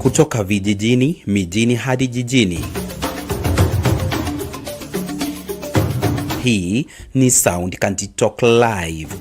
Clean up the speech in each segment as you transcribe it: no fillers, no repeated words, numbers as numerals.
Kutoka vijijini, mijini hadi jijini. Hii ni Sound County Talk Live.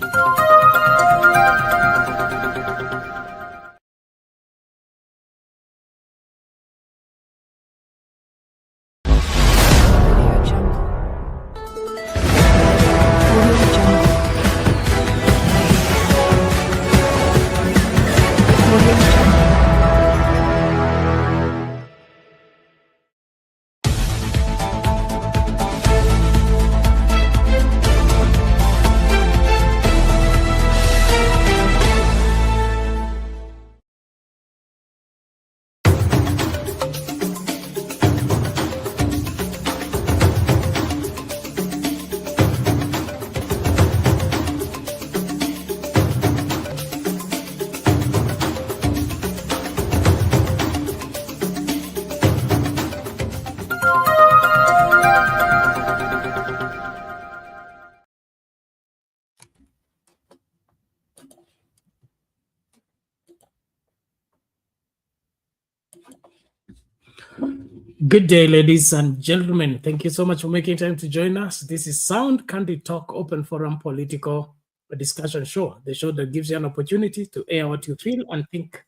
Good day, ladies and gentlemen. Thank you so much for making time to join us. This is Sound County Talk, open forum political discussion show, the show that gives you an opportunity to air what you feel and think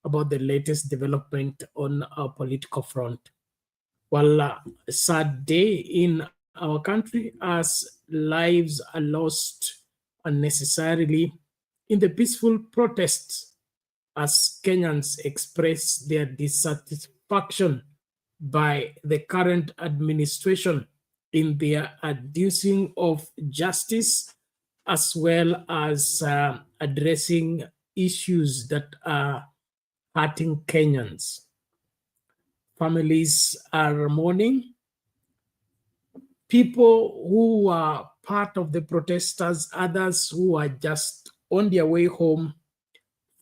about the latest development on our political front. Well, a sad day in our country as lives are lost unnecessarily in the peaceful protests as Kenyans express their dissatisfaction by the current administration in their adducing of justice, as well as addressing issues that are hurting Kenyans. Families are mourning. People who are part of the protesters, others who are just on their way home,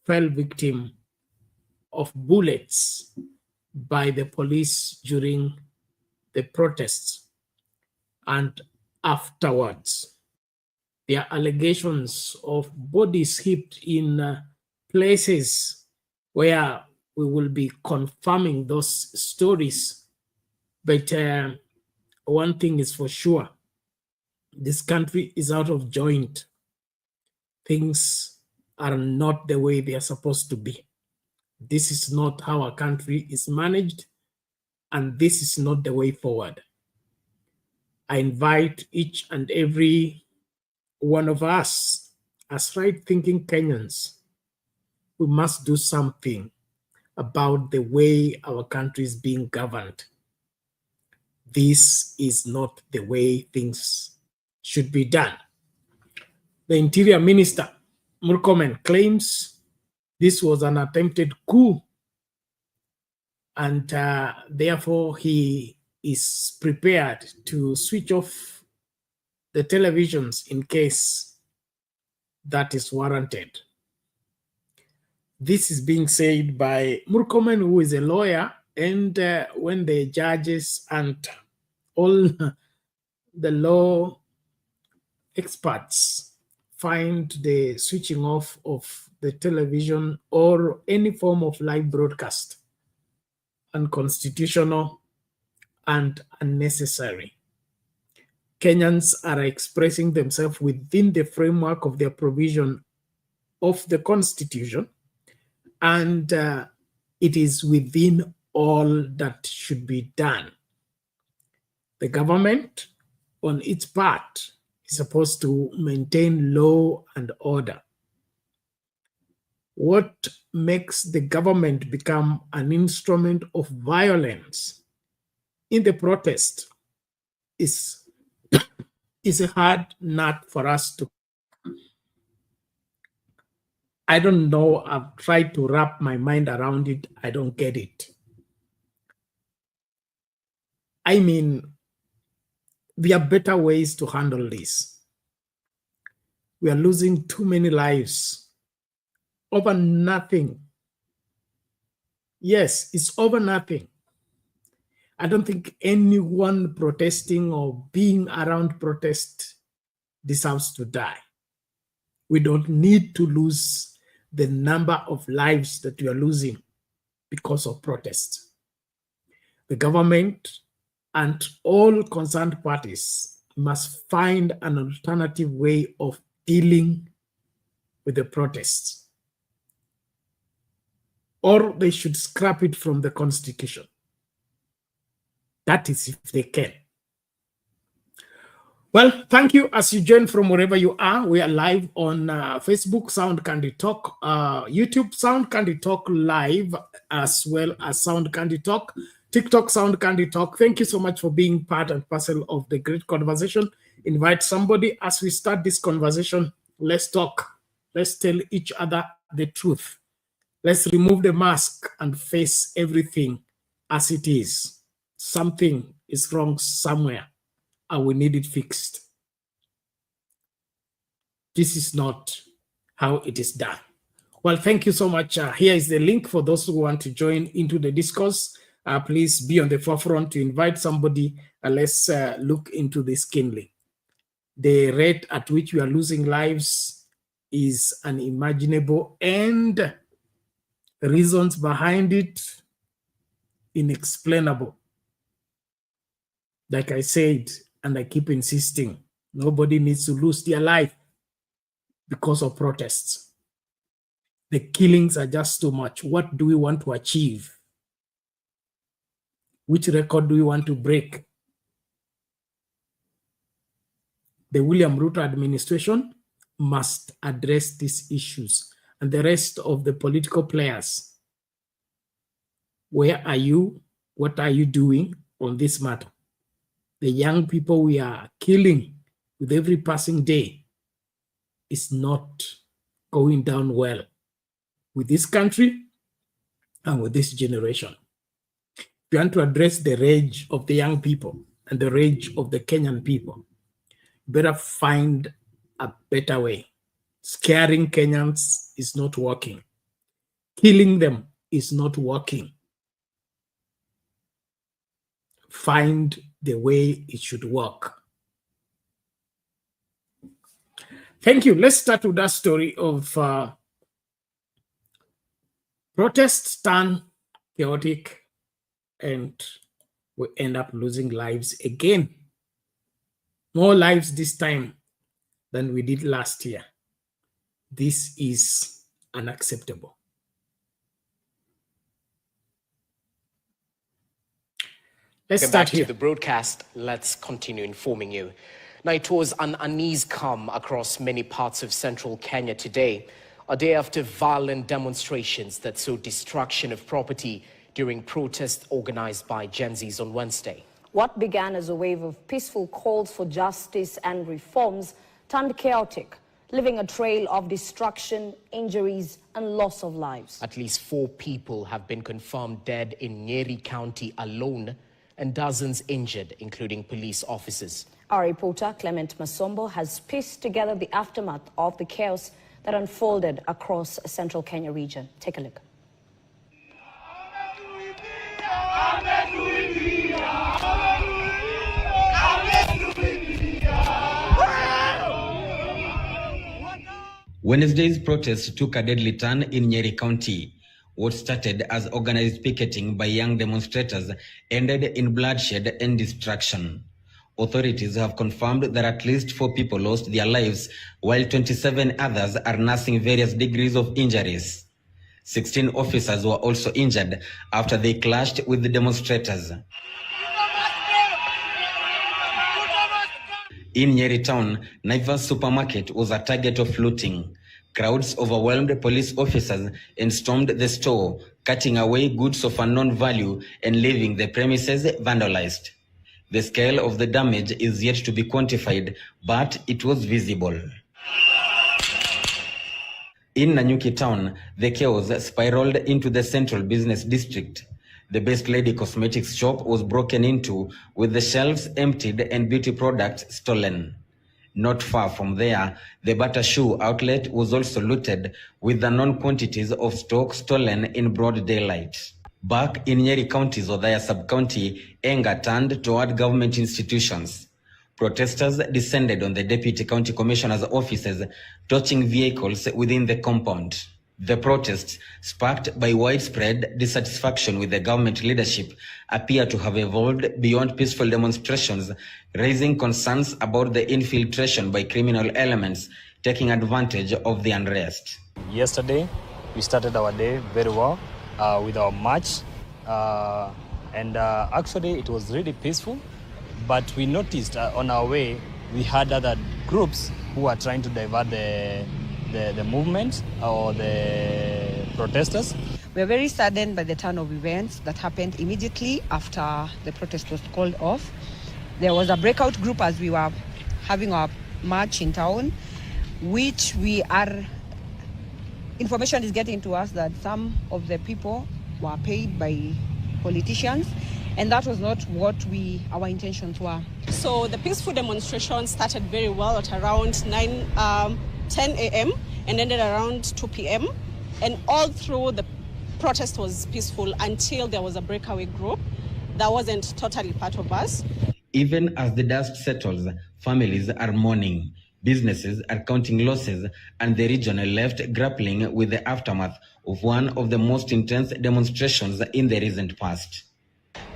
fell victim of bullets by the police during the protests. And afterwards, there are allegations of bodies heaped in places where we will be confirming those stories. But one thing is for sure, this country is out of joint. Things are not the way they are supposed to be. This is not how our country is managed, and this is not the way forward. I invite each and every one of us, as right-thinking Kenyans, we must do something about the way our country is being governed. This is not the way things should be done. The Interior Minister, Murkomen, claims this was an attempted coup, and therefore he is prepared to switch off the televisions in case that is warranted. This is being said by Murkomen, who is a lawyer, and when the judges and all the law experts find the switching off of the television or any form of live broadcast unconstitutional and unnecessary. Kenyans are expressing themselves within the framework of their provision of the Constitution, and it is within all that should be done. The government, on its part, is supposed to maintain law and order. What makes the government become an instrument of violence in the protest is a hard nut for us to. I don't know. I've tried to wrap my mind around it. I don't get it. I mean, there are better ways to handle this. We are losing too many lives over nothing. Yes, it's over nothing. I don't think anyone protesting or being around protest deserves to die. We don't need to lose the number of lives that we are losing because of protests. The government and all concerned parties must find an alternative way of dealing with the protests, or they should scrap it from the constitution. That is if they can. Well, thank you as you join from wherever you are. We are live on Facebook, Sound Candy Talk, YouTube, Sound Candy Talk Live, as well as Sound Candy Talk, TikTok, Sound Candy Talk. Thank you so much for being part and parcel of the great conversation. Invite somebody as we start this conversation. Let's talk. Let's tell each other the truth. Let's remove the mask and face everything as it is. Something is wrong somewhere, and we need it fixed. This is not how it is done. Well, thank you so much. Here is the link for those who want to join into the discourse. Please be on the forefront to invite somebody, and let's look into this keenly. The rate at which we are losing lives is unimaginable, and the reasons behind it, inexplainable. Like I said, and I keep insisting, nobody needs to lose their life because of protests. The killings are just too much. What do we want to achieve? Which record do we want to break? The William Ruto administration must address these issues, and the rest of the political players. Where are you? What are you doing on this matter? The young people we are killing with every passing day is not going down well with this country and with this generation. If you want to address the rage of the young people and the rage of the Kenyan people, you better find a better way. Scaring Kenyans is not working. Killing them is not working. Find the way it should work. Thank you. Let's start with that story of protests turn chaotic and we end up losing lives again. More lives this time than we did last year. This is unacceptable. Let's Get start back here. to the broadcast. Let's continue informing you. Now, it was an unease calm across many parts of central Kenya today, a day after violent demonstrations that saw destruction of property during protests organized by Gen Zs on Wednesday. What began as a wave of peaceful calls for justice and reforms turned chaotic, leaving a trail of destruction, injuries, and loss of lives. At least 4 people have been confirmed dead in Nyeri County alone, and dozens injured, including police officers. Our reporter, Clement Masombo, has pieced together the aftermath of the chaos that unfolded across the central Kenya region. Take a look. Wednesday's protest took a deadly turn in Nyeri County. What started as organized picketing by young demonstrators ended in bloodshed and destruction. Authorities have confirmed that at least 4 people lost their lives, while 27 others are nursing various degrees of injuries. 16 officers were also injured after they clashed with the demonstrators. In Nyeri town, Naivas supermarket was a target of looting. Crowds overwhelmed police officers and stormed the store, cutting away goods of unknown value and leaving the premises vandalized. The scale of the damage is yet to be quantified, but it was visible. In Nanyuki town, the chaos spiraled into the central business district. The Best Lady Cosmetics shop was broken into, with the shelves emptied and beauty products stolen. Not far from there, the Bata Shoe outlet was also looted, with unknown quantities of stock stolen in broad daylight. Back in Nyeri County's Othaya sub-county, anger turned toward government institutions. Protesters descended on the deputy county commissioner's offices, torching vehicles within the compound. The protests, sparked by widespread dissatisfaction with the government leadership, appear to have evolved beyond peaceful demonstrations, raising concerns about the infiltration by criminal elements taking advantage of the unrest. Yesterday, we started our day very well with our march, and actually it was really peaceful, but we noticed on our way, we had other groups who are trying to divert the movement or the protesters. We are very saddened by the turn of events that happened immediately after the protest was called off. There was a breakout group as we were having our march in town, which information is getting to us that some of the people were paid by politicians, and that was not what our intentions were. So the peaceful demonstration started very well at around 10 a.m. and ended around 2 p.m. And all through the protest was peaceful until there was a breakaway group that wasn't totally part of us. Even as the dust settles, families are mourning, businesses are counting losses, and the regional left grappling with the aftermath of one of the most intense demonstrations in the recent past.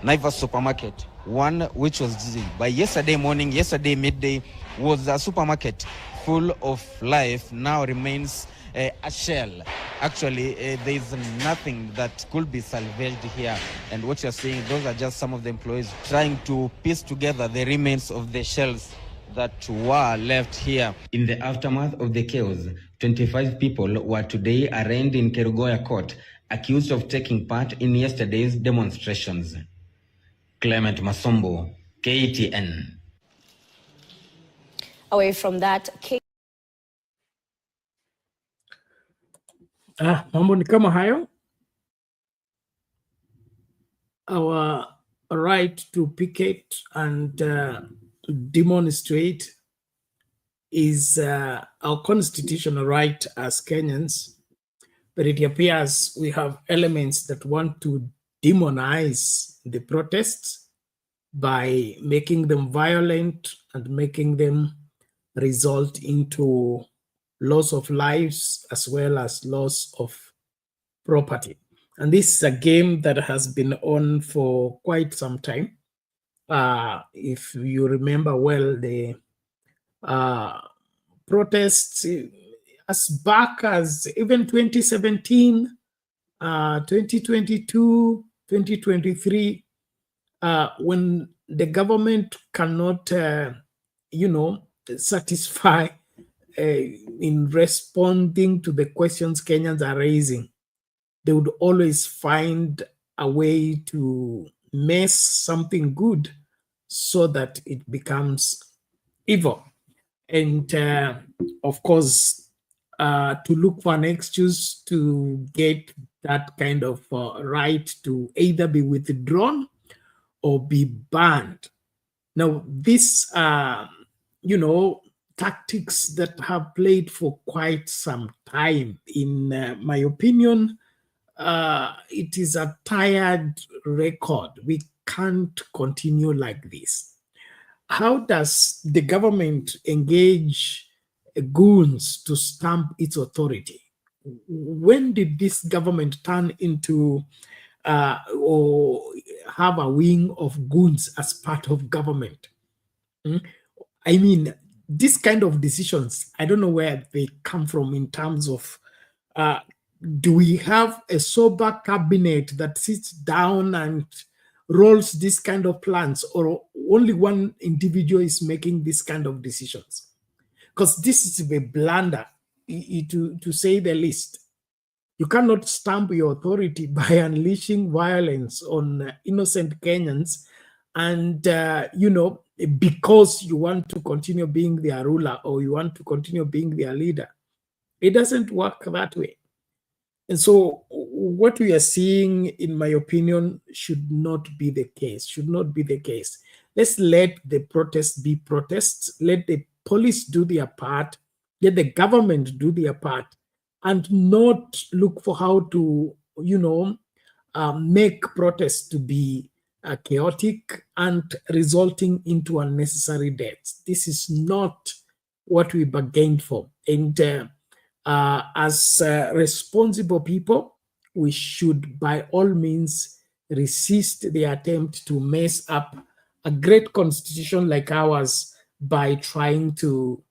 Naivas supermarket, one which was by yesterday morning, yesterday midday, was a supermarket full of life, now remains a shell. Actually, there is nothing that could be salvaged here. And what you're seeing, those are just some of the employees trying to piece together the remains of the shells that were left here. In the aftermath of the chaos, 25 people were today arraigned in Kerugoya court, accused of taking part in yesterday's demonstrations. Clement Masombo, KTN. Away from that, mambo ni kama hayo. Our right to picket and demonstrate is our constitutional right as Kenyans, but it appears we have elements that want to demonize the protests by making them violent and making them result into loss of lives as well as loss of property. And this is a game that has been on for quite some time. If you remember well, the protests as back as even 2017, 2022, 2023, when the government cannot, satisfy in responding to the questions Kenyans are raising, they would always find a way to mess something good so that it becomes evil. And of course, to look for an excuse to get that kind of right to either be withdrawn or be banned. Now, these are, tactics that have played for quite some time. In my opinion, it is a tired record. We can't continue like this. How does the government engage goons to stamp its authority? When did this government turn into or have a wing of goons as part of government? I mean, this kind of decisions, I don't know where they come from in terms of, do we have a sober cabinet that sits down and rolls this kind of plans, or only one individual is making this kind of decisions? Because this is a blunder, to say the least. You cannot stamp your authority by unleashing violence on innocent Kenyans and, because you want to continue being their ruler or you want to continue being their leader. It doesn't work that way. And so what we are seeing, in my opinion, should not be the case, Let's let the protests be protests. Let the police do their part. Let the government do their part, and not look for how to, make protests to be chaotic and resulting into unnecessary deaths. This is not what we bargained for. And As responsible people, we should by all means resist the attempt to mess up a great constitution like ours by trying to,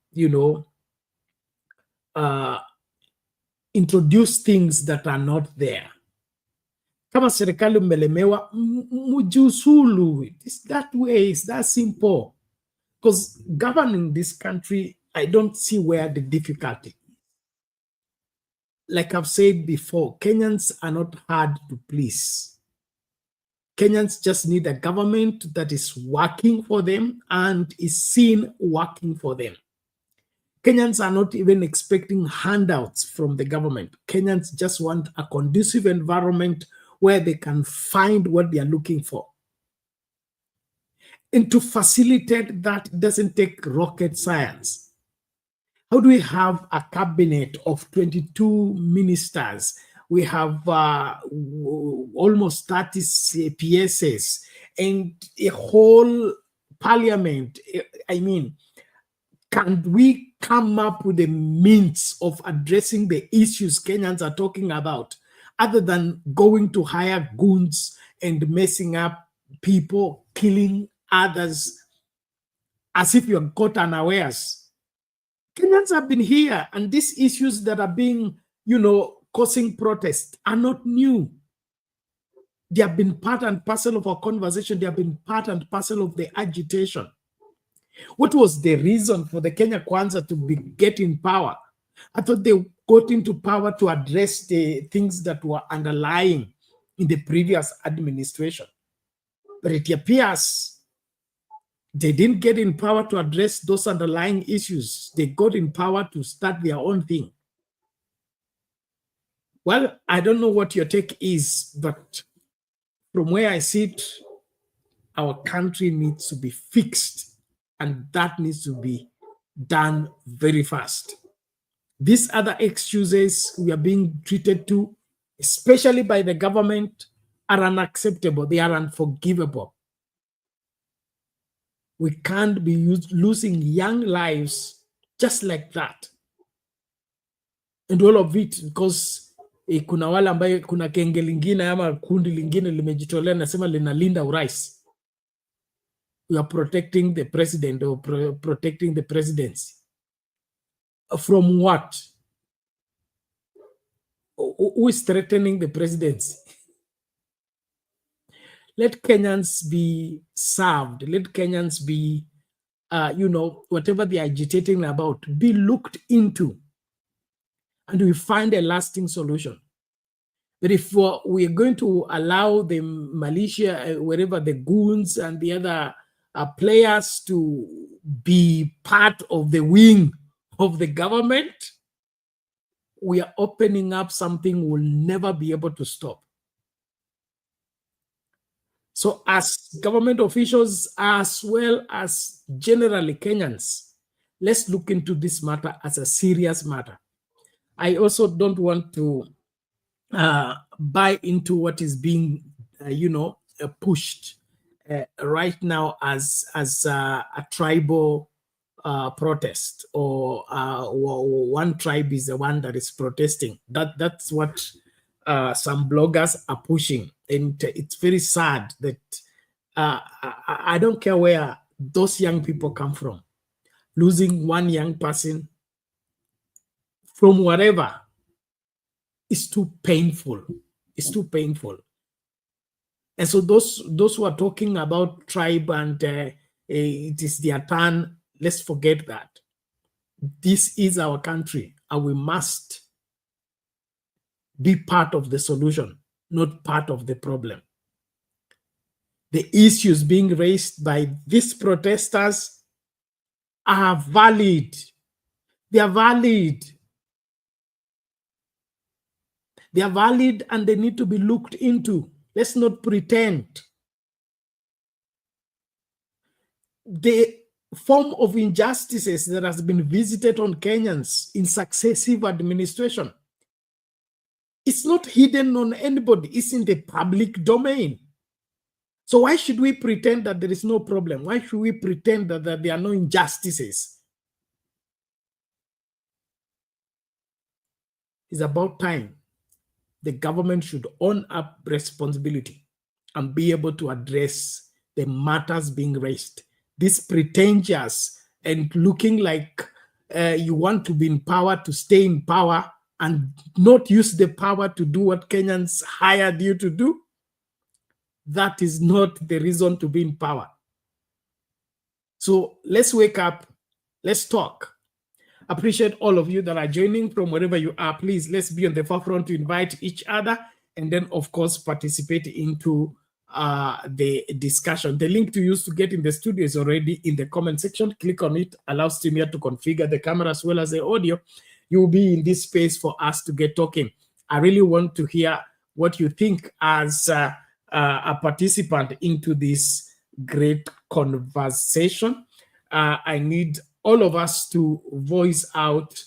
introduce things that are not there. Kama serikali mmelemewa, mujusulu. It's that way, it's that simple. Because governing this country, I don't see where the difficulty. Like I've said before, Kenyans are not hard to please. Kenyans just need a government that is working for them and is seen working for them. Kenyans are not even expecting handouts from the government. Kenyans just want a conducive environment where they can find what they are looking for. And to facilitate that doesn't take rocket science. How do we have a cabinet of 22 ministers? We have almost 30 PSs and a whole parliament. I mean, can we come up with a means of addressing the issues Kenyans are talking about, other than going to hire goons and messing up people, killing others, as if you're caught unawares? Kenyans have been here, and these issues that are being, causing protests are not new. They have been part and parcel of our conversation. They have been part and parcel of the agitation. What was the reason for the Kenya Kwanza to get in power? I thought they got into power to address the things that were underlying in the previous administration. But it appears they didn't get in power to address those underlying issues. They got in power to start their own thing. Well, I don't know what your take is, but from where I sit, our country needs to be fixed, and that needs to be done very fast. These other excuses we are being treated to, especially by the government, are unacceptable. They are unforgivable. We can't be losing young lives just like that. And all of it because kuna wale ambaye kuna kenge lingine ama kundi lingine limejitolea nasema linalinda urais. We are protecting the president or protecting the presidency. From what? Who is threatening the presidency? Let Kenyans be served. Let Kenyans be, whatever they are agitating about, be looked into. And we find a lasting solution. But if we are going to allow the militia, wherever the goons and the other players to be part of the wing of the government, we are opening up something we'll never be able to stop. So as government officials, as well as generally Kenyans, let's look into this matter as a serious matter. I also don't want to buy into what is being, pushed right now as a tribal protest, or one tribe is the one that is protesting. That's what some bloggers are pushing, and it's very sad that I don't care where those young people come from. Losing one young person from whatever is too painful. It's too painful. And so those who are talking about tribe and it is their turn, let's forget that. This is our country, and we must be part of the solution, not part of the problem. The issues being raised by these protesters are valid. They are valid. They are valid, and they need to be looked into. Let's not pretend. The form of injustices that has been visited on Kenyans in successive administration, it's not hidden on anybody. It's in the public domain. So why should we pretend that there is no problem? Why should we pretend that there are no injustices? It's about time the government should own up responsibility and be able to address the matters being raised. This pretentious and looking like you want to be in power to stay in power and not use the power to do what Kenyans hired you to do. That is not the reason to be in power. So let's wake up. Let's talk. Appreciate all of you that are joining from wherever you are. Please, let's be on the forefront to invite each other and then, of course, participate into the discussion. The link to use to get in the studio is already in the comment section. Click on it. Allow Streamer to configure the camera as well as the audio. You will be in this space for us to get talking. I really want to hear what you think as a participant into this great conversation. I need all of us to voice out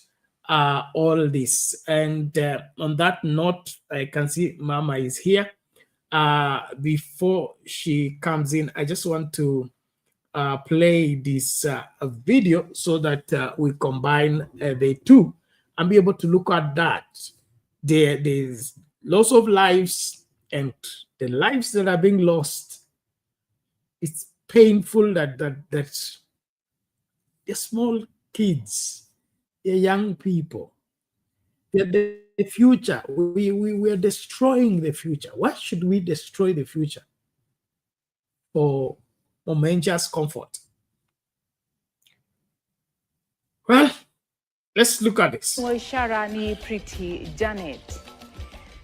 all this. And on that note, I can see Mama is here. Before she comes in, I just want to play this video so that we combine the two and be able to look at that. There's loss of lives and the lives that are being lost. It's painful that they're small kids, they're young people, they're the future. We are destroying the future. Why should we destroy the future for momentous comfort? Well, let's look at this. Ishara ni Pretty Janet.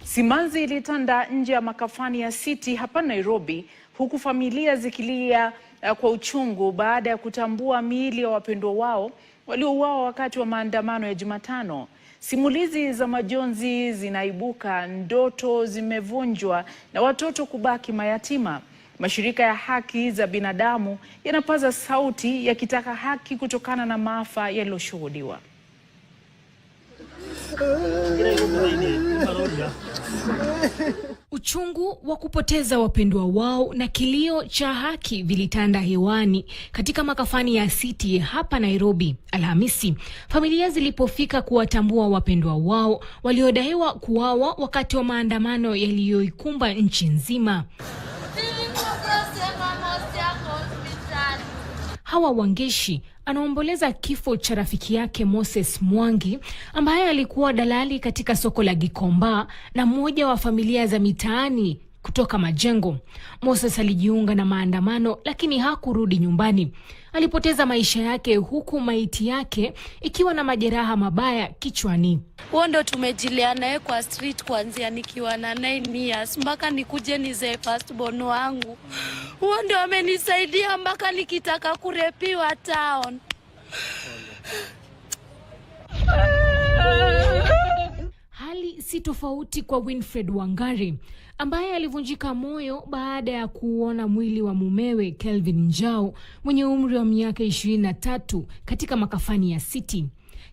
Simanzi ilitanda nje ya makafani ya City hapa Nairobi, huku familia zikilia kwa uchungu baada ya kutambua miili ya wapendwa wao waliouawa wakati wa maandamano ya Jumatano. Simulizi za majonzi zinaibuka, ndoto zimevunjwa na watoto kubaki mayatima. Mashirika ya haki za binadamu yanapaza sauti yakitaka haki kutokana na maafa yaliyoshuhudiwa. Uchungu wa kupoteza wapendwa wao na kilio cha haki vilitanda hewani katika makafani ya City hapa Nairobi Alhamisi. Familia zilipofika kuwatambua wapendwa wao waliodaiwa kuuawa wakati wa maandamano yaliyoikumba nchi nzima. Hawa Wangeshi anaomboleza kifo cha rafiki yake Moses Mwangi ambaye alikuwa dalali katika soko la Gikomba na mmoja wa familia za mitaani kutoka Majengo. Moses alijiunga na maandamano lakini hakurudi nyumbani. Alipoteza maisha yake huku maiti yake ikiwa na majeraha mabaya kichwani. Huo ndo tumejilia naye kwa street kuanzia nikiwa na 9 years mpaka nikuje nizae first born wangu. Huo ndo amenisaidia mpaka nikitaka kurepiwa town. Hali si tofauti kwa Winfred Wangari ambaye alivunjika moyo baada ya kuona mwili wa mumewe Kelvin Njau mwenye umri wa miaka 23 katika makafani ya City.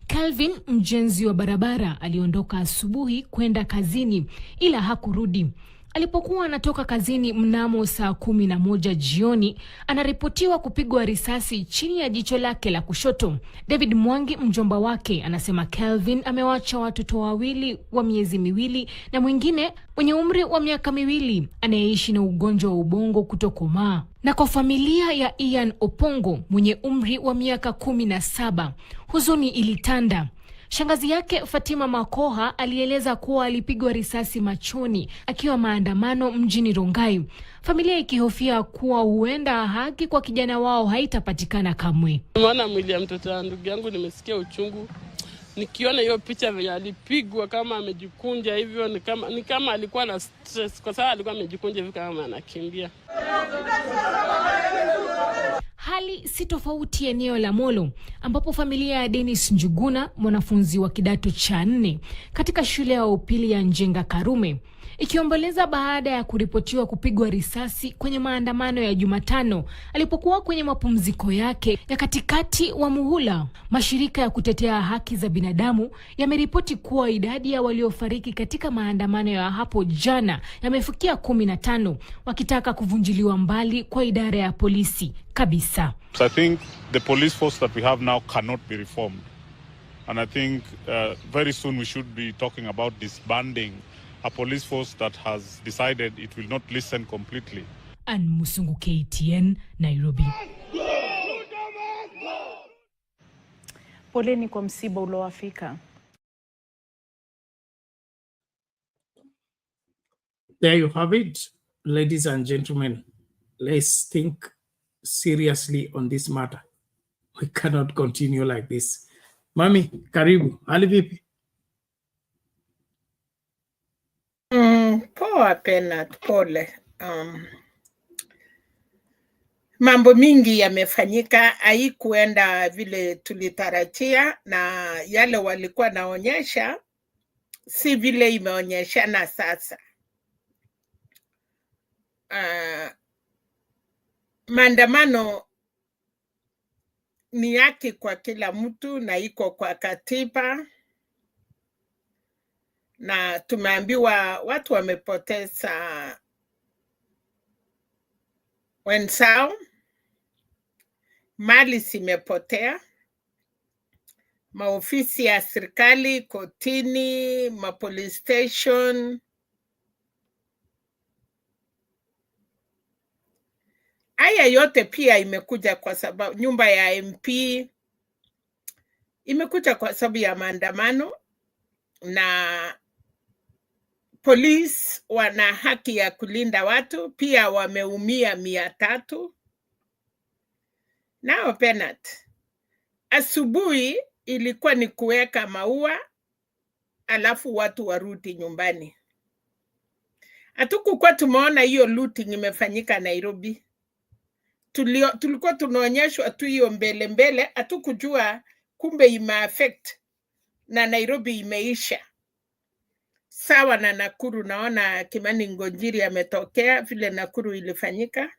Kelvin, mjenzi wa barabara, aliondoka asubuhi kwenda kazini ila hakurudi. Alipokuwa anatoka kazini mnamo saa 11 jioni, anaripotiwa kupigwa risasi chini ya jicho lake la kushoto. David Mwangi, mjomba wake, anasema Kelvin amewacha watoto wawili wa miezi miwili na mwingine mwenye umri wa miaka 2 anayeishi na ugonjwa wa ubongo kutokomaa. Na kwa familia ya Ian Opongo mwenye umri wa miaka 17, huzuni ilitanda. Shangazi yake Fatima Makoha alieleza kuwa alipigwa risasi machoni akiwa maandamano mjini Rongai. Familia ikihofia kuwa huenda haki kwa kijana wao haitapatikana kamwe. Maana mwili ya mtoto wa ndugu yangu nimesikia uchungu. Nikiona hiyo picha venye alipigwa kama amejikunja hivyo ni kama alikuwa na stress kwa sababu alikuwa amejikunja hivi kama anakimbia. Hali si tofauti eneo la Molo ambapo familia ya Dennis Njuguna, mwanafunzi wa kidato cha 4 katika shule ya upili ya Njenga Karume, ikiomboleza baada ya kuripotiwa kupigwa risasi kwenye maandamano ya Jumatano alipokuwa kwenye mapumziko yake ya katikati wa muhula. Mashirika ya kutetea haki za binadamu yameripoti kuwa idadi ya waliofariki katika maandamano ya hapo jana yamefikia 15, wakitaka kuvunjiliwa mbali kwa idara ya polisi kabisa. So I think the police force that we have now cannot be reformed. And I think very soon we should be talking about disbanding a police force that has decided it will not listen completely. Ann Musungu, KTN, Nairobi. Poleni kwa msiba uliowafika. There you have it, ladies and gentlemen. Let's think seriously on this matter. We cannot continue like this. Mami, karibu. Hali vipi? Poa Penat, pole. Mambo mingi yamefanyika, haikuenda vile tulitarajia, na yale walikuwa naonyesha si vile imeonyeshana sasa. Maandamano ni haki kwa kila mtu na iko kwa katiba, na tumeambiwa watu wamepoteza wenzao, mali zimepotea, maofisi ya serikali, kotini, police station. Haya yote pia imekuja kwa sababu nyumba ya MP imekuja kwa sababu ya maandamano, na polisi wana haki ya kulinda watu, pia wameumia 300. Nao Penat, asubuhi ilikuwa ni kuweka maua alafu watu warudi nyumbani. Hatukukuwa tumeona hiyo looting imefanyika Nairobi. Tulikuwa tunaonyeshwa tu hiyo mbele, hatukujua kumbe imeaffect na Nairobi imeisha. Sawa na Nakuru, naona Kimani Ngonjiri ametokea vile Nakuru ilifanyika.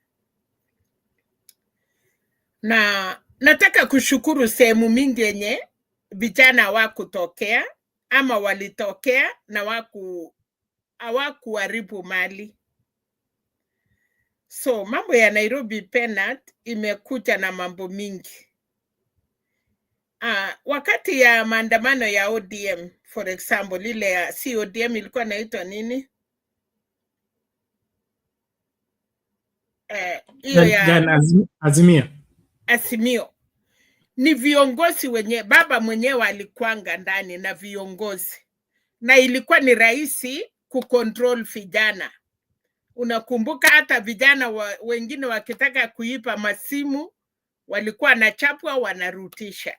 Na nataka kushukuru sehemu mingi yenye vijana hawakutokea ama walitokea na hawakuharibu mali. So mambo ya Nairobi Penat imekuja na mambo mingi. Wakati ya maandamano ya ODM, for example, ile ya ODM ilikuwa inaitwa nini? Hiyo ya Azimio. Ni viongozi wenye, baba mwenyewe alikuanga ndani na viongozi. Na ilikuwa ni rahisi kucontrol vijana. Unakumbuka hata vijana wengine wakitaka kuipa masimu, walikuwa na chapwa wanarutisha.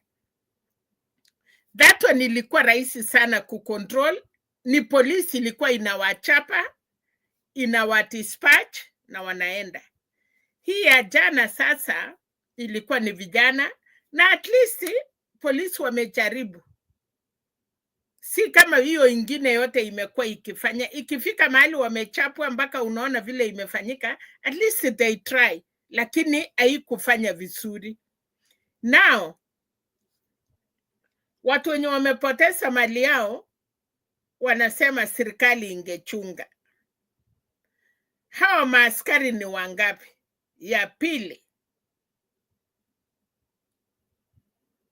That one ilikuwa rahisi sana kucontrol. Ni polisi ilikuwa inawachapa, inawadispatch na wanaenda. Hii ya jana sasa ilikuwa ni vijana, na at least polisi wamejaribu. Si kama hiyo ingine yote imekuwa ikifanya. Ikifika mahali wamechapwa mpaka unaona vile imefanyika, at least they try, lakini haikufanya vizuri. Now, watu wenye wamepoteza mali yao wanasema serikali ingechunga. Hawa maaskari ni wangapi? Ya pili,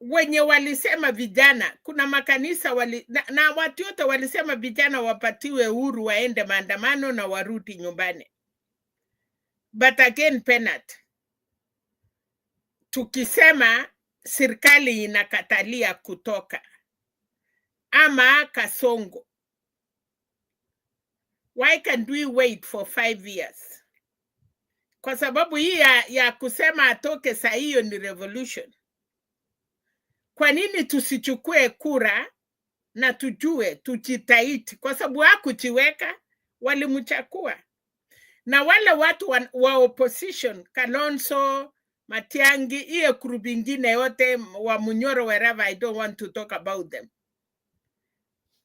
wenye walisema vijana, kuna makanisa na watu wote walisema vijana wapatiwe uhuru waende maandamano na warudi nyumbani. But again Penat, tukisema serikali inakatalia kutoka ama Kasongo, why can't we wait for 5 years? Kwa sababu hii ya kusema atoke saa hiyo ni revolution. Kwa nini tusichukue kura na tujue, tujitahidi? Kwa sababu hakujiweka, walimchakua. Na wale watu wa opposition, Kalonzo, Matiangi, hiyo group ingine yote wa Munyoro, wherever, I don't want to talk about them.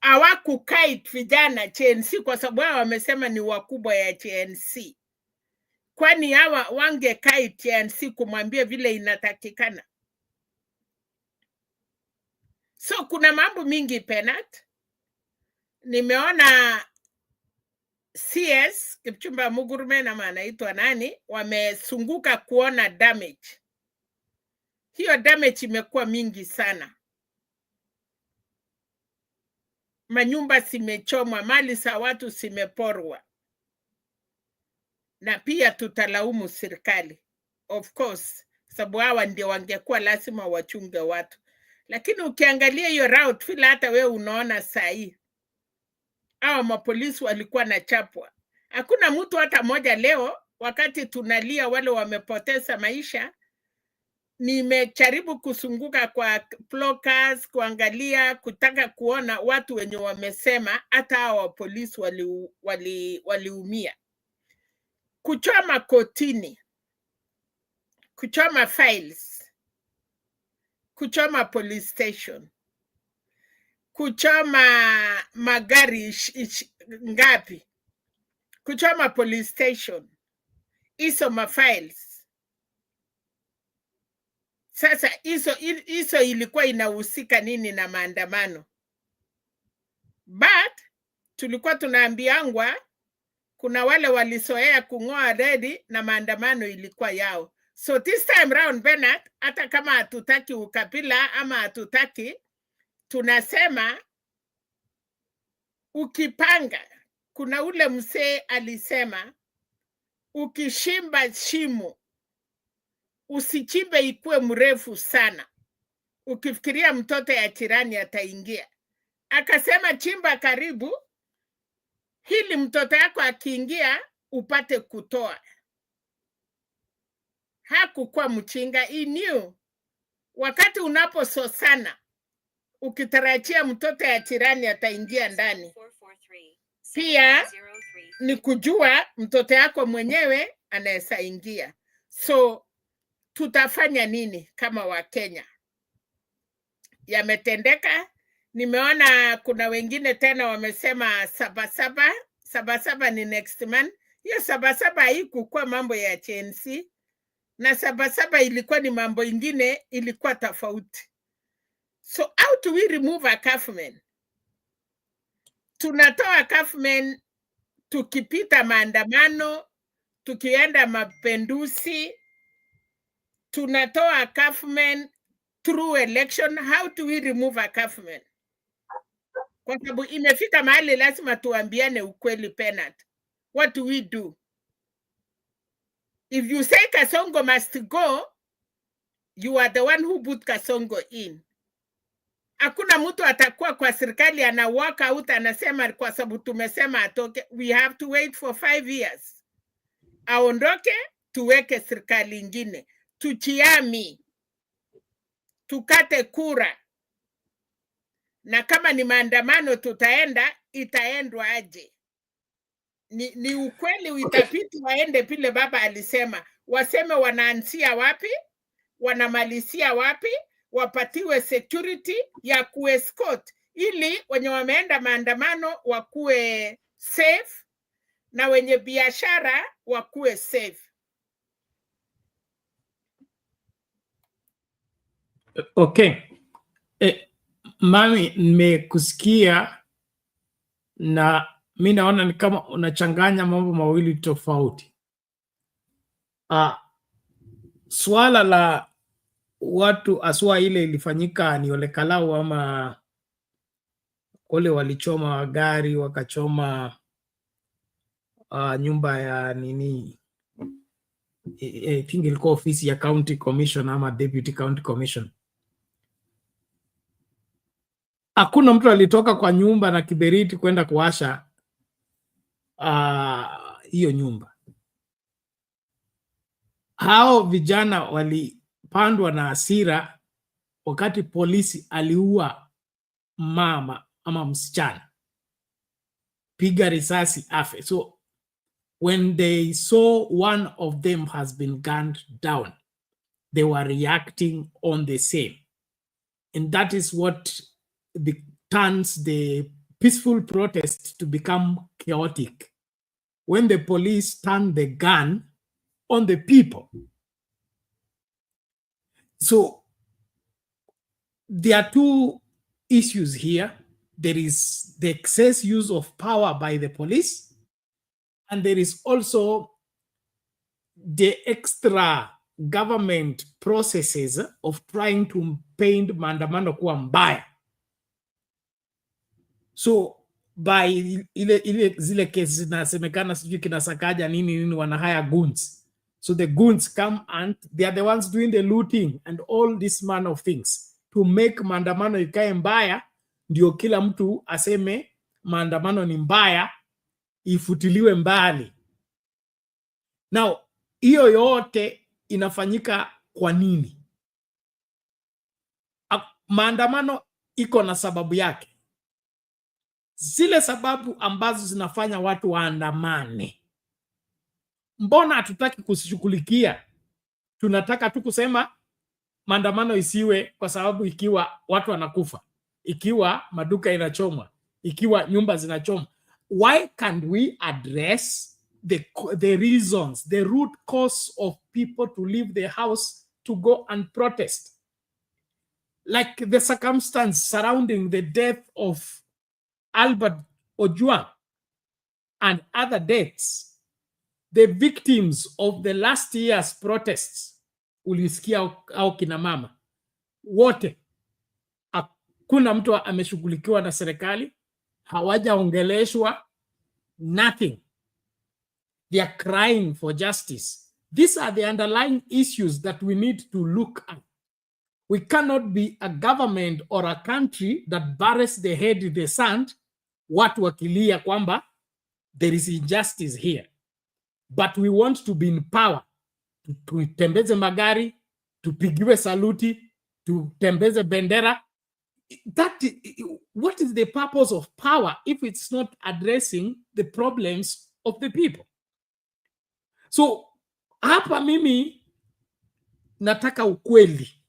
Hawakukait vijana CNC kwa sababu hao wamesema ni wakubwa ya CNC. Kwani hawa wangekait CNC kumwambia vile inatakikana? So kuna mambo mingi Penat. Nimeona CS Kipchumba Murkomen ama anaitwa nani, wamesunguka kuona damage. Hiyo damage imekuwa mingi sana. manyumba zimechomwa, mali za watu zimeporwa, na pia tutalaumu serikali of course, sababu hawa ndio wangekuwa lazima wachunge watu. Lakini ukiangalia hiyo route vile hata wewe unaona saa hii, hawa mapolisi walikuwa na chapwa. Hakuna mtu hata moja leo, wakati tunalia wale wamepoteza maisha, nimejaribu kusunguka kwa blockers, kuangalia, kutaka kuona watu wenye wamesema hata hawa polisi waliumia. Kuchoma kotini, kuchoma files, kuchoma police station, kuchoma magari ngapi, kuchoma police station, hizo mafiles. Sasa hizo ilikuwa inahusika nini na maandamano? But tulikuwa tunaambiangwa kuna wale walisoea kung'oa redi na maandamano ilikuwa yao. So this time round, Bernard, hata kama hatutaki ukabila ama hatutaki, tunasema ukipanga, kuna ule mzee alisema ukishimba shimo usichimbe ikuwe mrefu sana, ukifikiria mtoto ya jirani ataingia. Akasema chimba karibu, hili mtoto yako akiingia upate kutoa. Hakukuwa mchinga, he knew wakati unapososana ukitarajia mtoto ya jirani ataingia ndani, pia ni kujua mtoto yako mwenyewe anaweza ingia. So tutafanya nini kama Wakenya? Yametendeka. Nimeona kuna wengine tena wamesema Sabasaba ni next month. Hiyo Sabasaba haikukuwa mambo ya CNC, na Sabasaba ilikuwa ni mambo ingine, ilikuwa tofauti. So how do we remove a government? Tunatoa government tukipita maandamano, tukienda mapenduzi, tunatoa government through election. How do we remove a government? Kwa sababu imefika mahali lazima tuambiane ukweli, Bernard. What do we do? If you say Kasongo must go, you are the one who put Kasongo in. Hakuna mtu atakuwa kwa serikali ana walk out anasema kwa sababu tumesema atoke. We have to wait for 5 years. Aondoke, tuweke serikali ingine. Tuchiami, tukate kura. Na kama ni maandamano tutaenda, itaendwa aje? Ni ukweli utapiti waende pile baba alisema. Waseme wanaanzia wapi, wanamalizia wapi, wapatiwe security ya kuescort ili wenye wameenda maandamano wakuwe safe na wenye biashara wakuwe safe. Okay. Mami, nimekusikia na mi naona ni kama unachanganya mambo mawili tofauti. Swala la watu aswa ile ilifanyika ni Olekalau ama wale walichoma gari wakachoma nyumba ya nini, I think ilikuwa ofisi ya county commission ama deputy county commission. Hakuna mtu alitoka kwa nyumba na kiberiti kwenda kuwasha hiyo nyumba. Hao vijana walipandwa na hasira wakati polisi aliua mama ama msichana, piga risasi afe. So when they saw one of them has been gunned down, they were reacting on the same, and that is what turns the peaceful protest to become chaotic when the police turn the gun on the people. So there are two issues here. There is the excess use of power by the police, and there is also the extra government processes of trying to paint maandamano kuwa mbaya. So by zile kesi zinasemekana sijui kina Sakaja nini wana hire goons. So the goons come and they are the ones doing the looting and all this man of things to make maandamano ikae mbaya, ndio kila mtu aseme maandamano ni mbaya, ifutiliwe mbali. Now, hiyo yote inafanyika kwa nini? Maandamano iko na sababu yake. Zile sababu ambazo zinafanya watu waandamane, mbona hatutaki kuzishughulikia? Tunataka tu kusema maandamano isiwe kwa sababu ikiwa watu wanakufa, ikiwa maduka inachomwa, ikiwa nyumba zinachomwa. Why can't we address the reasons, the root cause of people to leave their house to go and protest? Like the circumstance surrounding the death of Albert Ojwang and other deaths, the victims of the last year's protests, ulisikia au kina mama wote, hakuna mtu ameshughulikiwa na serikali, hawajaongeleshwa, nothing. They are crying for justice. These are the underlying issues that we need to look at. We cannot be a government or a country that buries the head in the sand, watu wakilia kwamba there is injustice here. But we want to be in power. Tutembeze magari, tupigiwe saluti, tutembeze bendera. What is the purpose of power if it's not addressing the problems of the people? So, hapa mimi nataka ukweli.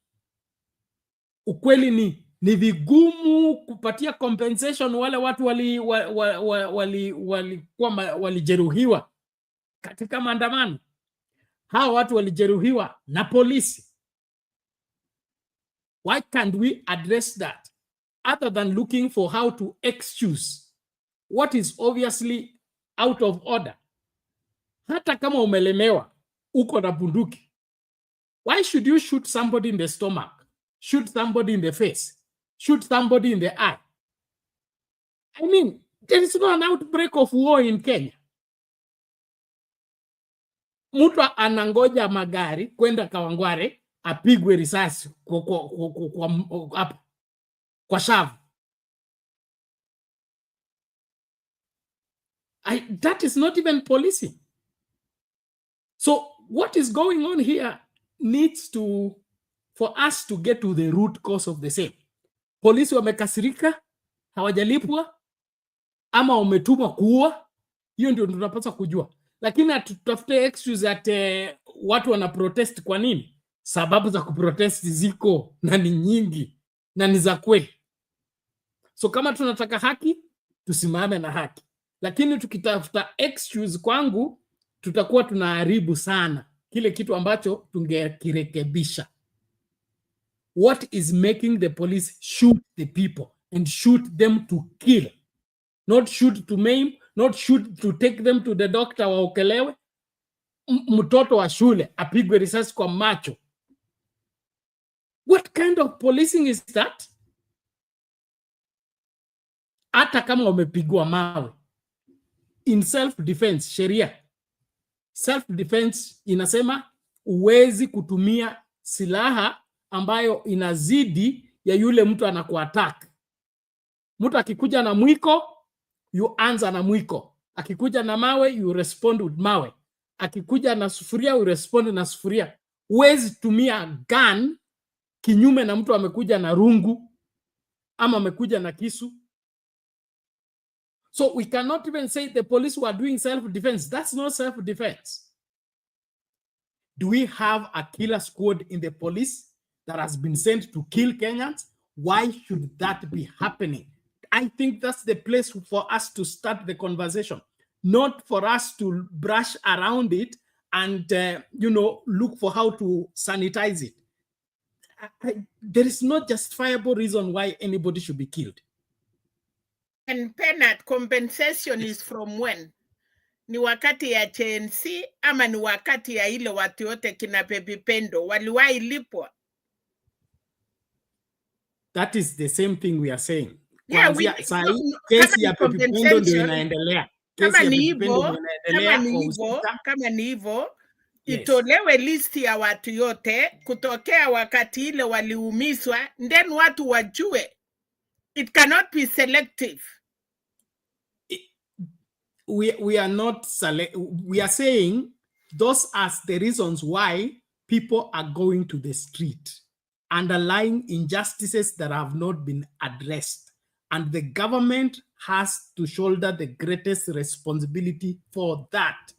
Ukweli ni vigumu kupatia compensation wale watu walijeruhiwa katika maandamano. Hawa watu walijeruhiwa na polisi. Why can't we address that other than looking for how to excuse what is obviously out of order? Hata kama umelemewa, uko na bunduki, why should you shoot somebody in the stomach, shoot somebody in the face, shoot somebody in the eye? I mean, there is no an outbreak of war in Kenya. Mtu anangoja magari kwenda Kawangware apigwe risasi kwa shavu. That is not even policing. So what is going on here needs for us to get to the root cause of the same. Polisi wamekasirika, hawajalipwa, ama wametumwa kuua. Hiyo ndio tunapaswa kujua. Lakini atutafute excuse at watu wana protest kwa nini? Sababu za kuprotest ziko na ni nyingi na ni za kweli. So kama tunataka haki, tusimame na haki. Lakini tukitafuta excuse kwangu, tutakuwa tunaharibu sana kile kitu ambacho tungekirekebisha. What is making the police shoot the people and shoot them to kill? Not shoot to maim, not shoot to take them to the doctor waokelewe. Mtoto wa shule apigwe risasi kwa macho. What kind of policing is that? Hata kama wamepigwa mawe. In self-defense, sheria. Self-defense inasema uwezi kutumia silaha ambayo inazidi ya yule mtu anakuattack. Mtu akikuja na mwiko, you answer na mwiko. Akikuja na mawe, you respond with mawe. Akikuja na sufuria, you respond na sufuria. Uwezi tumia gun kinyume na mtu amekuja na rungu ama amekuja na kisu. So we cannot even say the police were doing self-defense. That's not self-defense. Do we have a killer squad in the police that has been sent to kill Kenyans? Why should that be happening? I think that's the place for us to start the conversation, not for us to brush around it and, look for how to sanitize it. There is no justifiable reason why anybody should be killed. And Penat, compensation is from when? Ni wakati ya CNC ama ni wakati ya ile watu yote kina Baby Pendo waliwahi lipwa? That is the same thing we are saying. Yeah, Kuanzia saa no, hii no, kama kesi ni ya Pepi Pendo ndio compensation, inaendelea. kama Kesi ya ni Pepi Pendo ndio hivyo, inaendelea kwa usita. kama ni hivyo, Yes. itolewe listi ya watu yote kutokea wakati ile waliumizwa, then watu wajue. It cannot be selective. We are not we are saying those are the reasons why people are going to the street, underlying injustices that have not been addressed, and the government has to shoulder the greatest responsibility for that.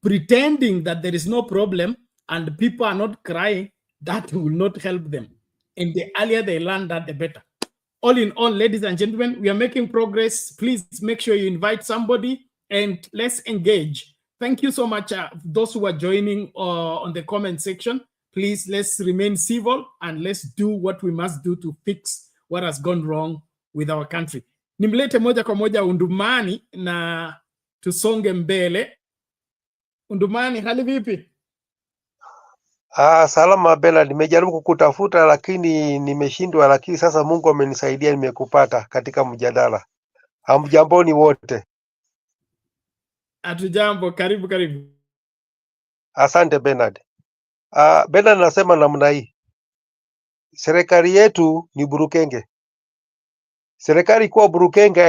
Pretending that there is no problem and people are not crying, that will not help them. And the earlier they learn that, the better. All in all, ladies and gentlemen, we are making progress. Please make sure you invite somebody and let's engage. Thank you so much, those who are joining on the comment section. Please, let's remain civil and let's do what we must do to fix what has gone wrong with our country. Nimlete moja kwa moja Undumani na tusonge mbele. Undumani, hali vipi? Salama Bella, nimejaribu kukutafuta lakini nimeshindwa, lakini sasa Mungu amenisaidia, nimekupata katika mjadala. Hamjamboni wote? Hatujambo, karibu. Asante Bernard. Bernard, nasema namna hii. Serikali yetu ni burukenge. Serikali kwa burukenge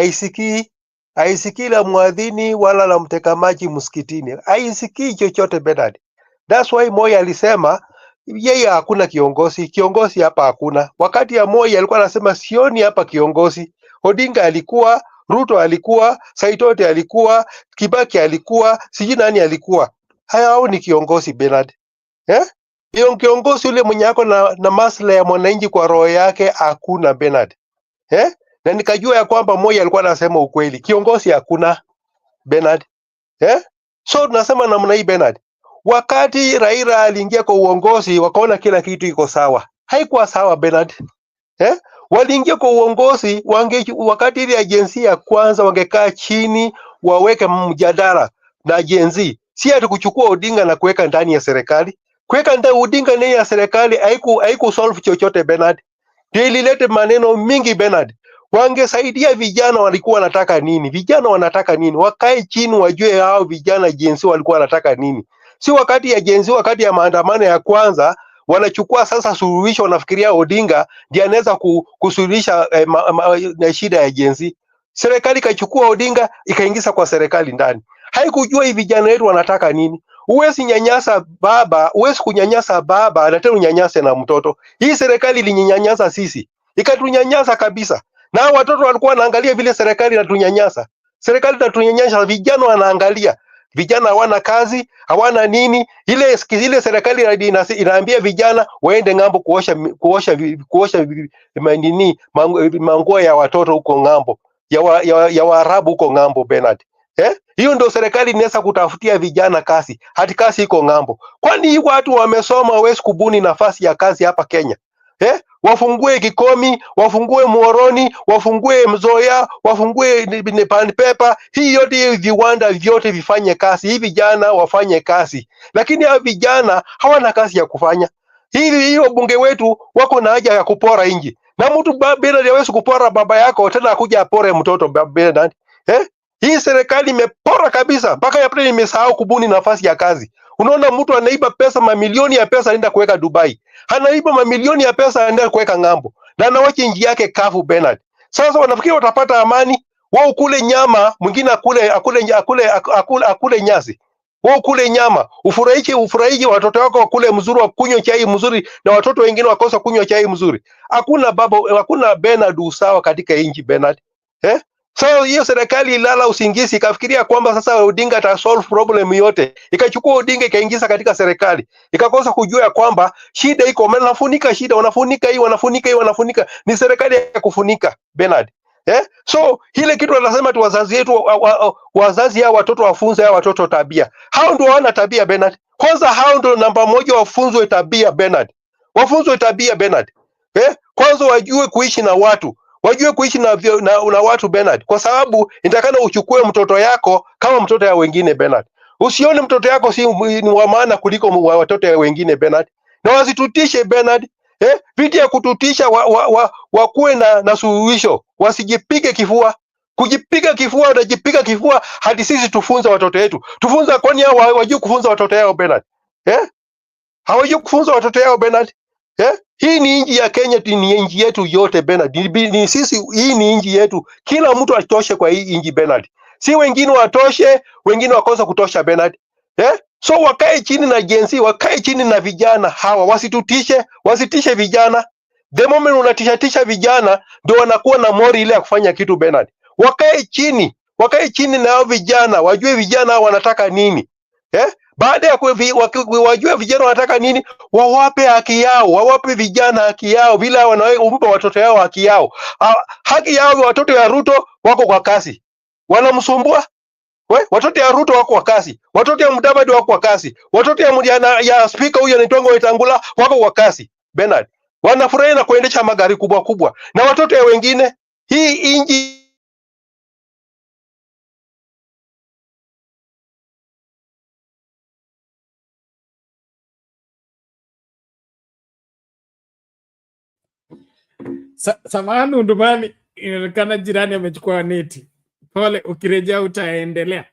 haisikii la muadhini wala la mteka maji msikitini. Haisikii chochote Bernard. That's why Moi alisema yeye hakuna kiongozi hapa hakuna. Wakati ya Moi alikuwa anasema sioni hapa kiongozi. Odinga alikuwa, Ruto alikuwa, Saitoti alikuwa, Kibaki alikuwa, sijui nani alikuwa. Hao ni kiongozi Bernard. Hiyo kiongozi yule mwenye ako na maslahi ya mwananchi kwa roho yake hakuna Bernard. Na nikajua ya kwamba Moi alikuwa anasema ukweli. Kiongozi hakuna Bernard. So tunasema namna hii Bernard. Wakati Raila aliingia kwa uongozi wakaona kila kitu iko sawa. Haikuwa sawa Bernard. Waliingia kwa uongozi wakati ile agency ya kwanza wangekaa chini waweke mjadala na agency. Si ati kuchukua Odinga na kuweka ndani ya serikali. Kuweka ndani Odinga ndani ya serikali haiku solve chochote Bernard. Ndio ililete maneno mingi Bernard. Wangesaidia vijana walikuwa wanataka nini? Vijana wanataka nini? Wakae chini wajue hao vijana agency walikuwa wanataka nini. Si wakati ya agency, wakati ya maandamano ya kwanza wanachukua sasa suluhisho, wanafikiria Odinga ndiye anaweza kusuluhisha na shida ya agency. Serikali ikachukua Odinga ikaingiza kwa serikali ndani. Haikujua hivi vijana wetu wanataka nini. Huwezi kunyanyasa baba na tena unyanyase na mtoto. Hii serikali ilinyanyasa sisi. Ikatunyanyasa kabisa. Na watoto walikuwa wanaangalia vile serikali inatunyanyasa. Serikali inatunyanyasa, vijana wanaangalia. Vijana hawana kazi, hawana nini. Ile serikali inaambia vijana waende ngambo kuosha manguo ya watoto huko ngambo. Ya Waarabu huko ngambo Bernard. Hiyo ndio serikali inaweza kutafutia vijana kazi. Hati kazi iko ngambo. Kwani watu wamesoma hawezi kubuni nafasi ya kazi hapa Kenya? Wafungue Kikomi, wafungue Muhoroni, wafungue Mzoya, wafungue Paper. Hii yote viwanda vyote vifanye kazi. Hivi vijana wafanye kazi. Lakini hao vijana hawana kazi ya kufanya. Hiyo bunge wetu wako na haja ya kupora inji. Na mtu Bernard hawezi kupora baba yako tena akuja apore mtoto Bernard. Hii serikali imepora kabisa. Mpaka ya pili imesahau kubuni nafasi ya kazi. Unaona mtu anaiba pesa, mamilioni ya pesa anaenda kuweka Dubai. Anaiba mamilioni ya pesa anaenda kuweka ngambo. Na anawacha inji yake kafu Bernard. Sasa wanafikiri watapata amani, wao kule nyama, mwingine akule nyasi. Wao kule nyama, ufurahishe watoto wako wakule mzuri, wakunywe chai mzuri na watoto wengine wakosa kunywa chai mzuri. Hakuna Bernard usawa katika inji Bernard. So hiyo serikali ilala usingizi ikafikiria kwamba sasa Odinga ata solve problem yote. Ikachukua Odinga ikaingiza katika serikali. Ikakosa kujua ya kwamba shida iko, wanafunika shida, wanafunika. Ni serikali ya kufunika Bernard. So ile kitu wanasema tu wazazi hao watoto wafunze hao watoto tabia. Hao ndio wana tabia Bernard. Kwanza hao ndio namba moja wafunzwe tabia Bernard. Wafunzwe tabia Bernard. Kwanza wajue kuishi na watu. Wajue kuishi na watu Bernard. Kwa sababu nitakana uchukue mtoto yako kama mtoto ya wengine Bernard. Usione mtoto yako si ni wa maana kuliko watoto ya wengine Bernard. Na wasitutishe Bernard. Vitu ya kututisha wakuwe na suluhisho. wasijipige kifua. Kujipiga kifua, wanajipiga kifua hadi sisi tufunze watoto wetu. Tufunza, kwani hao hawajui kufunza watoto yao Bernard? Hawajui kufunza watoto yao Bernard? Hii ni nchi ya Kenya, ni nchi yetu yote Bernard. Ni sisi, hii ni nchi yetu. Kila mtu atoshe kwa hii nchi Bernard. Si wengine watoshe, wengine wakosa kutosha Bernard. So wakae chini na jensi, wakae chini na vijana hawa, wasitishe vijana. The moment unatisha vijana ndio wanakuwa na mori ile ya kufanya kitu Bernard. Wakae chini na hao vijana, wajue vijana hao wanataka nini. Baada ya wajue vijana wanataka nini, wawape haki yao, wawape vijana haki yao, vile wanaompa watoto yao haki yao. Haki yao, watoto ya Ruto wako kwa kasi, wanamsumbua. Watoto ya Ruto wako kwa kasi, watoto ya Mudavadi wako kwa kasi, watoto ya speaker huyo anaitwa Wetangula wako kwa kasi Bernard. Wanafurahi na kuendesha magari kubwa kubwa, na watoto ya wengine. Hii inji Samahani Undumani, inaonekana jirani amechukua neti. Pole, ukirejea utaendelea.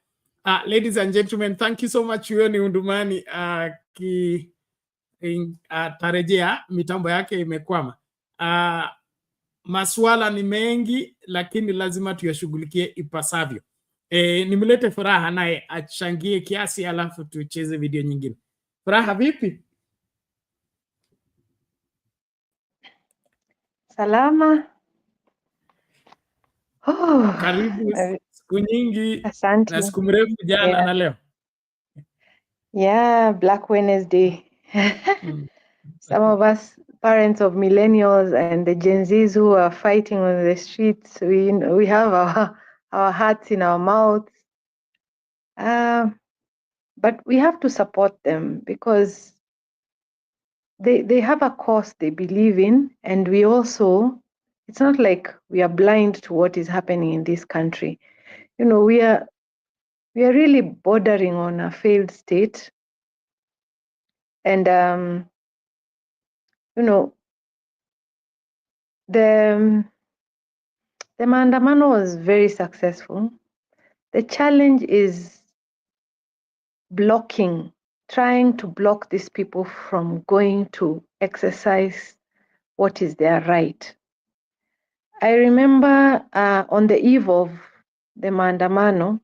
Ladies and gentlemen, thank you so much. Huyo ni Undumani tarejea, mitambo yake imekwama. Masuala ni mengi, lakini lazima tuyashughulikie ipasavyo. Nimlete Furaha naye achangie kiasi, alafu tucheze video nyingine. Furaha, vipi? Salama. Karibu. Siku nyingi. Asante. Na siku mrefu jana na leo. Yeah, Black Wednesday. Some of us parents of millennials and the Gen Zs who are fighting on the streets, we have our hearts in our mouths. But we have to support them because they have a cause they believe in, and we also, it's not like we are blind to what is happening in this country. You know, we are really bordering on a failed state. And you know, the maandamano was very successful. The challenge is trying to block these people from going to exercise what is their right. I remember on the eve of the maandamano,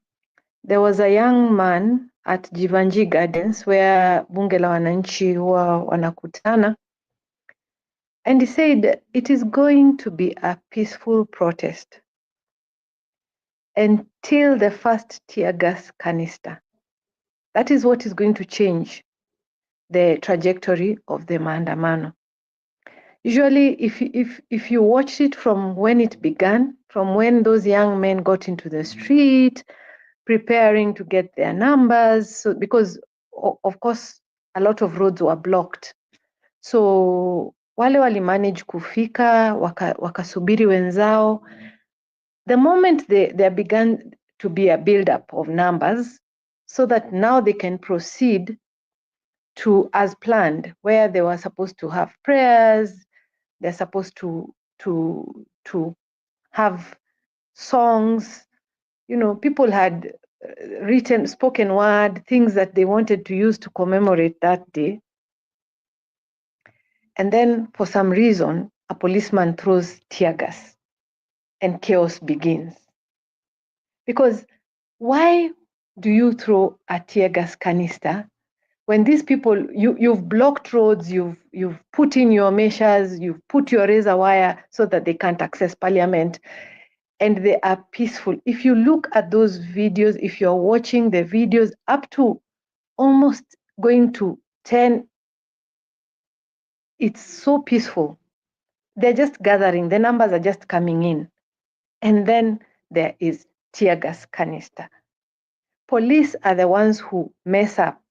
there was a young man at Jivanji Gardens where bunge la wananchi huwa wanakutana, and he said it is going to be a peaceful protest until the first tear gas canister. That is what is going to change the trajectory of the maandamano. Usually, if you watch it from when it began, from when those young men got into the street, preparing to get their numbers, so because of course a lot of roads were blocked, so wale wali manage kufika wakasubiri wenzao. The moment there began to be a build-up of numbers, so that now they can proceed to as planned, where they were supposed to have prayers, they're supposed to have songs. You know, people had written spoken word, things that they wanted to use to commemorate that day. And then for some reason, a policeman throws tear gas and chaos begins. Because why do you throw a tear gas canister when these people, you've blocked roads, you've put in your measures, you've put your razor wire so that they can't access parliament, and they are peaceful. If you look at those videos, if you're watching the videos up to almost going to 10, it's so peaceful. They're just gathering, the numbers are just coming in. And then there is tear gas canister. Police are the ones who mess up,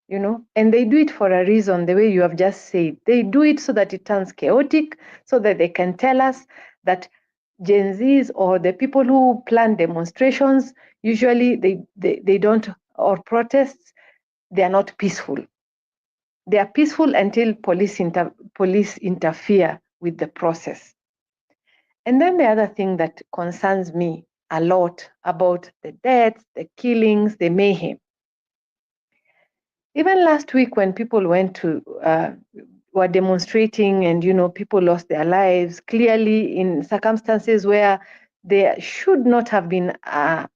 you know, and they do it for a reason, the way you have just said. They do it so that it turns chaotic, so that they can tell us that Gen Zs or the people who plan demonstrations, usually they don't, or protests, they are not peaceful. They are peaceful until police interfere with the process. And then the other thing that concerns me a lot about the deaths, the killings, the mayhem. Even last week when people were demonstrating and, people lost their lives, clearly in circumstances where there should not have been a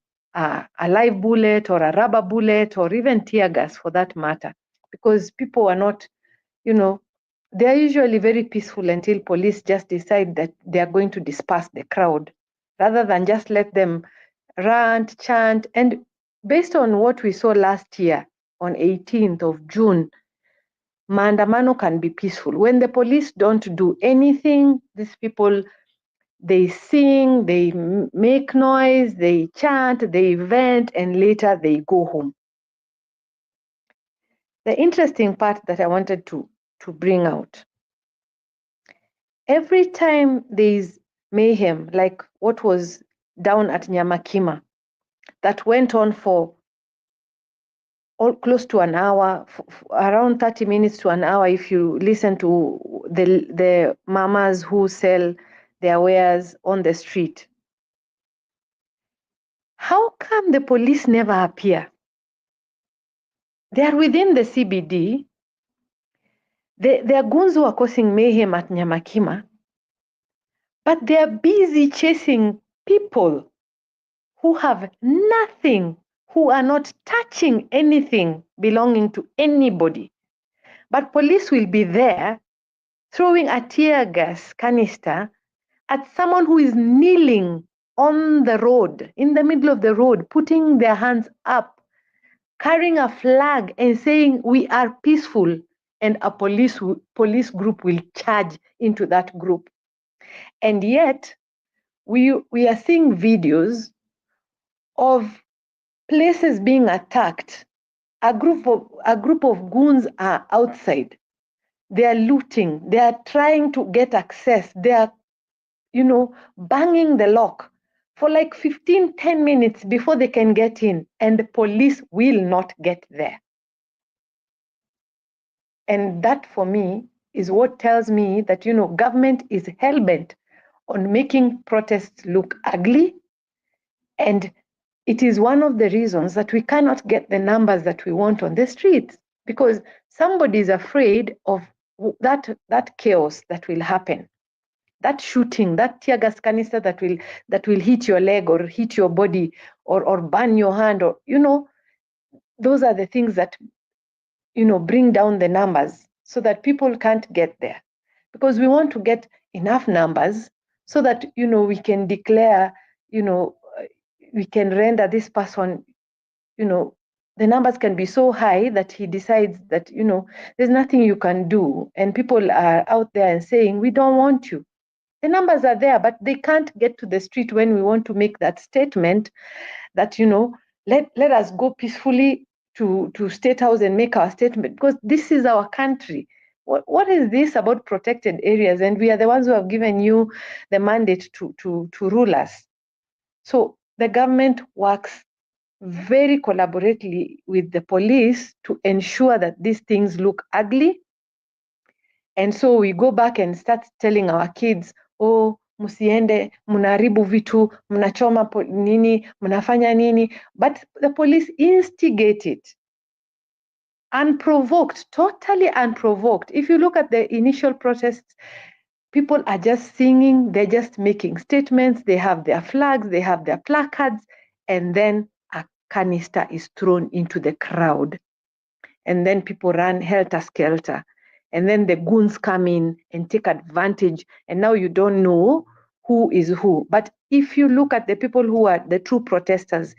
live bullet or a rubber bullet or even tear gas for that matter, because people are not, they're usually very peaceful until police just decide that they are going to disperse the crowd rather than just let them rant, chant. And based on what we saw last year on 18th of June, maandamano can be peaceful. When the police don't do anything, these people, they sing, they make noise, they chant, they vent, and later they go home. The interesting part that I wanted to bring out, every time there is mayhem, like what was down at Nyamakima, that went on for close to an hour, around 30 minutes to an hour, if you listen to the mamas who sell their wares on the street. How come the police never appear? They are within the CBD. They are goons who are causing mayhem at Nyamakima, but they are busy chasing people who have nothing, who are not touching anything belonging to anybody. But police will be there throwing a tear gas canister at someone who is kneeling on the road, in the middle of the road, putting their hands up, carrying a flag and saying, "We are peaceful," and a police group will charge into that group. And yet, we are seeing videos of places being attacked. A group of goons are outside. They are looting. They are trying to get access. They are, banging the lock for like 10 minutes before they can get in, and the police will not get there. And that, for me, is what tells me that, government is hell-bent on making protests look ugly. And it is one of the reasons that we cannot get the numbers that we want on the streets, because somebody is afraid of that chaos that will happen, that shooting, that tear gas canister that will hit your leg or hit your body or burn your hand, or those are the things that bring down the numbers so that people can't get there, because we want to get enough numbers so that we can declare, we can render this person, the numbers can be so high that he decides that there's nothing you can do, and people are out there and saying, "We don't want you." The numbers are there, but they can't get to the street when we want to make that statement that, let us go peacefully to State House and make our statement, because this is our country. What is this about protected areas? And we are the ones who have given you the mandate to rule us. So the government works very collaboratively with the police to ensure that these things look ugly. And so we go back and start telling our kids, "Oh, musiende, munaharibu vitu, mnachoma nini, mnafanya nini." But the police instigate it. Unprovoked, totally unprovoked. If you look at the initial protests, people are just singing, they're just making statements, they have their flags, they have their placards, and then a canister is thrown into the crowd. And then people run helter-skelter. And then the goons come in and take advantage. And now you don't know who is who. But if you look at the people who are the true protesters,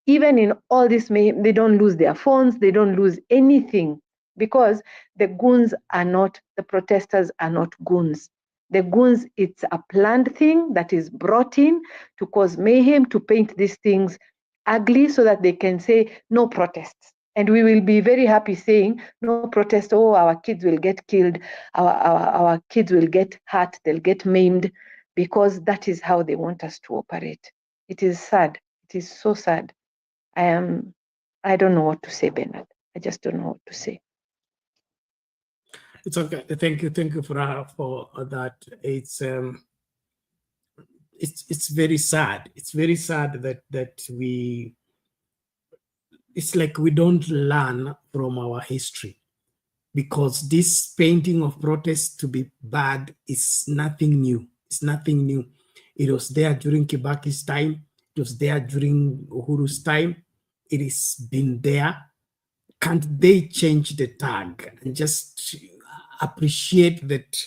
even in all this mayhem, they don't lose their phones, they don't lose anything, because the goons are not, the protesters are not goons. The goons, it's a planned thing that is brought in to cause mayhem, to paint these things ugly so that they can say no protests. And we will be very happy saying no protest. Oh, our kids will get killed, our kids will get hurt, they'll get maimed, because that is how they want us to operate. It is sad. It is so sad. I don't know what to say, Bernard. I just don't know what to say. It's okay. Thank you for that. It's it's very sad. It's very sad that it's like we don't learn from our history, because this painting of protest to be bad is nothing new. It's nothing new. It was there during Kibaki's time. It was there during Uhuru's time. It has been there. Can't they change the tag and just appreciate that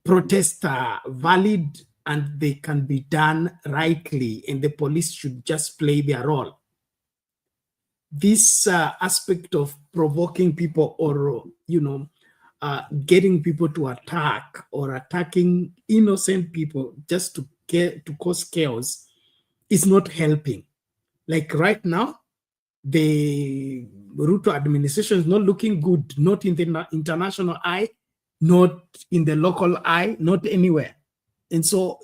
protests are valid and they can be done rightly, and the police should just play their role? This aspect of provoking people, or getting people to attack or attacking innocent people just to cause chaos, is not helping. Like right now, the Ruto administration is not looking good, not in the international eye, not in the local eye, not anywhere. And so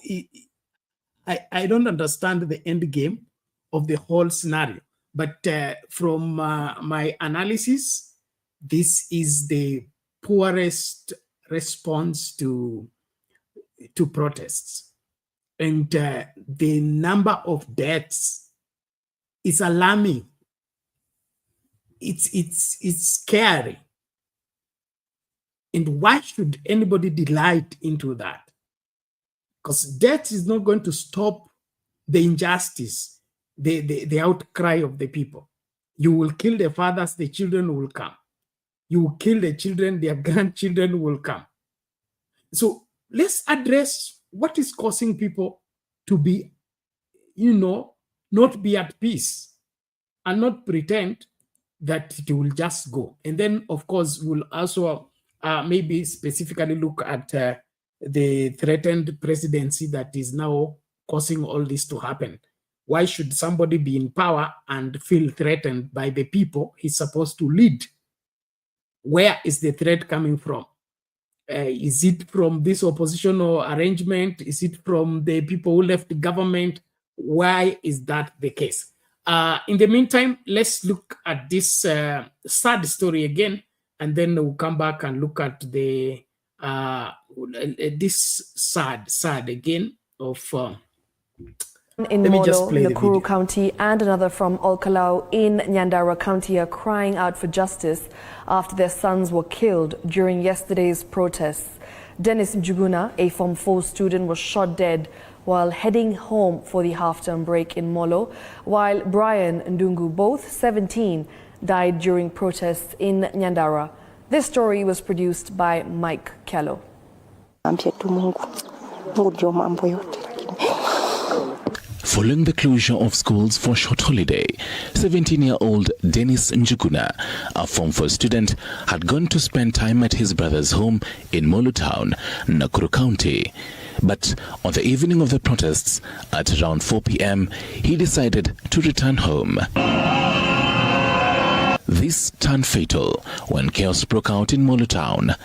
I don't understand the end game of the whole scenario. But from my analysis, this is the poorest response to protests. And the number of deaths is alarming. It's scary. And why should anybody delight into that? Because death is not going to stop the injustice, the outcry of the people. You will kill the fathers, the children will come. You will kill the children, their grandchildren will come. So let's address what is causing people to be, not be at peace, and not pretend that it will just go. And then, of course, we'll also maybe specifically look at the threatened presidency that is now causing all this to happen. Why should somebody be in power and feel threatened by the people he's supposed to lead? Where is the threat coming from? Is it from this oppositional arrangement? Is it from the people who left the government? Why is that the case? In the meantime, let's look at this sad story again, and then we'll come back and look at the this sad again of in Molo, Nakuru County, and another from Olkalau in Nyandarua County are crying out for justice after their sons were killed during yesterday's protests. Dennis Njuguna, a Form 4 student, was shot dead while heading home for the half-term break in Molo, while Brian Ndung'u, both 17, died during protests in Nyandarua. This story was produced by Mike Kello. Following the closure of schools for a short holiday, 17-year-old Dennis Njuguna, a Form 4 student, had gone to spend time at his brother's home in Molo Town, Nakuru County. But on the evening of the protests, at around 4 p.m., he decided to return home. This turned fatal when chaos broke out in Molo Town.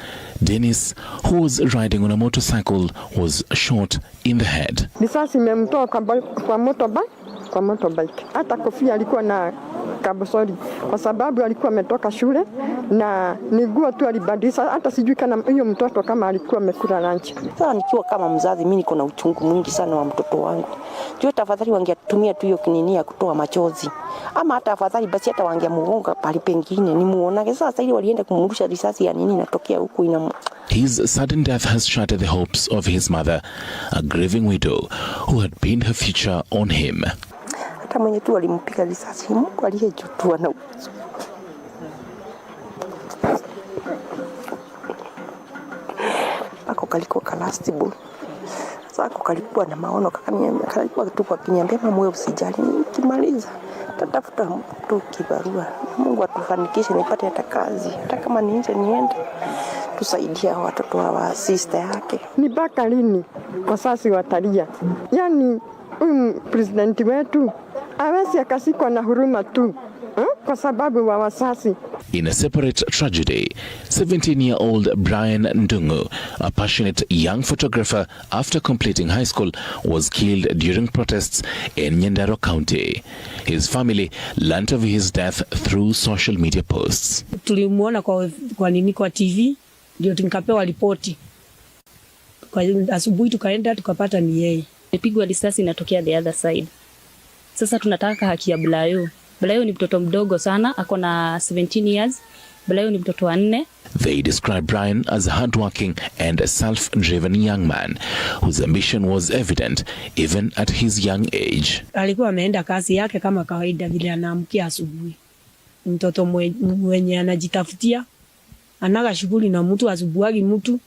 Dennis, who was riding on a motorcycle, was shot in the head. Risasi imemtoa kwa motorbike. Hata kofia alikuwa na kabosori kwa sababu alikuwa ametoka shule na niguo tu alibadilisha, hata sijui kana hiyo mtoto kama alikuwa amekula lunch. Sasa nikiwa kama mzazi mimi niko na uchungu mwingi sana wa mtoto wangu. Jua tafadhali wangetumia tu hiyo kinini ya kutoa machozi. Ama hata afadhali basi hata wangemuonga pale pengine nimuonage. Sasa ili walienda kumrusha risasi ya nini natokea huku ina. His sudden death has shattered the hopes of his mother, a grieving widow who had pinned her future on him. Hata mwenye tu alimpiga risasi Mungu aliyejutua na ako kalikuwa kalastable. Sasa ako kalikuwa na maono kalikuwa tu kwa kinyambia mama wewe usijali nikimaliza tatafuta mtu kibarua. Mungu atufanikishe nipate hata kazi. Hata kama niende tusaidia watoto wa sister yake. Ni baka lini wasasi watalia? Yaani president wetu hawezi akasikwa na huruma tu kwa sababu wa wasasi. In a separate tragedy, 17-year-old Brian Ndung'u, a passionate young photographer after completing high school, was killed during protests in Nyandarua County. His family learnt of his death through social media posts. Tulimuona kwa TV, ndio tukapewa ripoti. Kwa asubuhi tukaenda tukapata ni yeye. Imepigwa risasi inatokea the other side. Sasa tunataka haki ya Blayo. Blayo ni mtoto mdogo sana, ako na 17 years. Blayo ni mtoto wa 4. They described Brian as a hardworking and a self-driven young man whose ambition was evident even at his young age. Alikuwa ameenda kazi yake kama kawaida vile anaamkia asubuhi. Mtoto mwenye anajitafutia, anaga shughuli na mtu, asubuhi mtu.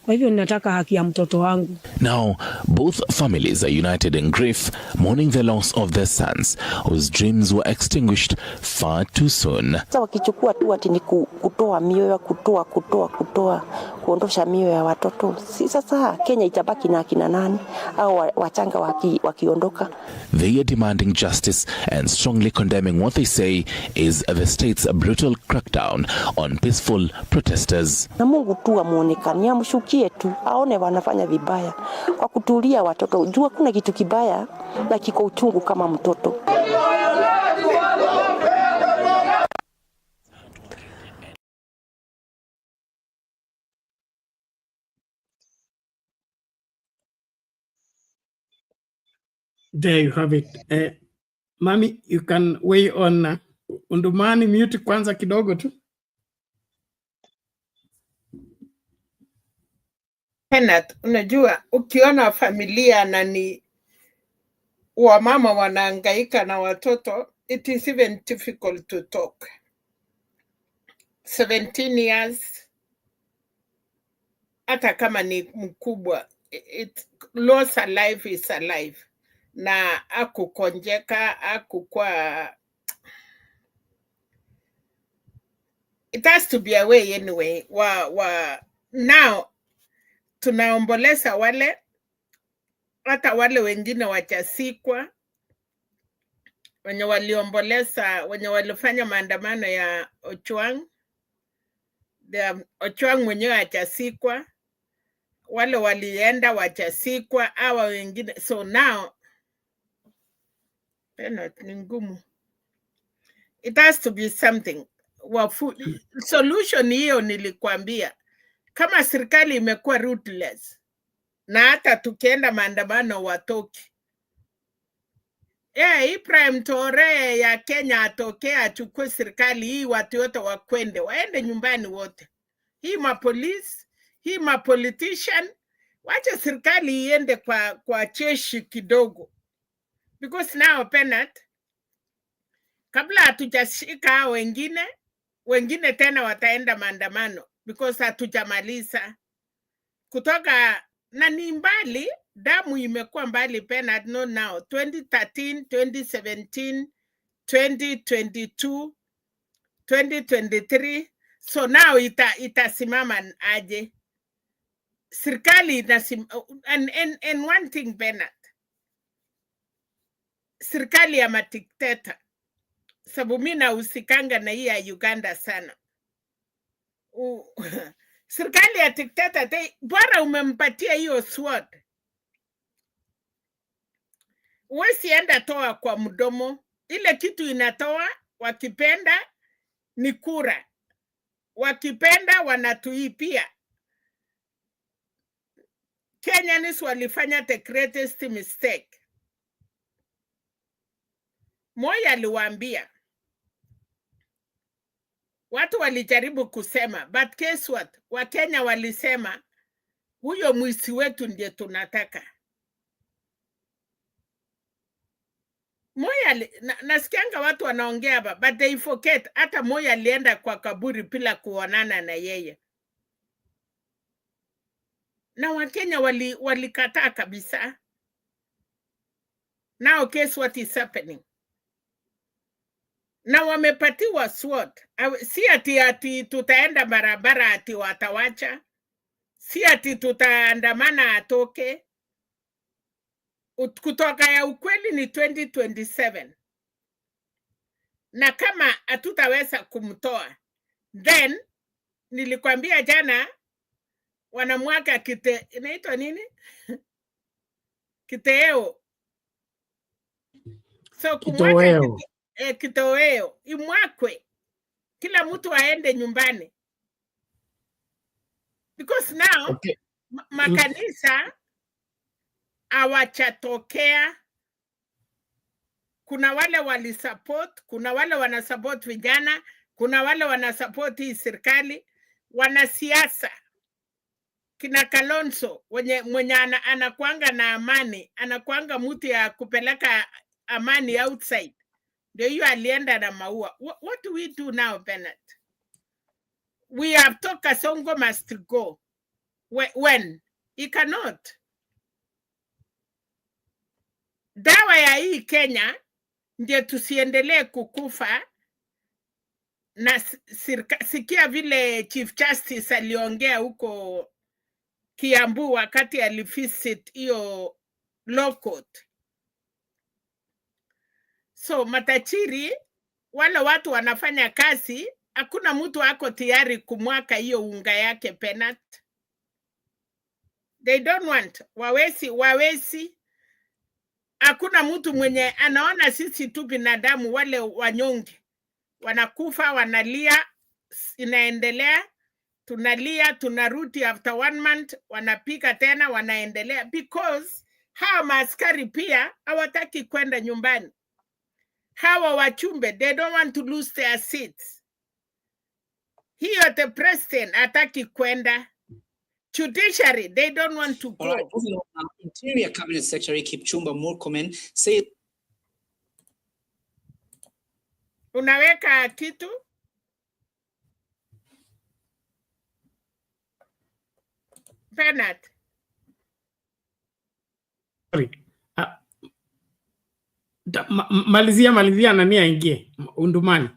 Kwa hivyo ninataka haki ya mtoto wangu. Now, both families are united in grief, mourning the loss of their sons, whose dreams were extinguished far too soon. Sasa wakichukua tu ati ni kutoa mioyo, kuondosha mioyo ya watoto. Si sasa Kenya itabaki na akina nani au wachanga wakiondoka? They are demanding justice and strongly condemning what they say is the state's brutal crackdown on peaceful protesters. Na Mungu tu amuonekanie, amshukie tu, aone wanafanya vibaya kwa kutulia watoto. Jua kuna kitu kibaya na kiko uchungu kama mtoto. There you have it. Mami, you can weigh on Undumani, mute kwanza kidogo tu. Kenneth, unajua ukiona familia na ni wamama wanahangaika na watoto, it is even difficult to talk. 17 years, hata kama ni mkubwa, loss alive is alive. Na akukonjeka, akukua. It has to be a way anyway. Now, tunaomboleza wale, hata wale wengine wachasikwa, wenye waliomboleza, wenye walifanya maandamano ya Ojwang. Ojwang mwenyewe wachasikwa, wale walienda wachasikwa, hawa wengine. So now, ni ngumu. It has to be something. Solution hiyo nilikwambia. Kama serikali imekuwa ruthless, na hata tukienda maandamano watoki. Hii Prime Tore ya Kenya atokee achukue serikali hii, watu wote waende nyumbani wote. Hii mapolisi, hii mapolitician, wacha serikali iende kwa jeshi kidogo. Because now, Penat, kabla hatujashika wengine tena wataenda maandamano. Because hatujamaliza. Kutoka na ni mbali, damu imekuwa mbali Penat, no now. 2013, 2017, 2022, 2023. So now itasimama aje. Serikali inasimama. And one thing Penat. Serikali ya madikteta. Sababu mimi nahusikanga na hii ya Uganda sana. Serikali ya dikteta, bora umempatia hiyo sword. Uwezi enda toa kwa mdomo. Ile kitu inatoa, wakipenda ni kura. Wakipenda wanatuipia. Kenyans walifanya the greatest mistake. Moi aliwaambia. Watu walijaribu kusema, but guess what? Wakenya walisema, huyo mwisi wetu ndiye tunataka. Moi nasikianga watu wanaongea hapa, but they forget, hata Moi alienda kwa kaburi bila kuonana na yeye. Na Wakenya walikataa kabisa. Now guess what is happening? Na wamepatiwa sword. Si ati tutaenda barabara ati watawacha. Si ati tutaandamana atoke. Kutoka ya ukweli ni 2027. Na kama hatutaweza kumtoa, then nilikwambia jana wanamwaka inaitwa nini? Kitoweo. So kumwaka kitoweo imwakwe, kila mtu aende nyumbani. Because now makanisa hawachatokea. Kuna wale walisupport, kuna wale wanasupport vijana, kuna wale wanasupport hii serikali, wanasiasa kina Kalonzo mwenye anakuanga na amani, anakuanga mtu ya kupeleka amani outside. Ndio hiyo alienda na maua. What do we do now, Bernard? We have told Kasongo must go. When? He cannot. Dawa ya hii Kenya ndio tusiendelee kukufa na sikia vile Chief Justice aliongea huko Kiambu wakati alivisit hiyo law court. So matachiri wale watu wanafanya kazi, hakuna mtu ako tayari kumwaka hiyo unga yake Bernard. They don't want. Wawezi. Hakuna mtu mwenye anaona sisi tu binadamu, wale wanyonge wanakufa, wanalia, inaendelea, tunalia, tunarudi after 1 month, wanapika tena, wanaendelea, because hawa maaskari pia hawataki kwenda nyumbani. Hawa wachumbe, they don't want to lose their seats. Hiyo the president hataki kwenda. Judiciary, they don't want to go. All right, Interior Cabinet Secretary Kipchumba Murkomen said. Unaweka kitu? Bernard. Sorry. Malizia nani aingie? Undumani.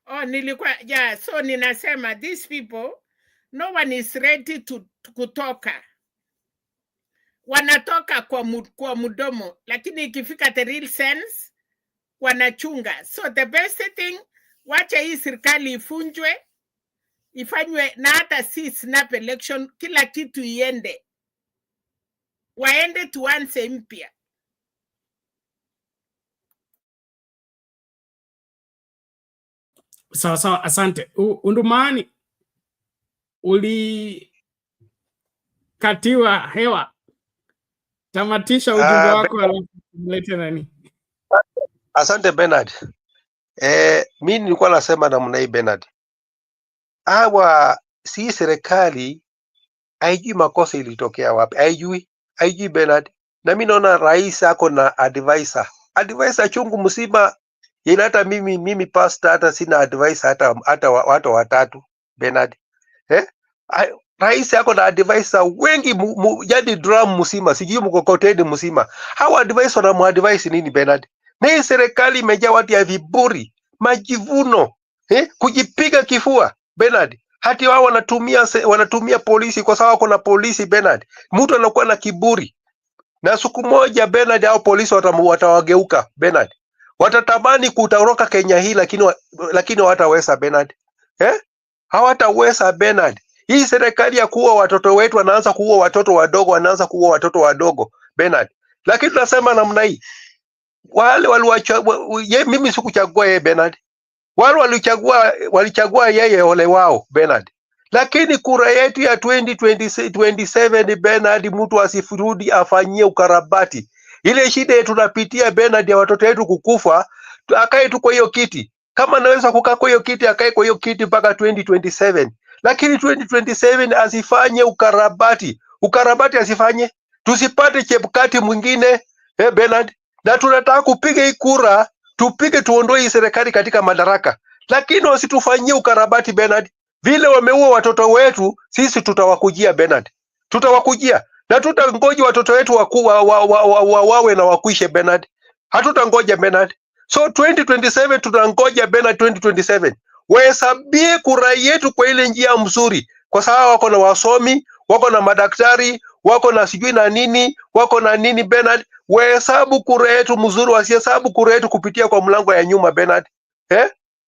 Oh, nilikuwa, yeah, so ninasema these people, no one is ready to kutoka. Wanatoka kwa mudomo, lakini ikifika the real sense, wanachunga. So the best thing, wacha hii serikali ifunjwe, ifanywe na hata si snap election, kila kitu iende. Waende tuanze mpya. Sawa, asante. Undumani, ulikatiwa hewa. Tamatisha ujumbe wako alafu mlete nani? Asante Bernard. Mimi nilikuwa nasema namna hii Bernard. Hawa si serikali haijui makosa ilitokea wapi. Haijui Bernard. Na mimi naona rais ako na advisor. Advisor chungu msiba. Ila hata mimi pastor hata sina advisor hata watu watatu Bernard. Rais yako na advisor wengi jadi drum msima, sijui mkokoteni msima. Hawa advisor na muadvise nini Bernard? Na hii serikali imejaa watu ya viburi, majivuno, kujipiga kifua Bernard. Hati wao wanatumia polisi kwa sababu kuna polisi Bernard. Mtu anakuwa na kiburi. Na siku moja Bernard hao polisi watawageuka Bernard. Watatamani kutoroka Kenya hii lakini hawataweza Bernard. Hawataweza Bernard. Hii serikali ya kuua watoto wetu, wanaanza kuua watoto wadogo, Bernard. Lakini tunasema namna hii. Wale mimi sikuchagua yeye Bernard. Wale walichagua yeye ole wao Bernard. Lakini kura yetu ya 2027 Bernard, mtu asifurudi afanyie ukarabati. Ile shida yetu tunapitia Bernard ya watoto wetu kukufa, akae tu kwa hiyo kiti. Kama anaweza kukaa kwa hiyo kiti, akae kwa hiyo kiti mpaka 2027. Lakini 2027 asifanye ukarabati. Ukarabati asifanye. Tusipate chepukati mwingine Bernard. Na tunataka kupiga hii kura, tupige tuondoe hii serikali katika madaraka. Lakini wasitufanyie ukarabati Bernard. Vile wameua watoto wetu, sisi tutawakujia Bernard. Tutawakujia. Na tutangoja watoto wetu wawe na wakuishe Bernard. Hatutangoja Bernard. So 2027 tutangoja Bernard 2027. Wahesabie kura yetu kwa ile njia mzuri. Kwa sababu wako na wasomi, wako na madaktari, wako na sijui na nini, wako na nini Bernard. Wahesabu kura yetu mzuri, wasihesabu kura yetu kupitia kwa mlango ya nyuma Bernard.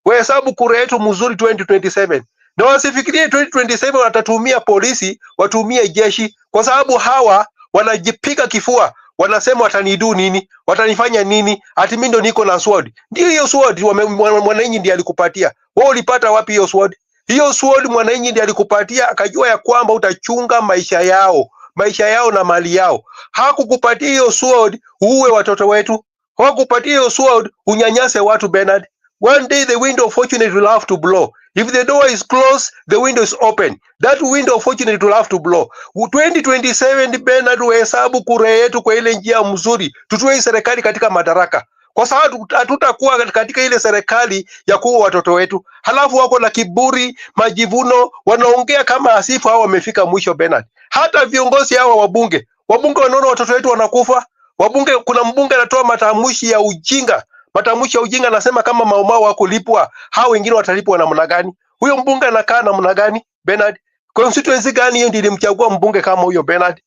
Wahesabu kura yetu mzuri 2027. Na wasifikirie 2027 watatumia polisi, watumie jeshi, kwa sababu hawa wanajipiga kifua, wanasema watanidu nini, watanifanya nini, ati mimi ndo niko na sword. Ndio hiyo sword mwananchi ndiye alikupatia. Wewe ulipata wapi hiyo sword? Hiyo sword mwananchi ndiye alikupatia, akajua ya kwamba utachunga maisha yao. maisha yao na mali yao. Hakukupatia hiyo sword uue watoto wetu. Hakukupatia hiyo sword unyanyase watu Bernard. One day the window of fortune will have to blow. If the door is closed, the window is open. That window of fortune will have to blow. 2027 Bernard, uhesabu kura yetu kwa ile njia mzuri. Tutoe serikali katika madaraka. Kwa sababu hatutakuwa katika ile serikali ya kuua watoto wetu. Halafu wako na kiburi, majivuno, wanaongea kama asifu hao wamefika mwisho Bernard. Hata viongozi hawa wabunge wanaona watoto wetu wanakufa. Wabunge, kuna mbunge anatoa matamshi ya ujinga. Matamshi ya ujinga anasema kama maumau wakulipwa, hao wengine watalipwa namna gani? Huyo mbunge anakaa namna gani Bernard? Constituency gani hiyo ndio ilimchagua mbunge kama huyo Bernard?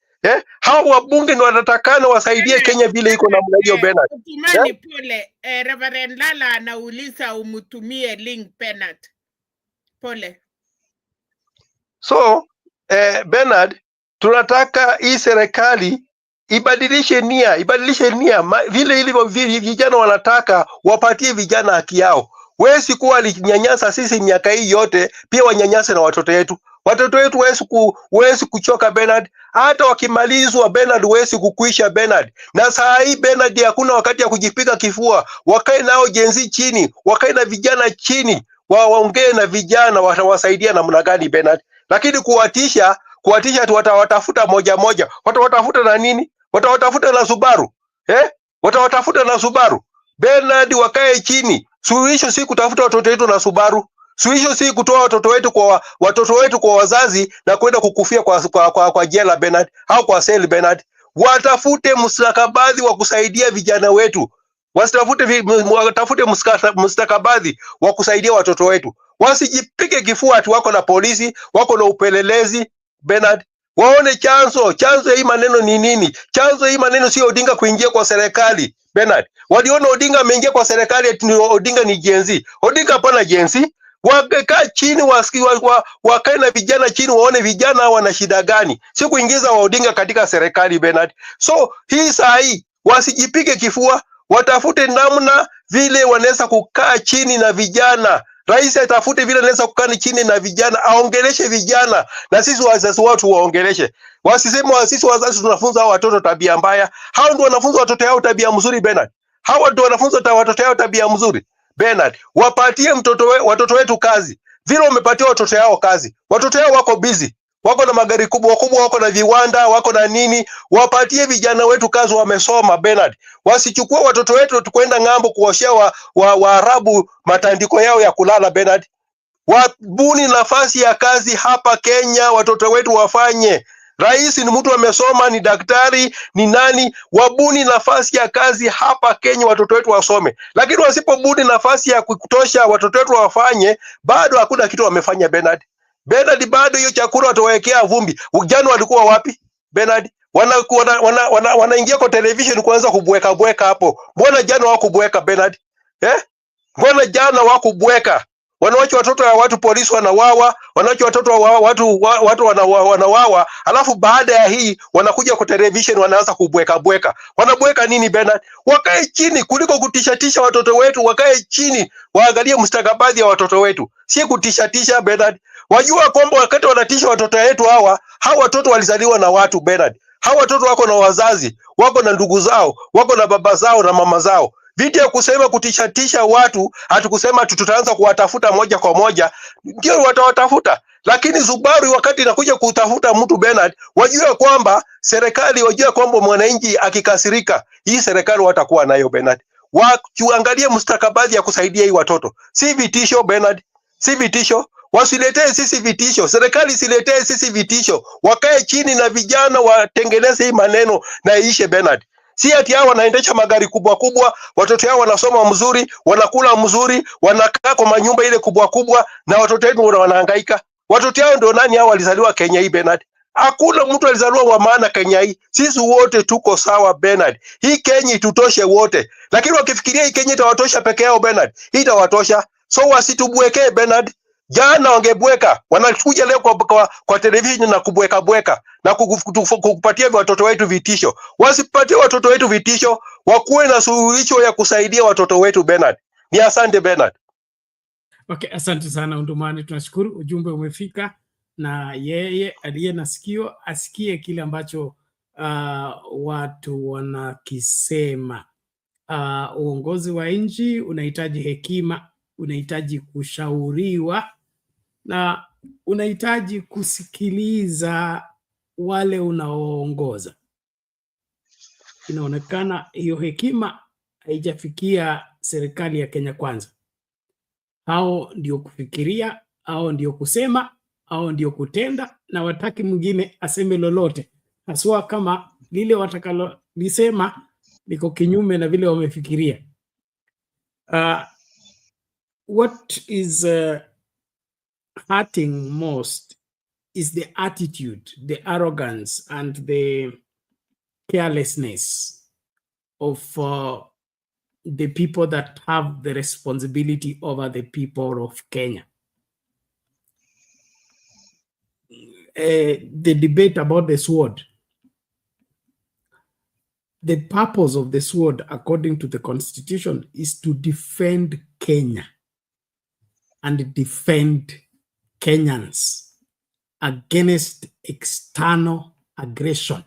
Hao wabunge ndio wanatakana wasaidie Kenya vile iko namna hiyo Bernard. Utumani pole, Reverend Lala anauliza umutumie link Bernard. Pole. So, Bernard, tunataka hii serikali ibadilishe nia vile ilivyo vijana wanataka wapatie vijana haki yao. Wewe si kuwa alinyanyasa sisi miaka hii yote, pia wanyanyase na watoto wetu. Watoto wetu wezi kuchoka Bernard. Hata wakimalizwa Bernard wezi kukuisha Bernard. Na saa hii Bernard hakuna wakati ya kujipiga kifua. Wakae nao jenzi chini, wakae na vijana chini, waongee na vijana watawasaidia namna gani Bernard. Lakini kuwatisha tu watawatafuta moja moja. Watawatafuta na nini? Watawatafuta na Subaru. Watawatafuta na Subaru. Bernard, wakae chini. Suluhisho si kutafuta watoto wetu na Subaru. Suluhisho si kutoa watoto wetu kwa wazazi na kwenda kukufia kwa jela Bernard, au kwa seli Bernard. Watafute mustakabadhi wa kusaidia vijana wetu. Watafute mustakabadhi wa kusaidia watoto wetu. Wasijipige kifua ati wako na polisi, wako na upelelezi Bernard. Waone chanzo ya hii maneno ni nini? Chanzo ya hii maneno sio Odinga kuingia kwa serikali Bernard. Waliona Odinga ameingia kwa serikali ati Odinga ni jenzi. Odinga hapana jenzi. Wakae chini wakae na vijana chini waone vijana wana shida gani. Si kuingiza wa Odinga katika serikali Bernard. So hii saa hii wasijipige kifua, watafute namna vile wanaweza kukaa chini na vijana. Rais atafute vile anaweza kukaa chini na vijana, aongeleshe vijana, na sisi wazazi watu waongeleshe. Wasiseme sisi wazazi tunafunza watoto tabia mbaya. Hao ndio wanafunza watoto wao tabia mzuri Bernard. Hao ndio wanafunza watoto wao tabia mzuri Bernard. Wapatie watoto wetu kazi. Vile umepatia watoto wao kazi. Watoto wao wako busy. Wako na magari kubwa, wako na viwanda, wako na nini. Wapatie vijana wetu kazi, wamesoma Bernard. Wasichukue watoto wetu tukwenda ng'ambo kuoshea Waarabu matandiko yao ya kulala Bernard. Wabuni nafasi ya kazi hapa Kenya, watoto wetu wafanye. Rais ni mtu amesoma, ni daktari, ni nani. Wabuni nafasi ya kazi hapa Kenya, watoto wetu wasome. Lakini wasipobuni nafasi ya kutosha watoto wetu wafanye, bado hakuna kitu wamefanya Bernard. Bernard, bado hiyo chakula watawekea vumbi. Jana walikuwa wapi Bernard? Wanaingia kwa television kuanza kubweka hapo. Mbona jana hawakubweka Bernard? Mbona jana hawakubweka? Wanawacha watoto wa watu, polisi wanawawa, wanawacha watoto wa watu wanawawa, alafu baada ya hii wanakuja kwa television wanaanza kubweka. Wanabweka nini Bernard? Wakae chini kuliko kutishatisha watoto wetu, wakae chini waangalie mustakabali ya watoto wetu. Si kutishatisha Bernard. Wajua kwamba wakati wanatisha watoto wetu hawa watoto walizaliwa na watu Bernard. Hawa watoto wako na wazazi, wako na ndugu zao, wako na baba zao na mama zao. Vitu ya kusema kutishatisha watu, hatukusema tutaanza kuwatafuta moja kwa moja, ndio watawatafuta. Lakini Subaru wakati inakuja kutafuta mtu Bernard, wajua kwamba serikali, wajua kwamba mwananchi akikasirika, hii serikali watakuwa nayo Bernard. Waangalie mustakabali ya kusaidia hii watoto. Si vitisho Bernard, si vitisho. Wasiletee sisi vitisho. Serikali siletee sisi vitisho. Wakae chini na vijana watengeneze hii maneno na iishe Bernard. Si ati hao wanaendesha magari kubwa, watoto wao wanasoma mzuri, wanakula mzuri, wanakaa kwa manyumba ile kubwa na watoto wetu wanahangaika. Watoto wao ndio nani hao walizaliwa Kenya hii Bernard? Hakuna mtu alizaliwa wa maana Kenya hii. Sisi wote tuko sawa Bernard. Hii Kenya itutoshe wote. Lakini wakifikiria hii Kenya itawatosha peke yao Bernard, hii itawatosha. So wasitubwekee Bernard. Jana wangebweka, wanakuja leo kwa television na kubweka na kukupatia watoto wetu vitisho. Wasipatie watoto wetu vitisho, wakuwe na suluhisho ya kusaidia watoto wetu Bernard. Ni asante Bernard. Okay, asante sana Undumani, tunashukuru ujumbe umefika na yeye aliye na sikio asikie kile ambacho watu wanakisema. Uongozi wa nchi unahitaji hekima, unahitaji kushauriwa na unahitaji kusikiliza wale unaoongoza. Inaonekana hiyo hekima haijafikia serikali ya Kenya Kwanza. Hao ndio kufikiria, hao ndio kusema, hao ndio kutenda, na wataki mwingine aseme lolote, haswa kama lile watakalolisema liko kinyume na vile wamefikiria. What is hurting most is the attitude, the arrogance and the carelessness of the people that have the responsibility over the people of Kenya. The debate about the sword. The purpose of the sword, according to the Constitution, is to defend Kenya and defend Kenyans against external aggression.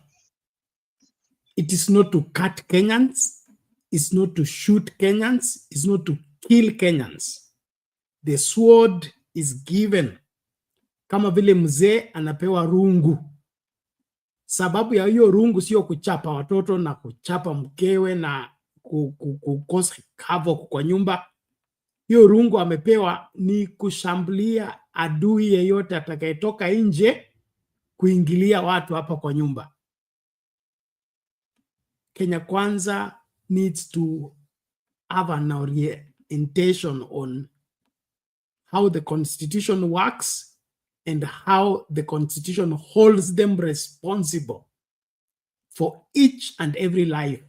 It is not to cut Kenyans, it's not to shoot Kenyans, it's not to kill Kenyans. The sword is given kama vile mzee anapewa rungu. Sababu ya hiyo rungu sio kuchapa watoto na kuchapa mkewe na kukosa havoc kwa nyumba. Hiyo rungu amepewa ni kushambulia adui yeyote atakayetoka nje kuingilia watu hapa kwa nyumba. Kenya Kwanza needs to have an orientation on how the Constitution works and how the Constitution holds them responsible for each and every life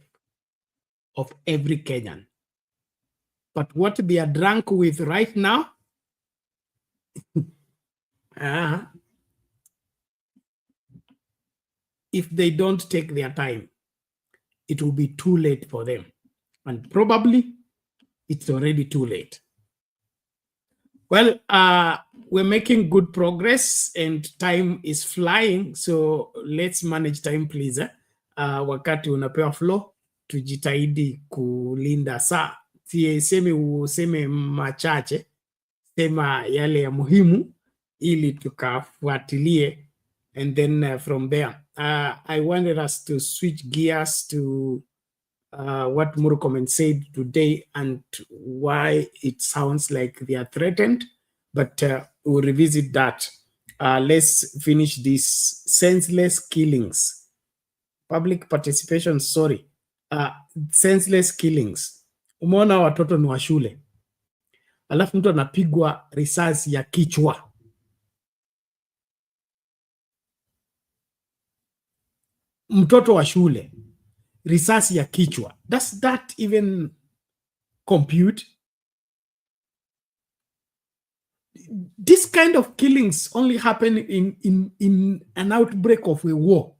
of every Kenyan. But what they are drunk with right now, if they don't take their time, it will be too late for them. And probably it's already too late. Well, we're making good progress and time is flying, so let's manage time please. Wakati unapewa flow, tujitahidi kulinda saa. Sisemi useme machache, sema yale ya muhimu ili tukafuatilie, and then from there I wanted us to switch gears to what Murkomen said today and why it sounds like they are threatened, but we'll revisit that. Let's finish these senseless killings. Public participation, sorry. Senseless killings. Umeona watoto ni wa shule, alafu mtu anapigwa risasi ya kichwa. Mtoto wa shule, risasi ya kichwa. Does that even compute? This kind of killings only happen in an outbreak of a war.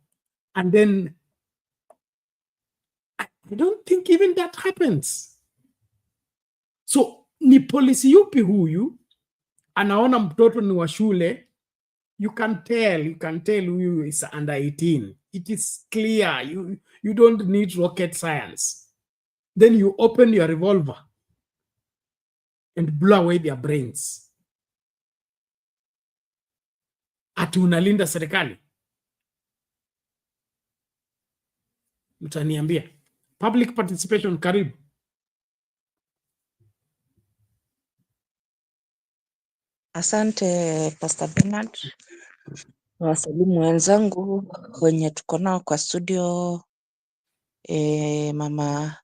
And then I don't think even that happens. So ni polisi yupi huyu anaona mtoto ni wa shule? You can tell who is under 18. It is clear. You don't need rocket science. Then you open your revolver and blow away their brains. Ati unalinda serikali? Mtaniambia. Public participation, karibu. Asante Pastor Bernard. Wasalimu wenzangu wenye tuko nao kwa studio, mama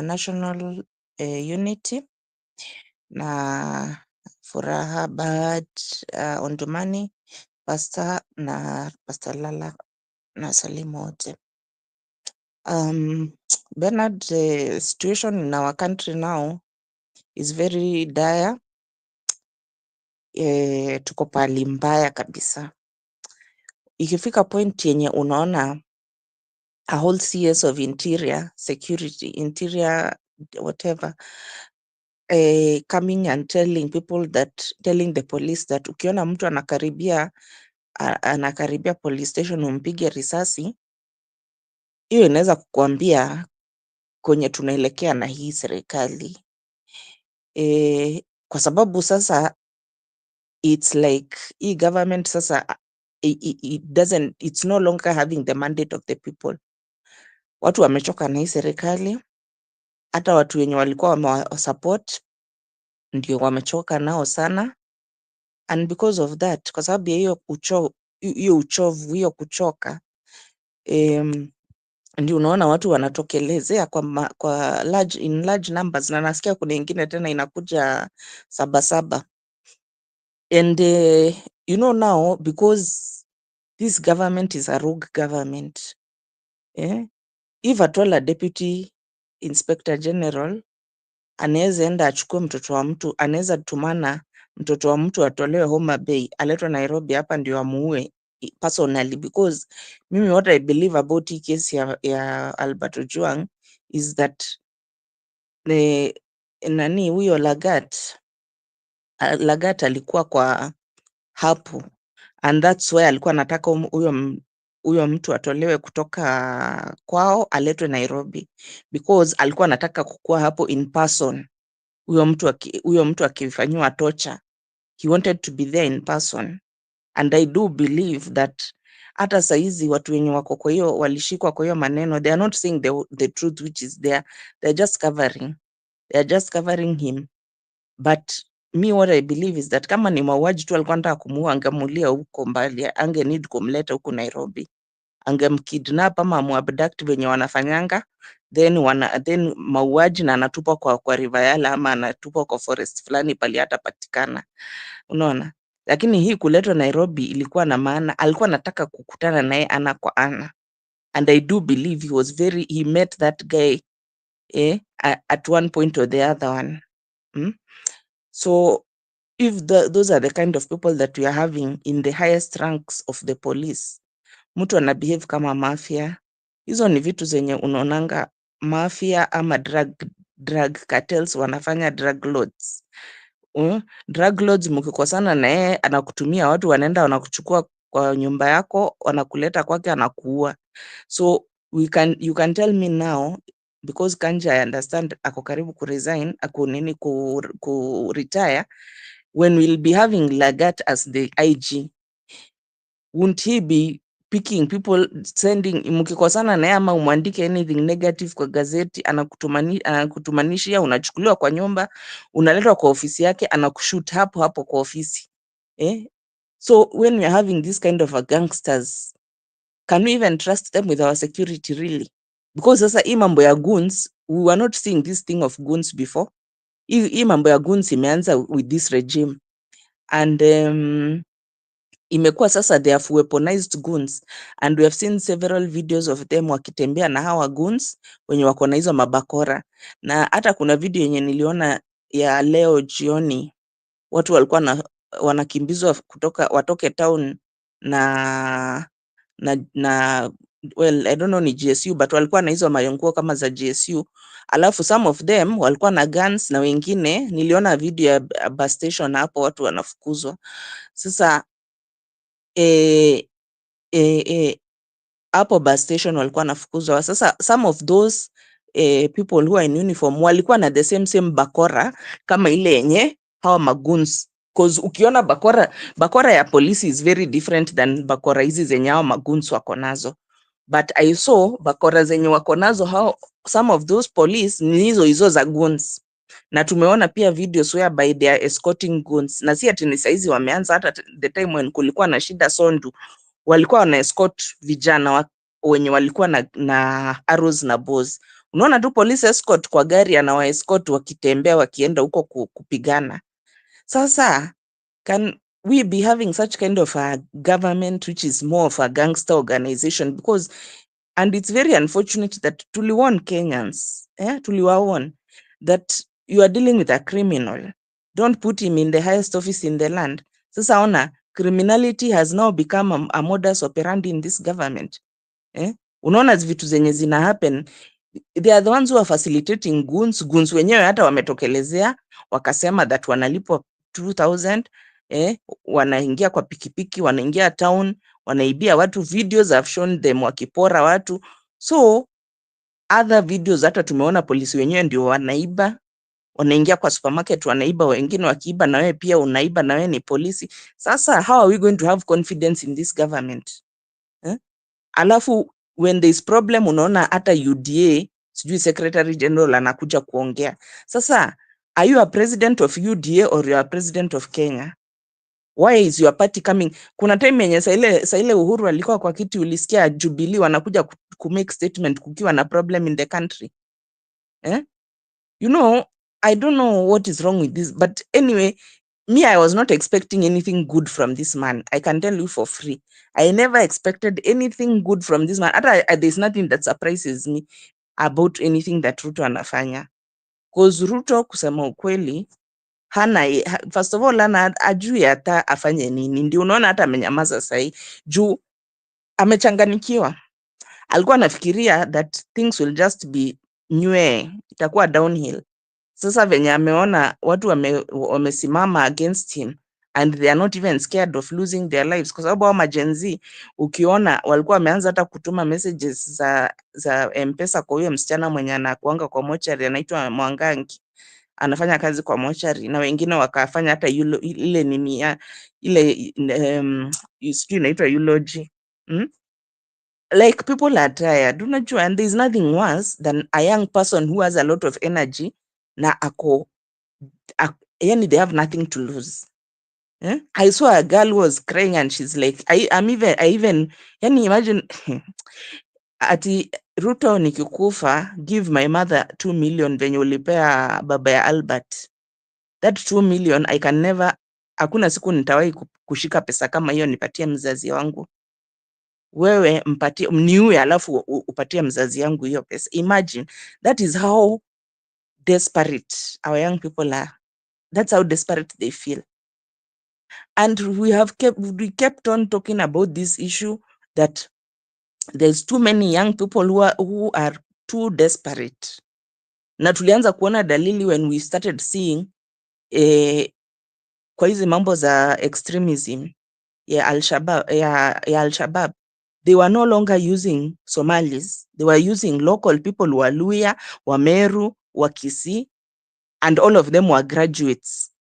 National Unity na Furaha Bad Ondumani, Pastor na Pastor Lala na salimu wote. Bernard, the situation in our country now is very dire. Tuko pali mbaya kabisa. Ikifika point yenye unaona a whole CS of interior security, interior whatever, coming and telling the police that ukiona mtu anakaribia police station umpige risasi, hiyo inaweza kukuambia kwenye tunaelekea na hii serikali. Kwa sababu sasa it's like hii government sasa it's no longer having the mandate of the people. Watu wamechoka na hii serikali, hata watu wenye walikuwa wamewasupport ndio wamechoka nao sana, and because of that, kwa sababu ya hiyo uchovu, hiyo kuchoka, ndio unaona watu wanatokelezea in large numbers, na nasikia kuna ingine tena inakuja 7. And now, because this government is a rogue government, if at all a deputy inspector general anaweza enda achukue mtoto wa mtu, anaweza tumana mtoto wa mtu atolewe Homa Bay, aletwe Nairobi hapa ndio amuue personally, because mimi what I believe about hii case ya Albert Ojwang is that huyo Lagat alikuwa kwa hapo, and that's why alikuwa anataka huyo mtu atolewe kutoka kwao aletwe Nairobi, because alikuwa anataka kukua hapo in person. Huyo mtu akifanywa torture, he wanted to be there in person. And I do believe that hata saizi watu wenye wako kwa hiyo walishikwa kwa hiyo maneno, they are not saying the truth which is there, they're just covering him. But me what I believe is that kama ni mauaji tu alikuwa anataka kumuua, angemulia huko mbali, ange need kumleta huko Nairobi, angemkidnap ama muabduct venye wanafanyanga, then mauaji na anatupwa kwa river Yala ama anatupwa kwa forest fulani pali hata patikana, unaona. Lakini hii kuletwa Nairobi ilikuwa na maana, alikuwa anataka kukutana naye ana kwa ana, and I do believe he met that guy at one point or the other one. So if those are the kind of people that we are having in the highest ranks of the police, mtu ana behave kama mafia. Hizo ni vitu zenye unaonanga mafia ama drug cartels wanafanya, drug lords. Drug lords mkikosana na yeye anakutumia watu, wanaenda wanakuchukua kwa nyumba yako, wanakuleta kwake, anakuua. So you can tell me now, because Kanja I understand ako karibu kuresign, ku retire, when we'll be having Lagat as the IG, won't he be picking people, sending, mkikosana naye ama umwandike anything negative kwa gazeti, anakutumanishia, unachukuliwa kwa nyumba, unaletwa kwa ofisi yake, anakushoot hapo kwa ofisi. So when we are having this kind of a gangsters, can we even trust them with our security really? Because sasa hii mambo ya goons, we were not seeing this thing of goons before. Hii mambo ya goons imeanza with this regime, and imekuwa sasa they have weaponized goons, and we have seen several videos of them wakitembea na hawa goons wenye wako na hizo mabakora. Na hata kuna video yenye niliona ya leo jioni, watu walikuwa wanakimbizwa watoke town na well, I don't know ni GSU, but walikuwa na hizo mayonguo kama za GSU, alafu some of them walikuwa na guns, na wengine niliona video ya bus station hapo watu wanafukuzwa. Sasa hapo bus station walikuwa nafukuzwa. Sasa some of those people who are in uniform walikuwa na the same bakora kama ile yenye hawa magoons, because ukiona bakora ya polisi is very different than bakora hizi zenye hawa magoons wako nazo. But I saw bakora zenye wako nazo some of those police ni hizo za goons, na tumeona pia videos whereby they are escorting goons, na si ati ni saizi wameanza, hata the time when kulikuwa na shida Sondu walikuwa wana escort vijana wenye walikuwa na arrows na bows. Unaona tu police escort kwa gari, anawa escort wakitembea wakienda huko kupigana. Sasa can we be having such kind of a government which is more of a gangster organization? Because, and it's very unfortunate that tuliwarn Kenyans, tuliwawarn that you are dealing with a criminal, don't put him in the highest office in the land. Sasa ona, criminality has now become a modus operandi in this government. Unaona vitu zenye zina happen, They are the ones who are facilitating goons wenyewe hata wametokelezea wakasema that wanalipwa 2000 wanaingia kwa pikipiki, wanaingia town, wanaibia watu. Videos have shown them wakipora watu. So other videos hata tumeona polisi wenyewe ndio wanaiba, wanaingia kwa supermarket wanaiba, wengine wakiiba na wewe pia unaiba na wewe ni polisi. Sasa how are we going to have confidence in this government? Alafu when there is problem unaona hata UDA sijui secretary general anakuja kuongea. Sasa are you a president of UDA or you are a president of Kenya? Why is your party coming? Kuna time yenye saa ile Uhuru alikuwa kwa kiti ulisikia Jubilee wanakuja ku make statement kukiwa na problem in the country. You know, I don't know what is wrong with this, but anyway, me, I was not expecting anything good from this man. I can tell you for free. I never expected anything good from this man. There's nothing that surprises me about anything that Ruto anafanya. Because Ruto kusema ukweli, first of all, ajui hata afanye nini. Ndio unaona hata amenyamaza sahi. Juu amechanganikiwa. Alikuwa anafikiria that things will just be itakuwa downhill. Sasa venye ameona watu wamesimama against him and they are not even scared of losing their lives, kwa sababu hao majenzi ukiona walikuwa wameanza hata kutuma messages za M-Pesa kwa huyo msichana mwenye anakuanga kwa mochari anaitwa Mwangangi, anafanya kazi kwa mochari, na wengine wakafanya hata ile nini ya ile sijui inaitwa eulogy. Like people are tired, unajua, and there is nothing worse than a young person who has a lot of energy na yani they have nothing to lose. I saw a girl who was crying and she's like, I even yani imagine ati Ruto nikikufa give my mother 2 million venye ulipea baba ya Albert. That 2 million I can never, hakuna siku nitawahi kushika pesa kama hiyo nipatie mzazi wangu. Wewe mpatie mniue alafu upatie mzazi yangu hiyo pesa. Imagine, that is how desperate our young people are. That's how desperate they feel. And we kept on talking about this issue that there's too many young people who are too desperate. Na tulianza kuona dalili when we started seeing kwa hizi mambo za extremism ya Al-Shabaab, they were no longer using Somalis. They were using local people, Waluya, Wameru, Wakisi, and all of them were graduates.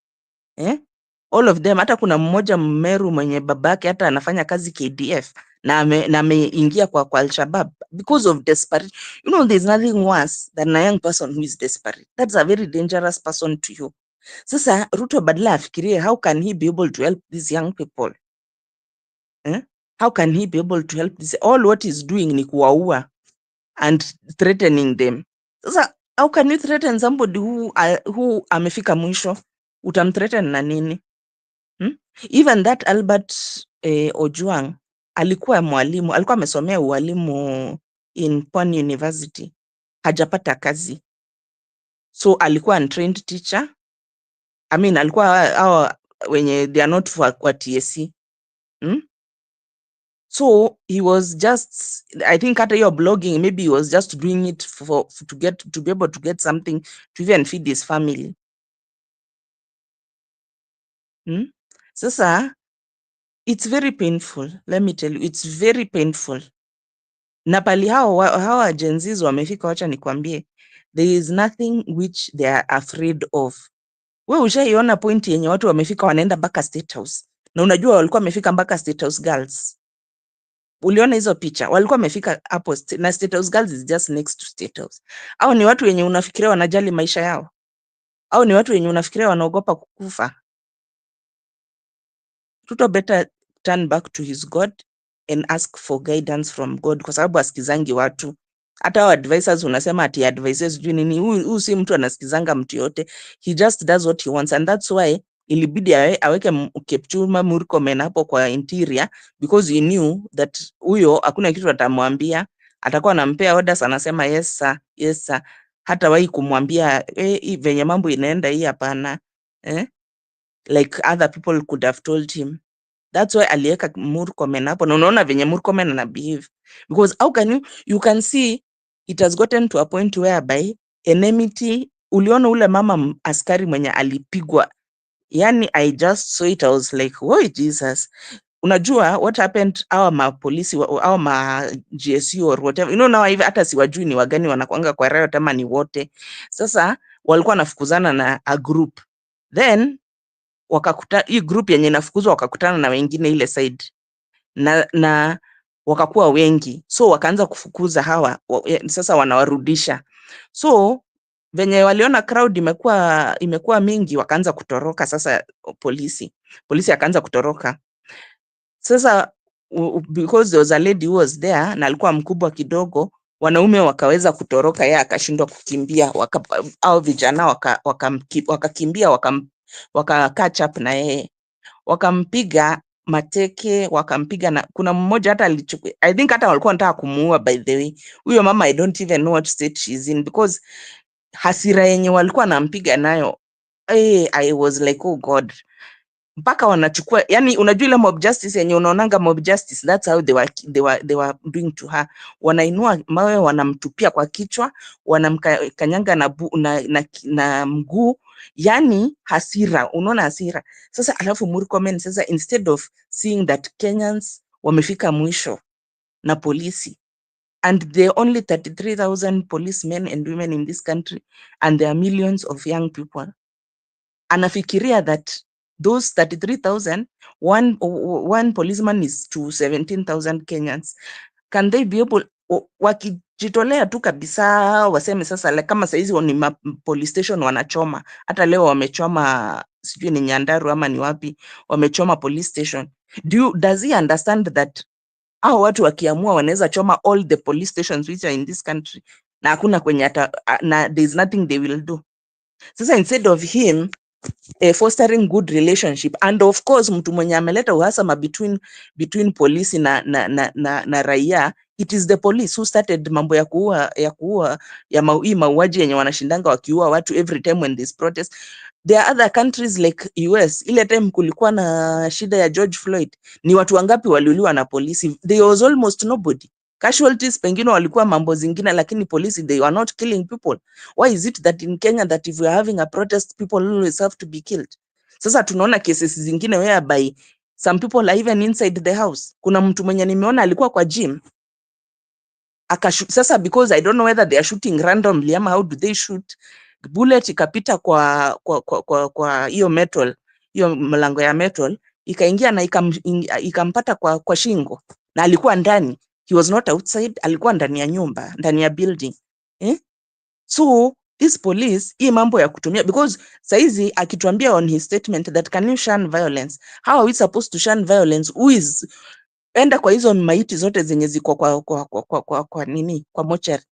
All of them. Hata kuna mmoja Mmeru mwenye babake hata anafanya kazi KDF na ameingia kwa Al-Shabaab because of desperate. You know, there's nothing worse than a young person who is desperate. That's a very dangerous person to you. Sasa Ruto badala afikirie how can he be able to help these young people? How can he be able to help this? All what he's doing ni kuwaua and threatening them. Sasa how can you threaten somebody who amefika mwisho? Utamthreaten na nini? Even that Albert Ojwang alikuwa mwalimu, alikuwa amesomea ualimu in Pwani University, hajapata kazi. So alikuwa untrained teacher. I mean, alikuwa wenye they are not kwa TSC. So he was just, I think hata your blogging, maybe he was just doing it to be able to get something to even feed his family. Sasa, it's very painful. Let me tell you, it's very painful. Na pali hawa Gen Zs wamefika, wacha nikwambie, there is nothing which they are afraid of. Wewe ushaiona point yenye watu wamefika wanaenda mpaka State House. Na unajua walikuwa wamefika mpaka State House girls. Uliona hizo picha? Walikuwa wamefika hapo na State House girls is just next to State House. Au ni watu wenye unafikiria wanajali maisha yao? Au ni watu wenye unafikiria wanaogopa kukufa? Ruto better turn back to his God and ask for guidance from God, kwa sababu asikizangi watu. Hata wa advisors unasema ati advisors juu nini, huyu si mtu anasikizanga mtu yote. He just does what he wants, and that's why ilibidi aweke Kipchumba Murkomen hapo kwa interior, because he knew that huyo hakuna kitu atamwambia, atakuwa anampea orders, anasema yes sir, yes sir. Hata wahi kumwambia venye mambo inaenda hii hapana, like other people could have told him. That's why aliweka Murkomen hapo, na unaona venye Murkomen ana behave, because how can you can see it has gotten to a point whereby enmity, uliona ule mama askari mwenye alipigwa, yani I just saw it, I was like, oh Jesus. Unajua what happened, our ma polisi, our ma GSU or whatever, you know, now hivi hata siwajui ni wagani wanakuanga kwa riot ama ni wote. Sasa walikuwa nafukuzana na a group, then wakakuta hii group yenye nafukuzwa wakakutana na wengine ile side na wakakuwa wengi, so wakaanza kufukuza hawa sasa wanawarudisha. So venye waliona crowd imekuwa mingi, wakaanza kutoroka. Sasa polisi akaanza kutoroka. Sasa because there was a lady who was there na alikuwa mkubwa kidogo, wanaume wakaweza kutoroka, yeye akashindwa kukimbia, au vijana wakakimbia waka catch up na yeye, wakampiga mateke, wakampiga na kuna mmoja hata alichukua, I think hata walikuwa wanataka kumuua. By the way, huyo mama I don't even know what state she's in, because hasira yenye walikuwa wanampiga nayo, I was like, oh God. Mpaka wanachukua, yani unajua ile mob justice yenye unaonanga mob justice, that's how they were doing to her. Wanainua mawe, wanamtupia kwa kichwa, wanamkanyanga na mguu, yani hasira, unaona hasira. Sasa alafu Murkomen sasa, instead of seeing that Kenyans wamefika mwisho na polisi, and there are only 33,000 policemen and women in this country, and there are millions of young people, anafikiria that those 33,000, one policeman is to 17,000 Kenyans. Can they be able, wakijitolea tu kabisa waseme sasa, like kama saizi ni police station wanachoma, hata leo wamechoma, sijui ni Nyandarua ama ni wapi, wamechoma police station. Does he understand that hao watu wakiamua wanaweza choma all the police stations which are in this country, na hakuna kwenye na there is nothing they will do? Sasa instead of him fostering good relationship, and of course mtu mwenye ameleta uhasama between polisi na raia, it is the police who started mambo ya kuua mauaji yenye wanashindanga wakiua watu every time when this protest. There are other countries like US, ile time kulikuwa na shida ya George Floyd, ni watu wangapi waliuliwa na polisi? There was almost nobody. Casualties pengine walikuwa mambo zingine, lakini polisi, they were not killing people. Why is it that in Kenya that if we are having a protest, people always have to be killed? Sasa tunaona cases zingine whereby some people are even inside the house. Kuna mtu mwenye nimeona alikuwa kwa gym, sasa because I don't know whether they are shooting randomly ama how do they shoot, bullet ikapita kwa hiyo metal, hiyo mlango ya metal, ikaingia na ikampata kwa shingo, na alikuwa ndani. He was not outside, alikuwa ndani ya nyumba, ndani ya building. So this police, hii mambo ya kutumia, because saizi akituambia on his statement that can you shun violence, how are we supposed to shun violence? Who is enda kwa hizo maiti zote zenye ziko kwa mochari,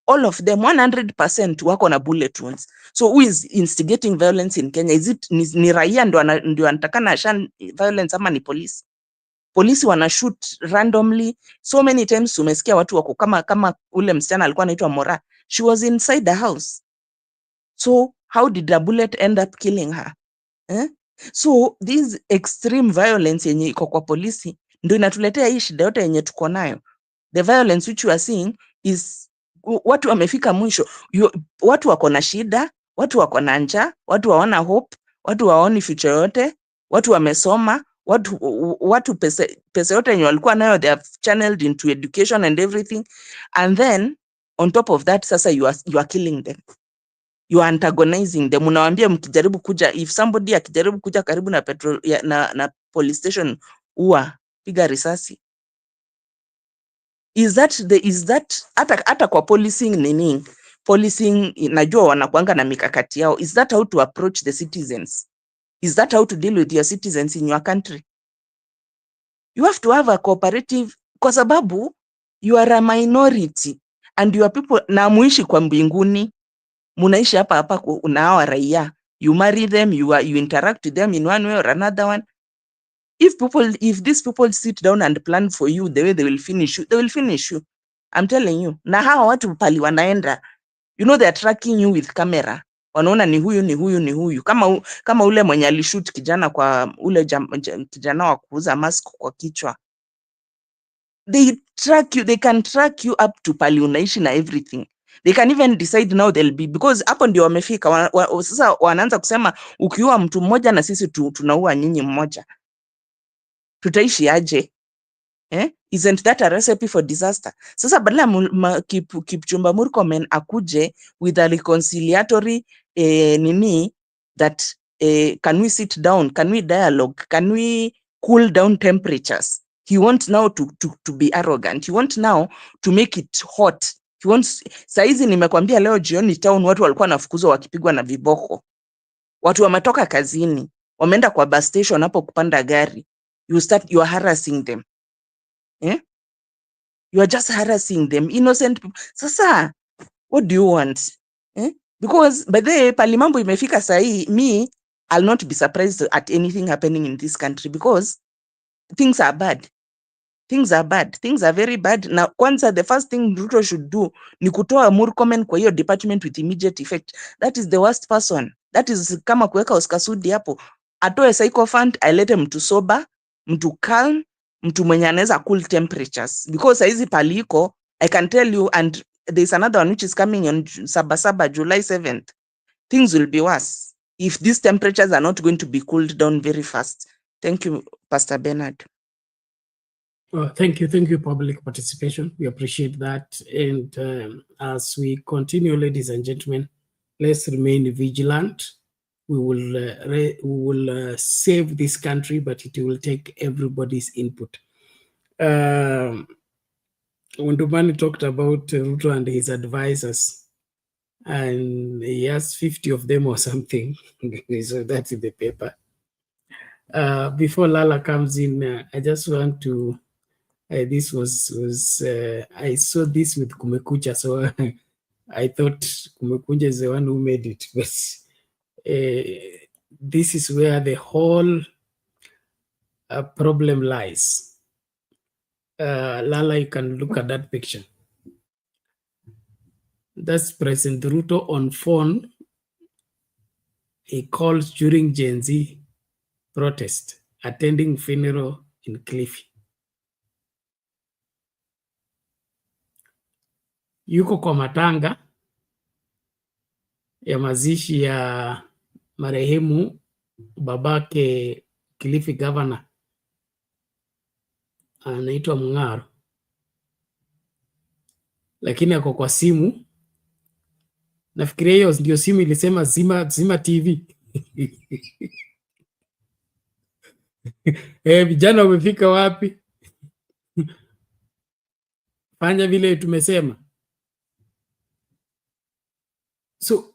all of them 100% wako na bullet wounds. So who is instigating violence in Kenya? Is it ni raia ndio anatakana shun violence ama ni polisi? Polisi wana shoot randomly. So many times umesikia watu wako kama ule msichana alikuwa anaitwa Mora, she was inside the house. So how did the bullet end up killing her? So this extreme violence yenye iko kwa polisi ndio inatuletea hii shida yote yenye tuko nayo. The violence which you are seeing is watu wamefika mwisho. Watu wako na shida, watu wako na njaa, watu waona hope, watu waoni future yote, watu wamesoma, watu pesa yote yenye walikuwa nayo they have channeled into education and everything, and then on top of that sasa you are killing them, you are antagonizing them. Unawaambia mkijaribu kuja, if somebody akijaribu kuja karibu na petrol na police station, piga risasi. Is that hata kwa policing policing najua wanakuanga na mikakati yao. Is that how to approach the citizens? Is that how to deal with your citizens in your country? You have to have a cooperative, kwa sababu you are a minority and your people, na muishi kwa mbinguni, munaishi hapa na hawa raia. You marry them, you interact with them in one way or another one. If these people sit down and plan for you the way they will finish you, I'm telling you. Na hawa watu pali wanaenda, you know they are tracking you with camera. Wanaona ni huyu. Kama ule mwenye alishoot kijana kwa ule kijana wa kuuza mask kwa kichwa. They can track you up to pali unaishi na everything. They can even decide now they'll be, because hapo ndio wamefika sasa wanaanza kusema ukiua mtu mmoja na sisi tunaua nyinyi mmoja. Tutaishi aje? Isn't that a recipe for disaster? Sasa badala Kipchumba Murkomen akuje with a reconciliatory that can we sit down, can we dialogue, can we cool down temperatures? He wants now to be arrogant. He wants now to make it hot. He wants, saizi nimekwambia leo jioni town watu walikuwa nafukuzwa wakipigwa na viboko. Watu wametoka kazini, wameenda kwa bus station hapo kupanda gari. You are harassing them. You are just harassing them, innocent people. Sasa, what do you want? Because by the way, pali mambo imefika sahi, I'll not be surprised at anything happening in this country because things are bad. Things are bad. Things are very bad. Now, kwanza, the first thing Ruto should do ni kutoa Murkomen kwa hiyo department with immediate effect. That is the worst person. That is kama kuweka Oscar Sudi hapo. Atoe sycophant, ailete mtu sober, mtu calm, mtu mwenye anaweza cool temperatures. Because hizi paliko, I can tell you, and there's another one which is coming on Sabasaba, July 7th. Things will be worse if these temperatures are not going to be cooled down very fast. Thank you, Pastor Bernard. Thank you, public participation. We appreciate that. And as we continue, ladies and gentlemen, let's remain vigilant. We will save this country, but it will take everybody's input. Ndung'u talked about Ruto and his advisors, and he has 50 of them or something. So that's in the paper. Before Lala comes in, I just want to. This was I saw this with Kumekucha, so I thought Kumekucha is the one who made it, but this is where the whole problem lies. Lala, you can look at that picture. That's President Ruto on phone. He calls during Gen Z protest, attending funeral in Cliffy. Yuko kwa matanga ya mazishi ya marehemu babake Kilifi governor anaitwa Mng'aro, lakini ako kwa simu. Nafikiria hiyo ndio simu ilisema zima TV. Vijana wamefika wapi? Fanya vile tumesema. So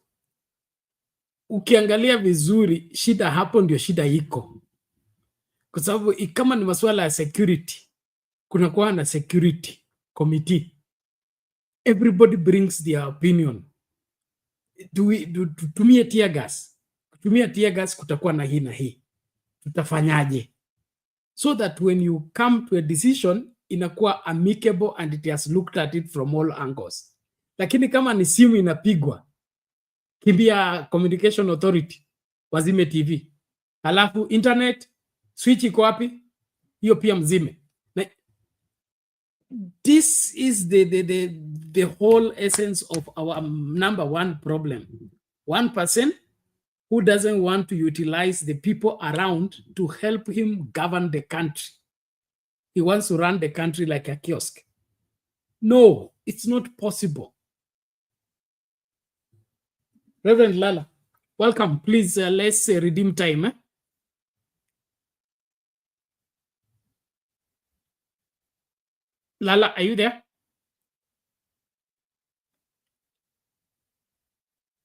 ukiangalia vizuri, shida hapo ndio shida iko, kwa sababu kama ni masuala ya security, kuna kuwa na security committee, everybody brings their opinion. Tumie tear gas, kutumia tear gas kutakuwa na hii na hii, tutafanyaje? So that when you come to a decision inakuwa amicable and it has looked at it from all angles. Lakini kama ni simu inapigwa, kimbia Communication Authority, wazime TV. Halafu internet, switch iko wapi? Hiyo pia mzime. This is the whole essence of our number one problem. One person who doesn't want to utilize the people around to help him govern the country. He wants to run the country like a kiosk. No, it's not possible. Reverend Lala, welcome. Please, let's redeem time. Lala, are you there?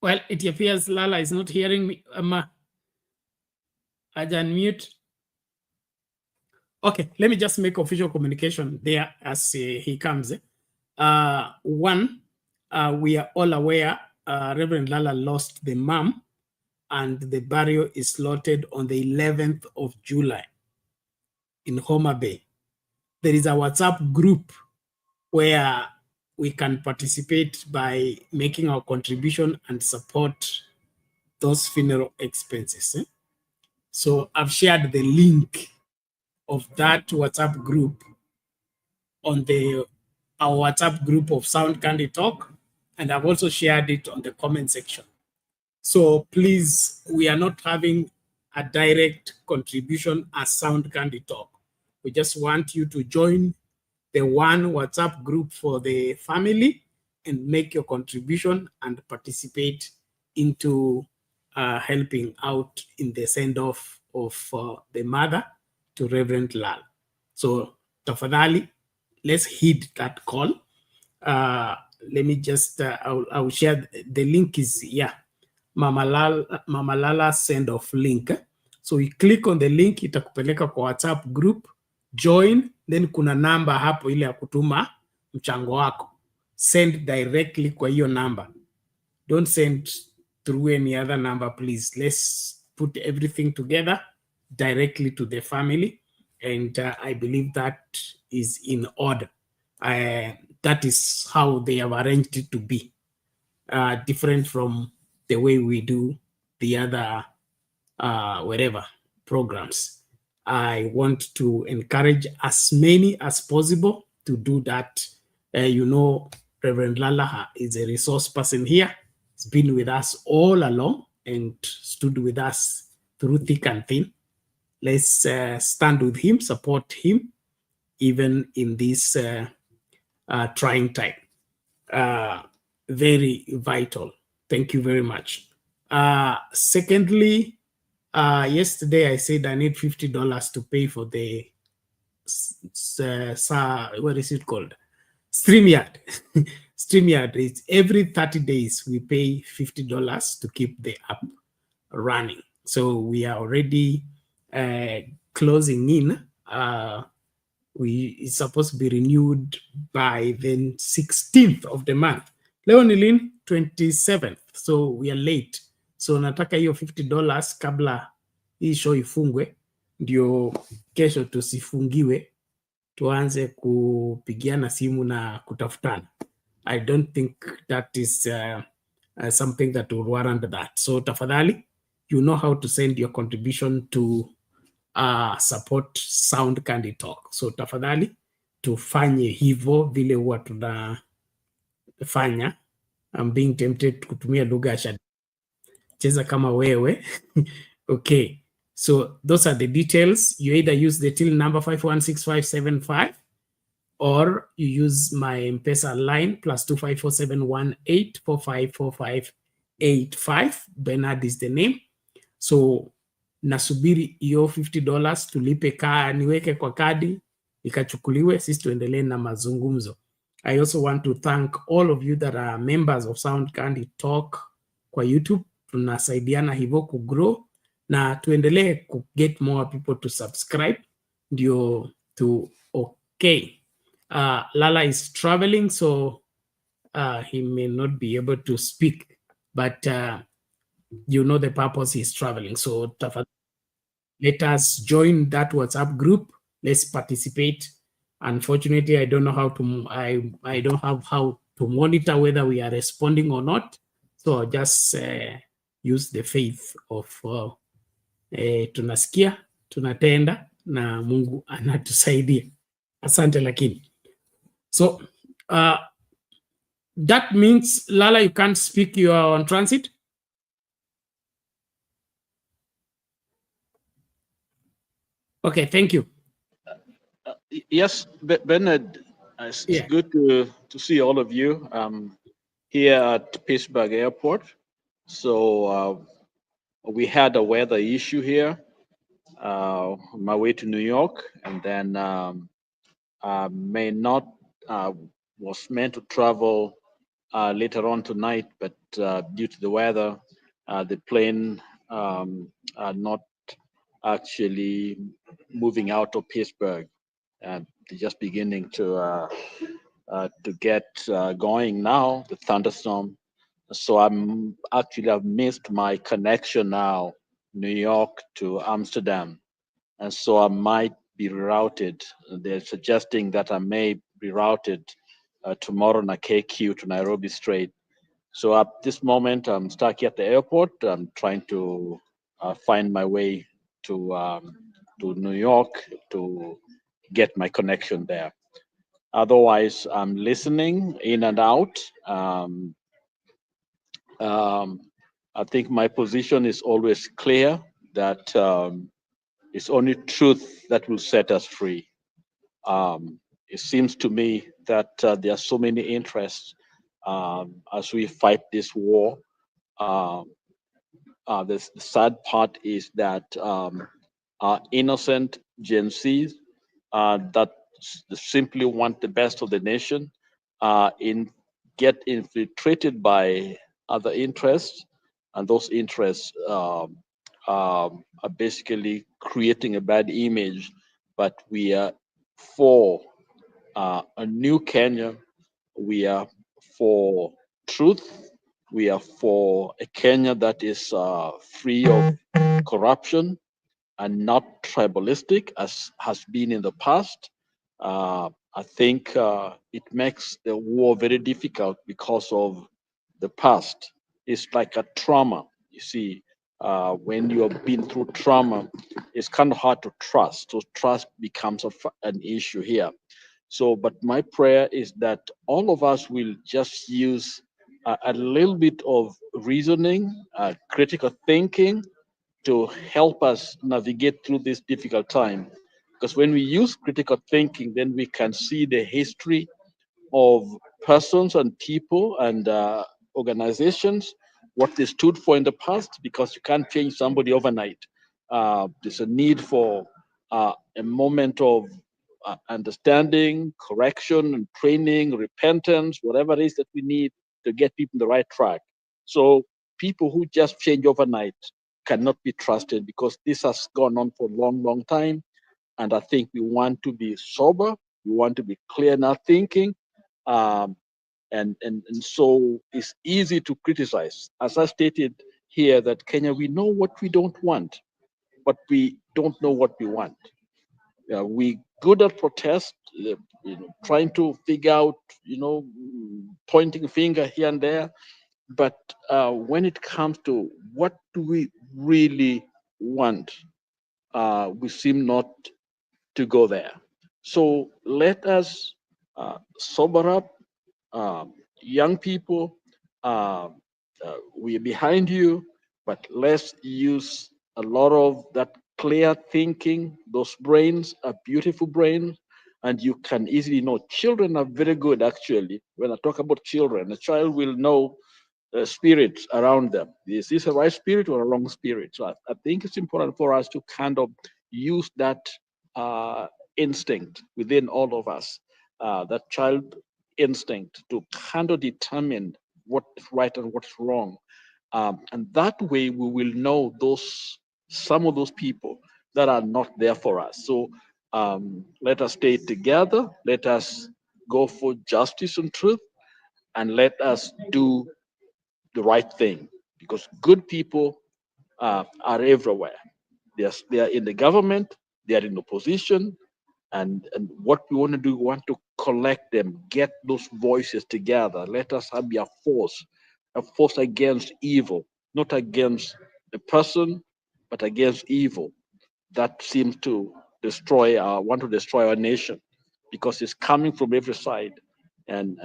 Well, it appears Lala is not hearing me. I unmute. Okay, let me just make official communication there as he comes. One, we are all aware Reverend Lala lost the mom, and the burial is slotted on the 11th of July in Homa Bay. There is a WhatsApp group where we can participate by making our contribution and support those funeral expenses. So I've shared the link of that WhatsApp group on our WhatsApp group of Sound Candy Talk, and I've also shared it on the comment section. So please, we are not having a direct contribution as Sound Candy Talk. We just want you to join the one WhatsApp group for the family and make your contribution and participate into helping out in the send-off of the mother to Reverend Lal. So tafadhali, let's heed that call. Let me just, I'll share, the link is here. Mama Lala send-off link. So you click on the link, itakupeleka kwa WhatsApp group, join, then kuna namba hapo ile ya kutuma mchango wako. Send directly kwa hiyo number. Don't send through any other number, please. Let's put everything together directly to the family. And I believe that is in order. That is how they have arranged it to be. Different from the way we do the other whatever programs. I want to encourage as many as possible to do that. You know, Reverend Lala is a resource person here. He's been with us all along and stood with us through thick and thin. Let's stand with him, support him, even in this trying time. Very vital. Thank you very much. Secondly, yesterday I said I need $50 to pay for the what is it called? StreamYard. StreamYard is every 30 days we pay $50 to keep the app running. So we are already closing in. It's supposed to be renewed by the 16th of the month. Leonilin, 27th. So we are late. So nataka hiyo $50 kabla hii show ifungwe, ndio kesho tusifungiwe, tuanze kupigiana simu na kutafutana. I don't think that is something that will warrant that. So tafadhali, you know how to send your contribution to support Sound Candy Talk. So tafadhali, tufanye hivyo vile huwa tunafanya. I'm being tempted kutumia lugha ya shadi. Cheza kama wewe. Okay. So those are the details. You either use the till number 516575 or you use my M-Pesa line +2547184545585. Bernard is the name. So nasubiri hiyo $50 tulipe niweke kwa kadi ikachukuliwe, sisi tuendelee na mazungumzo. I also want to thank all of you that are members of Sound Candy Talk kwa YouTube. Tunasaidiana hivyo kugrow na tuendelee ku get more people to subscribe ndio okay. Lala is traveling, so he may not be able to speak, but you know the purpose he's traveling. So let us join that WhatsApp group. Let's participate. Unfortunately, I don't know how to, I don't have how to monitor whether we are responding or not. So I'll just use the faith of tunasikia, tunatenda, na Mungu anatusaidia. Asante lakini. So that means, Lala, you can't speak, you are on transit? Okay, thank you. Yes, Bernard, it's good to see all of you here at Pittsburgh Airport. So we had a weather issue here on my way to New York, and then was meant to travel later on tonight, but due to the weather, the plane are not actually moving out of Pittsburgh. They're just beginning to get going now, the thunderstorm. So I've missed my connection now, New York to Amsterdam. And so I might be rerouted. They're suggesting that I may be routed tomorrow on a KQ to Nairobi straight. So at this moment, I'm stuck at the airport. I'm trying to find my way to New York to get my connection there. Otherwise, I'm listening in and out. I think my position is always clear that it's only truth that will set us free. It seems to me that there are so many interests as we fight this war. The sad part is that innocent Gen Zs that simply want the best of the nation get infiltrated by other interests, and those interests are basically creating a bad image. But we are for a new Kenya. We are for truth. We are for a Kenya that is free of corruption and not tribalistic as has been in the past. I think it makes the war very difficult because of the past. It's like a trauma. You see, when you have been through trauma, it's kind of hard to trust. So trust becomes an issue here. So, but my prayer is that all of us will just use a little bit of reasoning, critical thinking, to help us navigate through this difficult time. Because when we use critical thinking, then we can see the history of persons and people and organizations, what they stood for in the past, because you can't change somebody overnight. There's a need for a moment of understanding, correction, and training, repentance, whatever it is that we need to get people on the right track. So people who just change overnight cannot be trusted because this has gone on for a long, long time. And I think we want to be sober. We want to be clear in our thinking. And so it's easy to criticize. As I stated here, that Kenya, we know what we don't want, but we don't know what we want. We good at protest, trying to figure out, pointing finger here and there. But when it comes to what do we really want, we seem not to go there. So let us sober up, young people. We're behind you, but let's use a lot of that clear thinking. Those brains are beautiful brains, and you can easily know. Children are very good, actually. When I talk about children, a child will know spirits around them. Is this a right spirit or a wrong spirit? So I think it's important for us to kind of use that instinct within all of us, that child instinct to kind of determine what's right and what's wrong. And that way we will know some of those people that are not there for us. So let us stay together. Let us go for justice and truth, and let us do the right thing, because good people are everywhere. They are in the government, they are in opposition, and what we want to do, we want to collect them, get those voices together. Let us be a force against evil, not against a person, but against evil that seems to want to destroy our nation, because it's coming from every side. And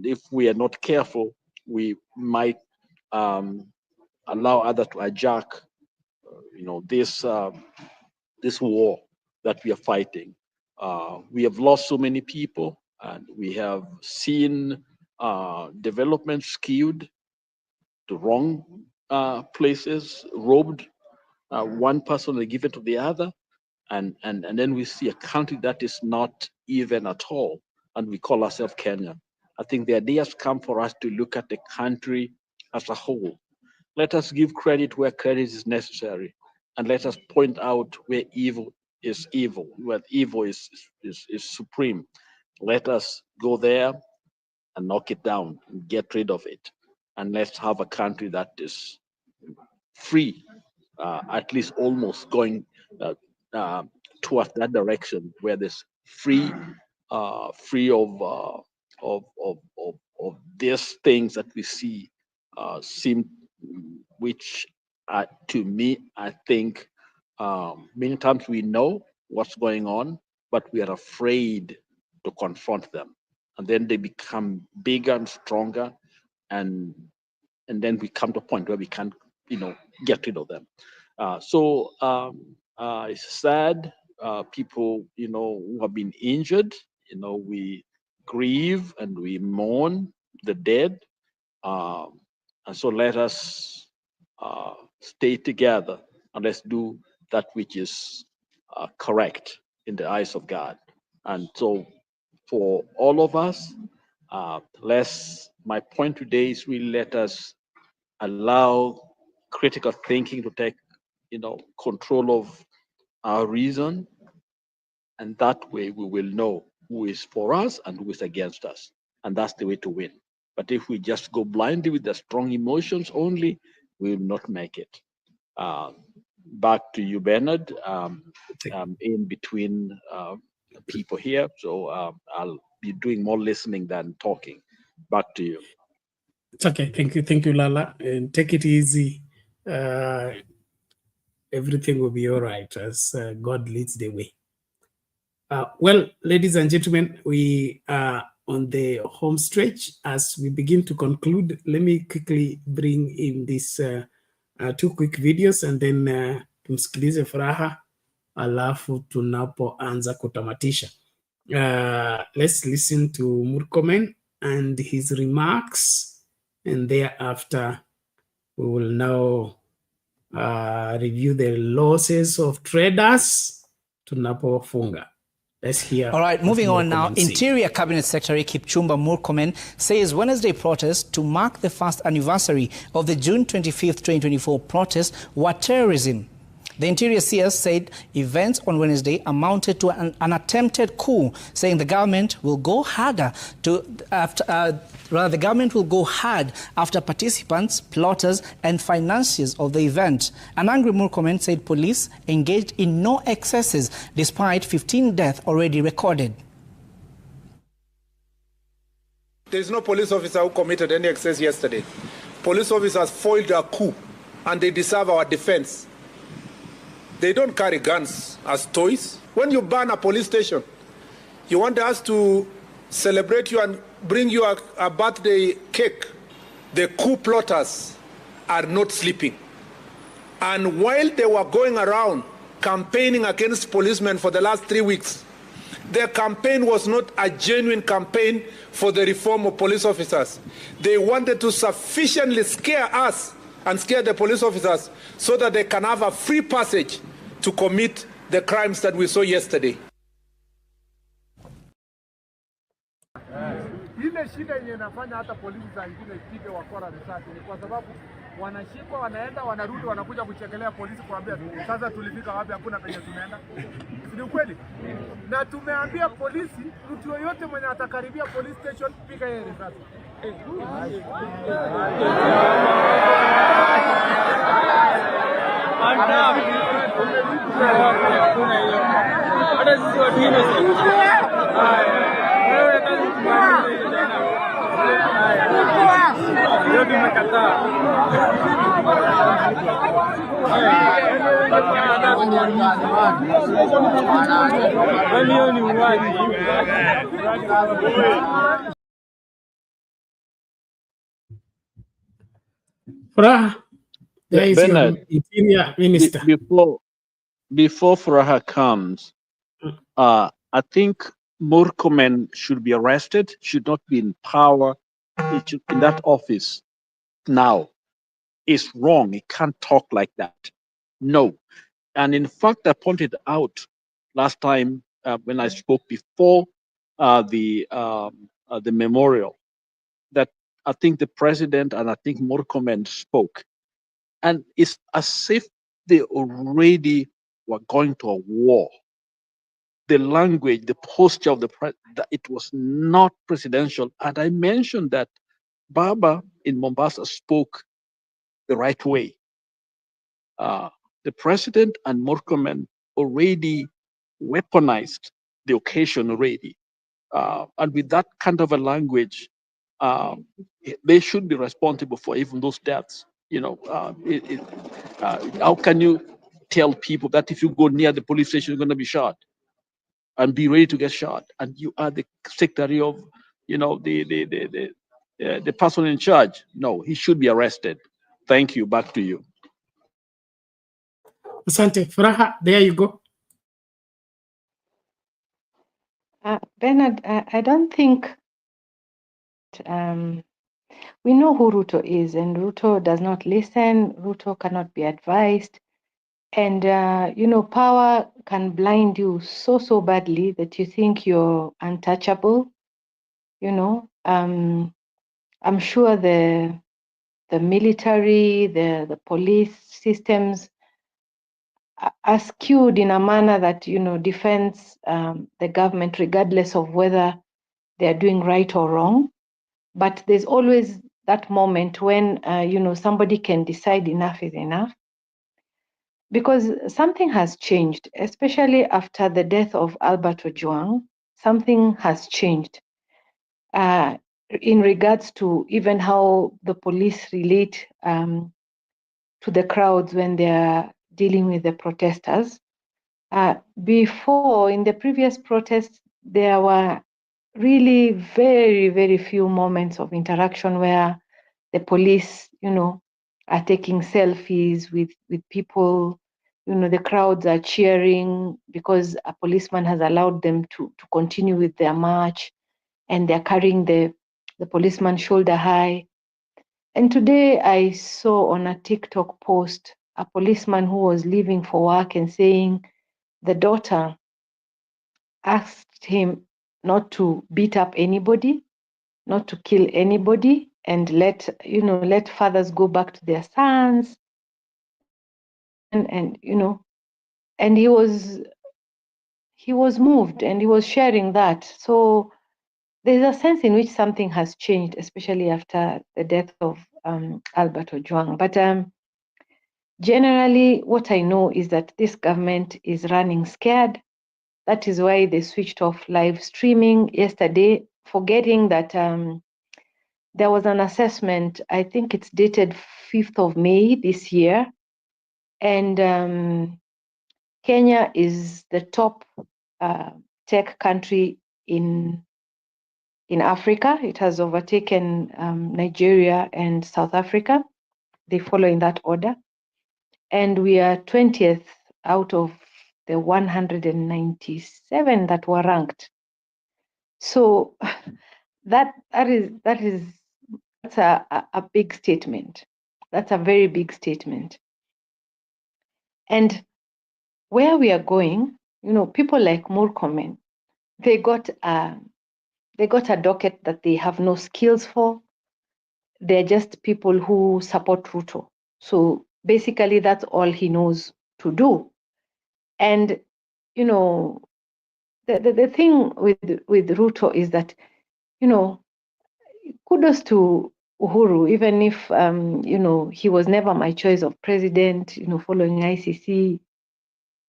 if we are not careful, we might allow others to hijack, this war that we are fighting. We have lost so many people, and we have seen development skewed to wrong places, robbed, one person and given to the other, and then we see a country that is not even at all, and we call ourselves Kenya. I think the idea has come for us to look at the country as a whole. Let us give credit where credit is necessary, and let us point out where evil is evil, where evil is supreme. Let us go there and knock it down and get rid of it. And let's have a country that is free, at least almost going towards that direction, where there's free of these things that we see, which to me, I think many times we know what's going on, but we are afraid to confront them. And then they become bigger and stronger, and then we come to a point where we can't, get rid of them. It's sad. People, who have been injured, we grieve and we mourn the dead. And so let us stay together and let's do that which is correct in the eyes of God. And so for all of us, my point today is really let us allow critical thinking to take, control of our reason. And that way we will know who is for us and who is against us. And that's the way to win. But if we just go blindly with the strong emotions only, we will not make it. Back to you, Bernard. In between people here, so I'll be doing more listening than talking. Back to you. It's okay. Thank you, Lala. And take it easy. Everything will be all right as God leads the way. Well, ladies and gentlemen, we are on the home stretch. As we begin to conclude, let me quickly bring in these two quick videos and then tumsikilize Furaha alafu tunapoanza kutamatisha. Let's listen to Murkomen and his remarks, and thereafter we will now review the losses of traders tunapofunga. Let's hear. All right, moving on now. Murkomen Interior Cabinet Secretary Kipchumba Murkomen says Wednesday protests to mark the first anniversary of the June 25th, 2024 protests were terrorism. The Interior CS said events on Wednesday amounted to an attempted coup, saying the government will go harder after participants, plotters, and financiers of the event. An angry Murkomen said police engaged in no excesses, despite 15 deaths already recorded. There is no police officer who committed any excess yesterday. Police officers foiled a coup, and they deserve our defense. They don't carry guns as toys. When you burn a police station, you want us to celebrate you and bring you a birthday cake. The coup plotters are not sleeping. And while they were going around campaigning against policemen for the last 3 weeks, their campaign was not a genuine campaign for the reform of police officers. They wanted to sufficiently scare us and scare the police officers so that they can have a free passage to commit the crimes that we saw yesterday. Ile shida yenye inafanya hata polisi za ingine ipige wakora risasi ni kwa sababu wanashikwa, wanaenda, wanarudi, wanakuja kuchekelea polisi kuambia sasa tulifika wapi, hakuna penye tunaenda. Ni kweli? Na tumeambia polisi mtu yoyote mwenye atakaribia police station piga yeye risasi. Bernard, Interior Minister. Before Furaha comes, I think Murkomen should be arrested, should not be in power in that office now. It's wrong. He can't talk like that. No. And in fact, I pointed out last time when I spoke before the memorial that I think the president and I think Murkomen spoke. And it's as if they already were going to a war. The language, the posture of the president, it was not presidential. And I mentioned that Baba in Mombasa spoke the right way. The president and Murkomen already weaponized the occasion already. And with that kind of a language, they should be responsible for even those deaths. How can you tell people that if you go near the police station, you're going to be shot? and be ready to get shot, and you are the secretary of, the person in charge. No, he should be arrested. Thank you. Back to you. Asante. Furaha, there you go. Bernard, I don't think we know who Ruto is, and Ruto does not listen. Ruto cannot be advised. And, power can blind you so badly that you think you're untouchable. I'm sure the military, the police systems are skewed in a manner that, defends the government regardless of whether they're doing right or wrong. But there's always that moment when, somebody can decide enough is enough. Because something has changed, especially after the death of Albert Ojwang. Something has changed in regards to even how the police relate to the crowds when they're dealing with the protesters. Before, in the previous protests, there were really very, very few moments of interaction where the police, are taking selfies with people. The crowds are cheering because a policeman has allowed them to continue with their march, and they're carrying the policeman shoulder high. And today I saw on a TikTok post a policeman who was leaving for work and saying the daughter asked him not to beat up anybody, not to kill anybody, and let fathers go back to their sons. And he was moved, and he was sharing that. So there's a sense in which something has changed, especially after the death of Albert Ojwang. But generally, what I know is that this government is running scared. That is why they switched off live streaming yesterday, forgetting that there was an assessment, I think it's dated 5th of May this year, and Kenya is the top tech country in Africa. It has overtaken Nigeria and South Africa. They follow in that order. And we are 20th out of the 197 that were ranked. So that's a big statement. That's a very big statement. And where we are going, people like Murkomen, they got a docket that they have no skills for. They're just people who support Ruto. So basically, that's all he knows to do. And the thing with Ruto is that, kudos to Uhuru, even if he was never my choice of president, following ICC,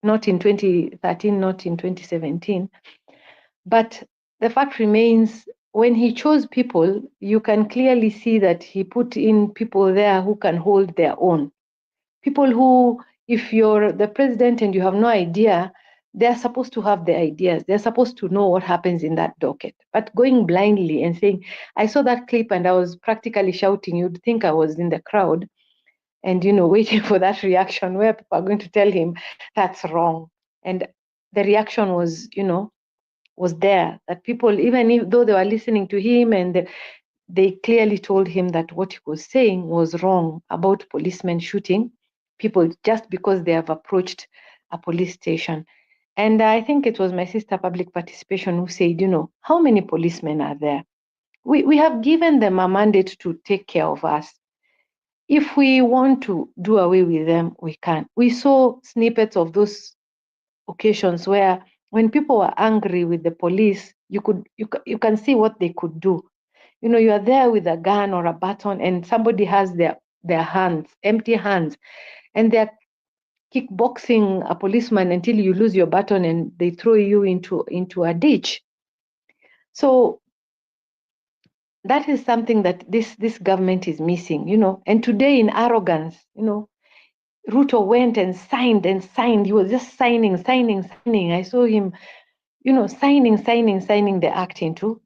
not in 2013, not in 2017. But the fact remains, when he chose people, you can clearly see that he put in people there who can hold their own. People who, if you're the president and you have no idea, they're supposed to have the ideas. They're supposed to know what happens in that docket. But going blindly and saying, I saw that clip and I was practically shouting, you'd think I was in the crowd and, waiting for that reaction where people are going to tell him that's wrong. And the reaction was, was there, that people, even though they were listening to him, and they clearly told him that what he was saying was wrong about policemen shooting people just because they have approached a police station. And I think it was my sister Public Participation who said, how many policemen are there? We have given them a mandate to take care of us. If we want to do away with them, we can. We saw snippets of those occasions where when people were angry with the police, you can see what they could do. You are there with a gun or a baton and somebody has their hands, empty hands, and they're kickboxing a policeman until you lose your baton and they throw you into a ditch. So that is something that this government is missing, And today, in arrogance, Ruto went and signed. He was just signing. I saw him, signing the act into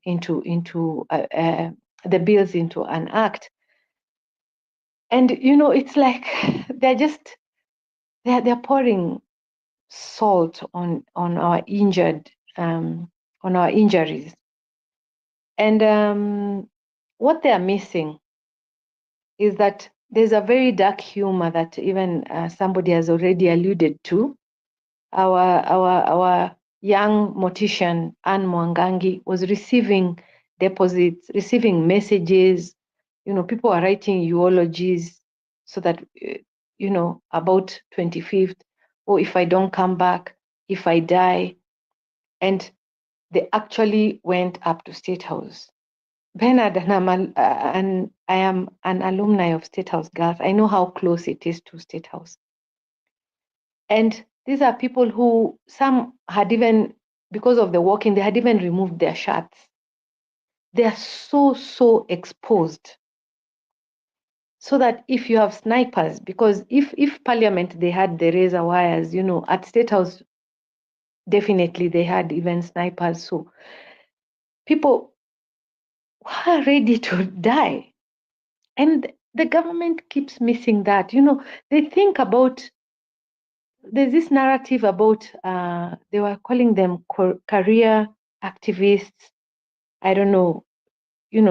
the bills into an act. And it's like they're pouring salt on our injuries. And what they are missing is that there's a very dark humor that even somebody has already alluded to. Our young mortician, Anne Mwangangi, was receiving deposits, receiving messages. People are writing eulogies so that, about 25th, or if I don't come back, if I die. And they actually went up to State House. Bernard, and I am an alumni of State House Girls. I know how close it is to State House. And these are people who, some had even, because of the walking, they had even removed their shirts. They are so exposed. So that if you have snipers, because if Parliament, they had the razor wires, at State House, definitely they had even snipers. So people are ready to die. And the government keeps missing that. They think about, there's this narrative about, they were calling them career activists. I don't know,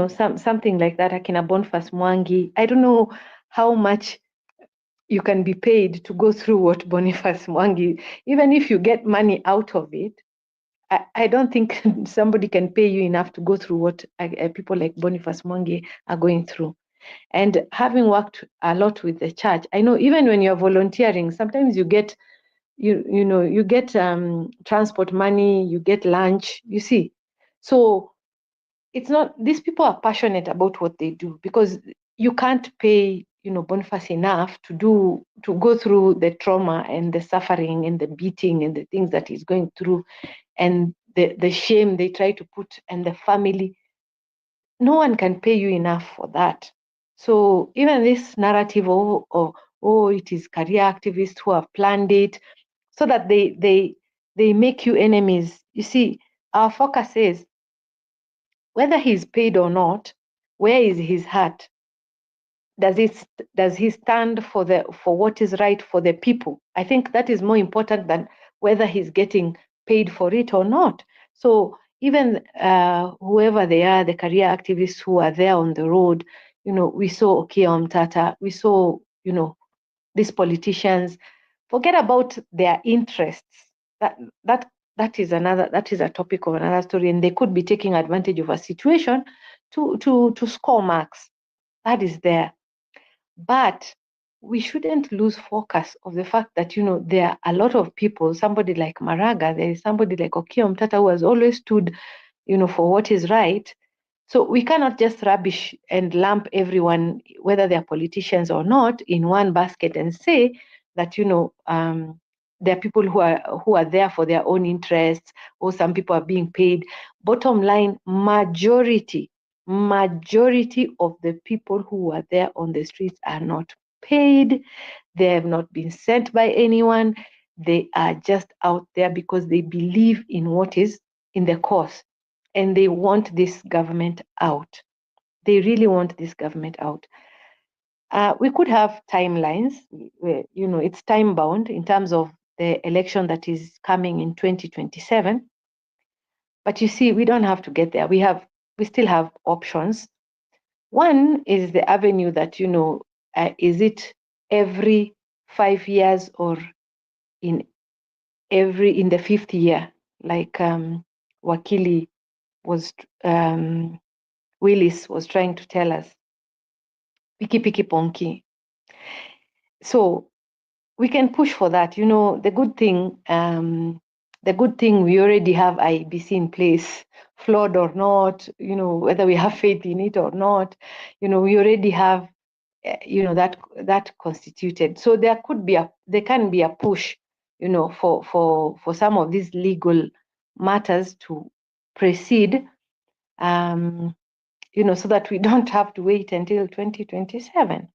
something like that, Akina Boniface Mwangi. I don't know how much you can be paid to go through what Boniface Mwangi, even if you get money out of it, I don't think somebody can pay you enough to go through what people like Boniface Mwangi are going through. And having worked a lot with the church, I know even when you're volunteering, sometimes you get, you get transport money, you get lunch, you see. So it's not, these people are passionate about what they do, because you can't pay, Boniface enough to go through the trauma and the suffering and the beating and the things that he's going through, and the shame they try to put, and the family. No one can pay you enough for that. So even this narrative of it is career activists who have planned it, so that they make you enemies. You see, our focus is whether he's paid or not, where is his heart? Does he stand for what is right for the people? I think that is more important than whether he's getting paid for it or not. So even whoever they are, the career activists who are there on the road, we saw Okia Omtata, we saw, these politicians, forget about their interests. That is a topic of another story, and they could be taking advantage of a situation to score marks. That is there. But we shouldn't lose focus of the fact that, there are a lot of people, somebody like Maraga, there is somebody like Okia Omtata who has always stood, for what is right. So we cannot just rubbish and lump everyone, whether they're politicians or not, in one basket and say that, there are people who are there for their own interests, or some people are being paid. Bottom line, majority of the people who are there on the streets are not paid. They have not been sent by anyone. They are just out there because they believe in what is in the cause, and they want this government out. They really want this government out. We could have timelines where, it's time bound in terms of the election that is coming in 2027. But you see, we don't have to get there. We still have options. One is the avenue that, is it every 5 years or in the 5th year, like Wakili Willis was trying to tell us, piki piki ponki. So we can push for that. The good thing, we already have IEBC in place, flawed or not, whether we have faith in it or not, we already have, that constituted. So there can be a push, for some of these legal matters to proceed, so that we don't have to wait until 2027.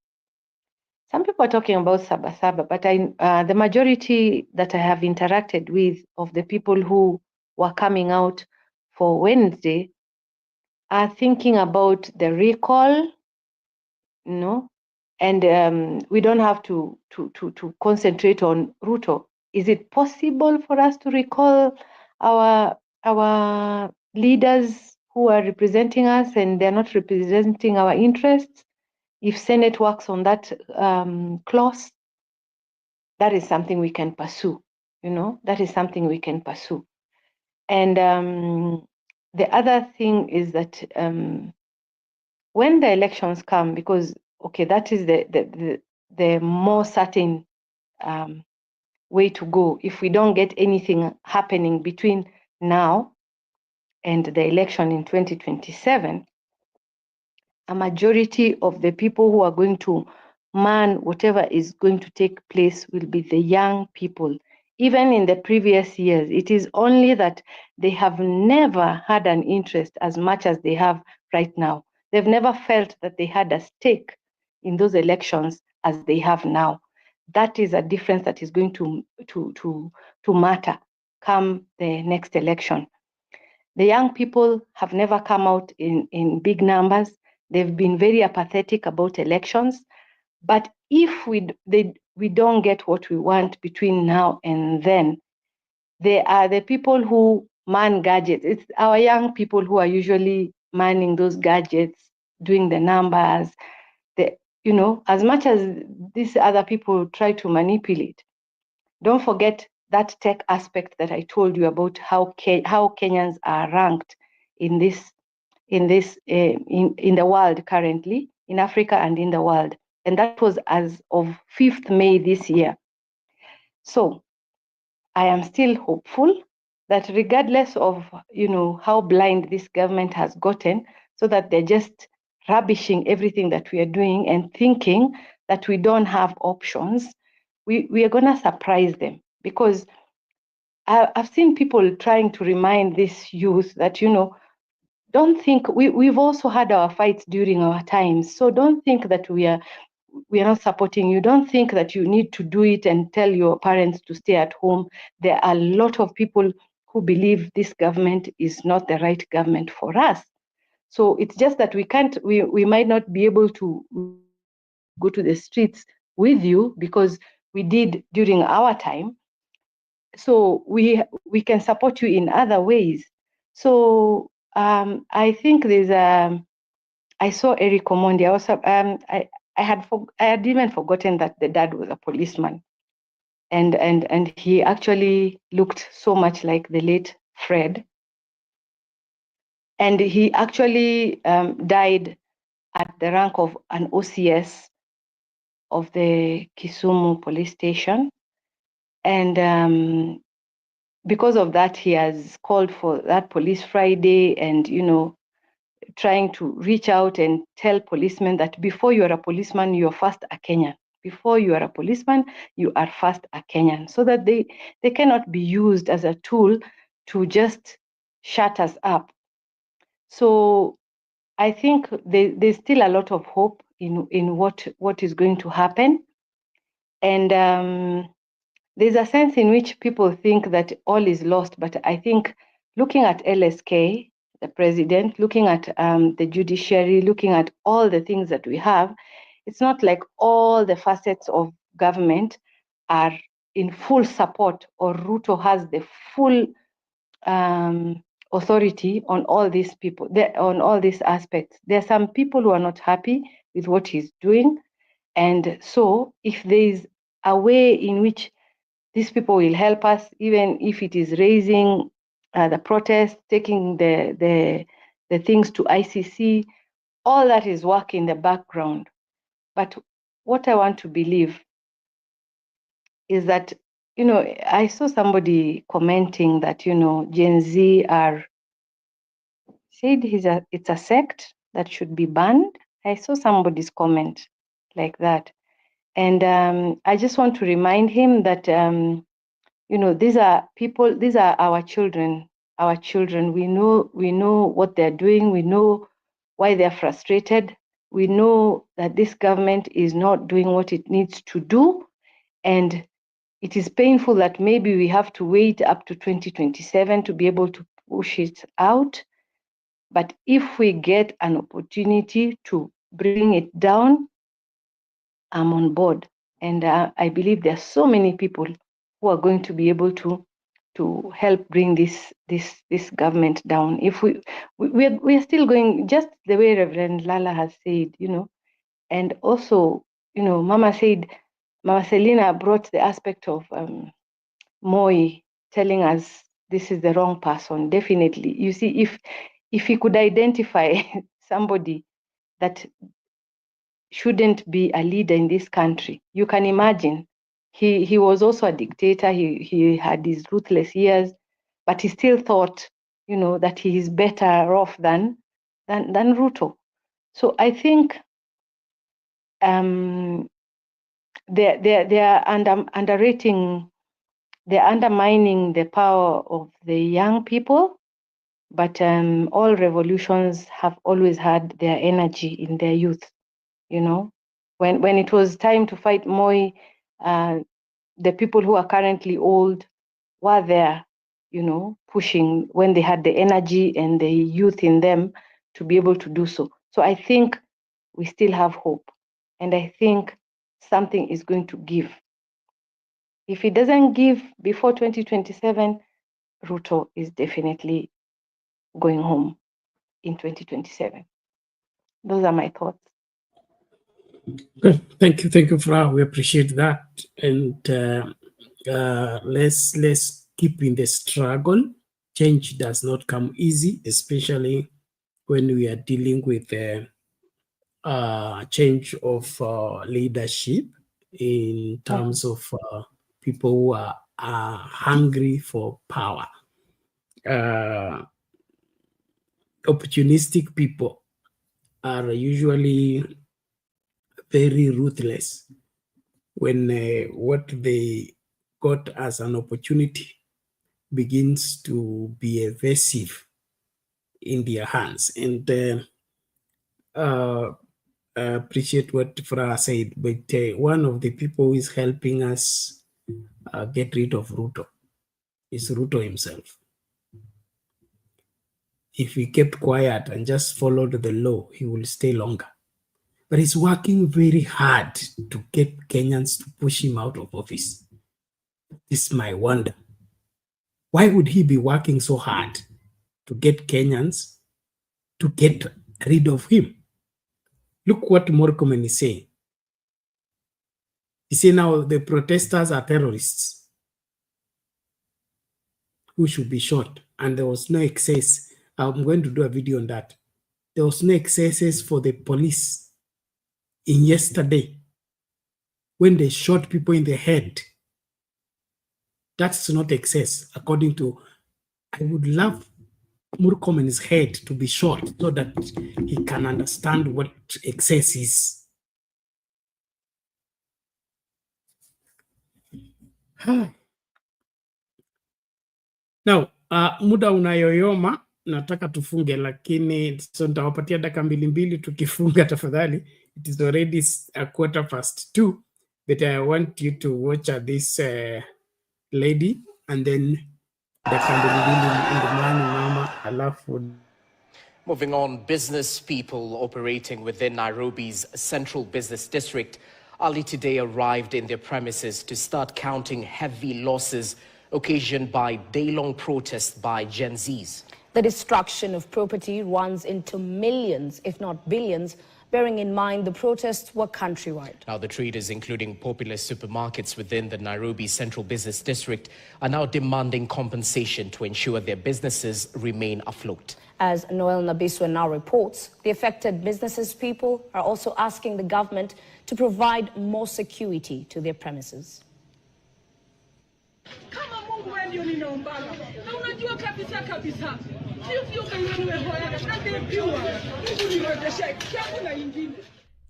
Some people are talking about Sabasaba, but the majority that I have interacted with of the people who were coming out for Wednesday are thinking about the recall, and we don't have to concentrate on Ruto. Is it possible for us to recall our leaders who are representing us and they're not representing our interests? If Senate works on that clause, that is something we can pursue. That is something we can pursue. And the other thing is that when the elections come, because that is the more certain way to go. If we don't get anything happening between now and the election in 2027, a majority of the people who are going to man whatever is going to take place will be the young people. Even in the previous years, it is only that they have never had an interest as much as they have right now. They've never felt that they had a stake in those elections as they have now. That is a difference that is going to matter come the next election. The young people have never come out in big numbers. They've been very apathetic about elections. But if we don't get what we want between now and then, they are the people who man gadgets. It's our young people who are usually manning those gadgets, doing the numbers. As much as these other people try to manipulate, don't forget that tech aspect that I told you about how Kenyans are ranked in the world currently, in Africa and in the world. And that was as of 5th May this year. So I am still hopeful that regardless of how blind this government has gotten, so that they're just rubbishing everything that we are doing and thinking that we don't have options, we are going to surprise them. Because I've seen people trying to remind this youth that, don't think we've also had our fights during our times. So don't think that we are not supporting you. Don't think that you need to do it and tell your parents to stay at home. There are a lot of people who believe this government is not the right government for us. So it's just that we might not be able to go to the streets with you because we did during our time. So we can support you in other ways. So I think I saw Eric Omondi. I had even forgotten that the dad was a policeman, and he actually looked so much like the late Fred. And he actually died at the rank of an OCS of the Kisumu police station. And because of that, he has called for that Police Friday and, trying to reach out and tell policemen that before you are a policeman, you are first a Kenyan. Before you are a policeman, you are first a Kenyan, so that they cannot be used as a tool to just shut us up. So I think there's still a lot of hope in what is going to happen. And there's a sense in which people think that all is lost, but I think looking at LSK, the president, looking at the judiciary, looking at all the things that we have, it's not like all the facets of government are in full support, or Ruto has the full authority on all these people, on all these aspects. There are some people who are not happy with what he's doing. And so if there is a way in which these people will help us, even if it is raising the protest, taking the things to ICC, all that is work in the background. But what I want to believe is that, I saw somebody commenting that, Gen Z said it's a sect that should be banned. I saw somebody's comment like that. And I just want to remind him that, these are people, these are our children. We know what they're doing. We know why they're frustrated. We know that this government is not doing what it needs to do. And it is painful that maybe we have to wait up to 2027 to be able to push it out. But if we get an opportunity to bring it down, I'm on board. And I believe there are so many people who are going to be able to help bring this government down. If we're still going, just the way Reverend Lala has said, and also, Mama Selina brought the aspect of Moi telling us this is the wrong person. Definitely. You see, if he could identify somebody that shouldn't be a leader in this country, you can imagine. He was also a dictator. He had his ruthless years, but he still thought, that he is better off than Ruto. So I think they are underrating. They're undermining the power of the young people, but all revolutions have always had their energy in their youth. When it was time to fight Moi, the people who are currently old were there, pushing when they had the energy and the youth in them to be able to do so. So I think we still have hope, and I think something is going to give. If it doesn't give before 2027, Ruto is definitely going home in 2027. Those are my thoughts. Good. Thank you, Fra. We appreciate that, and let's keep in the struggle. Change does not come easy, especially when we are dealing with the change of leadership in terms of people who are hungry for power. Opportunistic people are usually very ruthless when what they got as an opportunity begins to be evasive in their hands. And I appreciate what Fra said, but one of the people who is helping us get rid of Ruto is Ruto himself. If he kept quiet and just followed the law, he will stay longer. But he's working very hard to get Kenyans to push him out of office. This is my wonder. Why would he be working so hard to get Kenyans to get rid of him? Look what Murkomen is saying. He said now the protesters are terrorists who should be shot. And there was no excess. I'm going to do a video on that. There was no excesses for the police in yesterday when they shot people in the head. That's not excess, according to, I would love Murkomen's head to be shot so that he can understand what excess is. Now, muda unayoyoma, nataka tufunge, lakini so nitawapatia dakika mbili tukifunga tafadhali. It is already 2:15, but I want you to watch this lady and then dakika mbili mama alafu. Moving on, business people operating within Nairobi's central business district early today arrived in their premises to start counting heavy losses occasioned by day-long protests by Gen Zs. The destruction of property runs into millions, if not billions, bearing in mind the protests were countrywide. Now, the traders, including popular supermarkets within the Nairobi Central Business District, are now demanding compensation to ensure their businesses remain afloat. As Noel Nabiswa now reports, the affected businesses people are also asking the government to provide more security to their premises.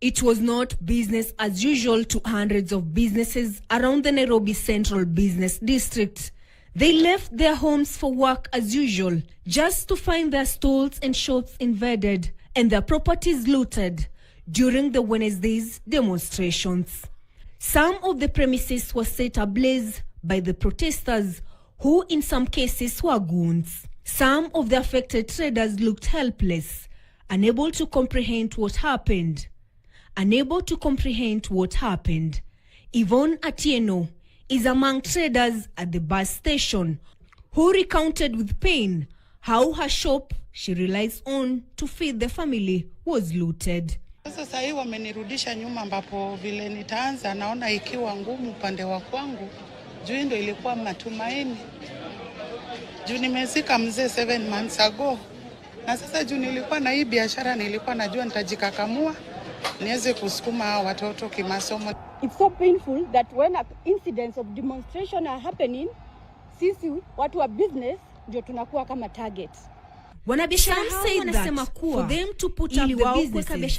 It was not business as usual to hundreds of businesses around the Nairobi Central Business District. They left their homes for work as usual, just to find their stalls and shops invaded and their properties looted during the Wednesday's demonstrations. Some of the premises were set ablaze by the protesters, who in some cases were goons. Some of the affected traders looked helpless, unable to comprehend what happened. Unable to comprehend what happened. Yvonne Atieno is among traders at the bus station, who recounted with pain how her shop she relies on to feed the family was looted. Sasa hii wamenirudisha nyuma, ambapo vile nitaanza naona ikiwa ngumu upande wa kwangu, juu ndio ilikuwa matumaini. Juu nimezika mzee 7 months ago, na sasa juu nilikuwa na hii biashara, nilikuwa najua nitajikakamua niweze kusukuma watoto kimasomo. It's so painful that when incidents of demonstration are happening, sisi watu wa business ndio tunakuwa kama target. Wanabiashara hao wanasema kuwa for them to put up the businesses,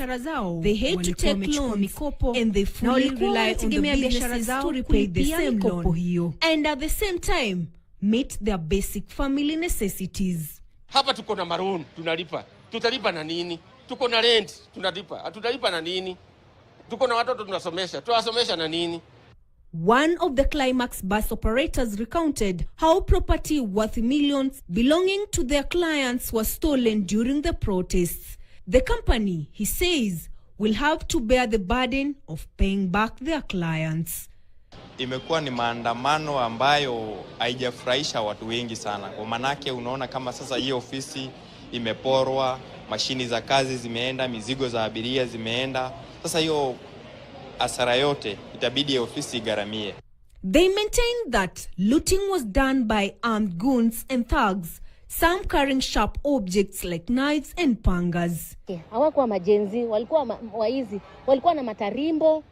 they hate to take loans and they fully rely on the businesses to repay the same loan and at the same time meet their basic family necessities. Hapa tuko na maroon tunalipa. Tutalipa na nini? Tuko na rent tunalipa. Tutalipa na nini? Tuko na watoto tunasomesha. Tuwasomesha na nini? One of the Climax bus operators recounted how property worth millions belonging to their clients was stolen during the protests. The company, he says, will have to bear the burden of paying back their clients. Imekuwa ni maandamano ambayo haijafurahisha watu wengi sana. Kwa manake unaona kama sasa hii ofisi imeporwa, mashini za kazi zimeenda, mizigo za abiria zimeenda. Sasa hiyo hasara yote itabidi ofisi igaramie. They maintained that looting was done by armed goons and thugs, some carrying sharp objects like knives and pangas. Hawakuwa majenzi, walikuwa waizi, walikuwa na matarimbo.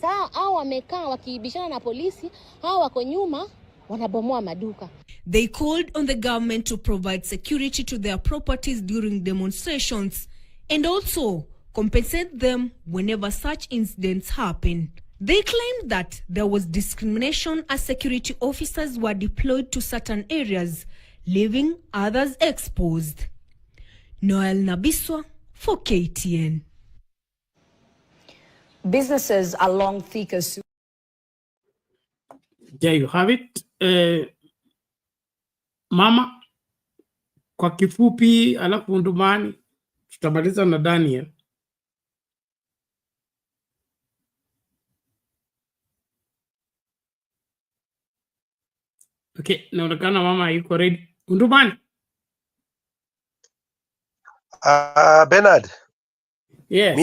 Saa hao wamekaa wakiibishana na polisi, hao wako nyuma wanabomoa maduka. They called on the government to provide security to their properties during demonstrations and also compensate them whenever such incidents happen. They claimed that there was discrimination as security officers were deployed to certain areas, leaving others exposed. Noel Nabiswa for KTN. Businesses along Thika. There you have it. Mama, kwa kifupi, alafu Ndumani, tutamaliza na Daniel. Okay, naonekana mama yuko ready. Ndumani. Bernard. Yes.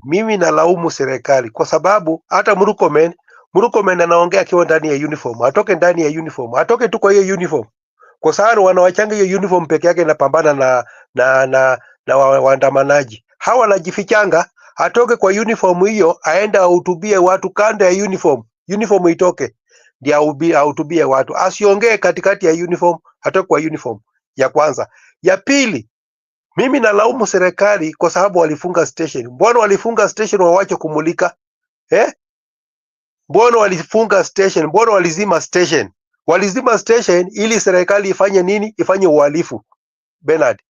Mimi nalaumu serikali kwa sababu hata Murkomen anaongea akiwa ndani ya uniform. Atoke ndani ya uniform. Atoke tu kwa hiyo uniform. Kwa sababu wanawachanga hiyo uniform peke yake inapambana na waandamanaji. Hawa wanajifichanga, atoke kwa uniform hiyo, aenda ahutubie watu kando ya uniform. Uniform itoke. Ndio ahutubie watu. Asiongee katikati ya uniform, atoke kwa uniform. Ya kwanza. Ya pili, mimi nalaumu serikali kwa sababu walifunga station. Mbona walifunga station wawache kumulika? Mbona walifunga station? Mbona walizima station? Walizima station ili serikali ifanye nini? Ifanye uhalifu. Bernard.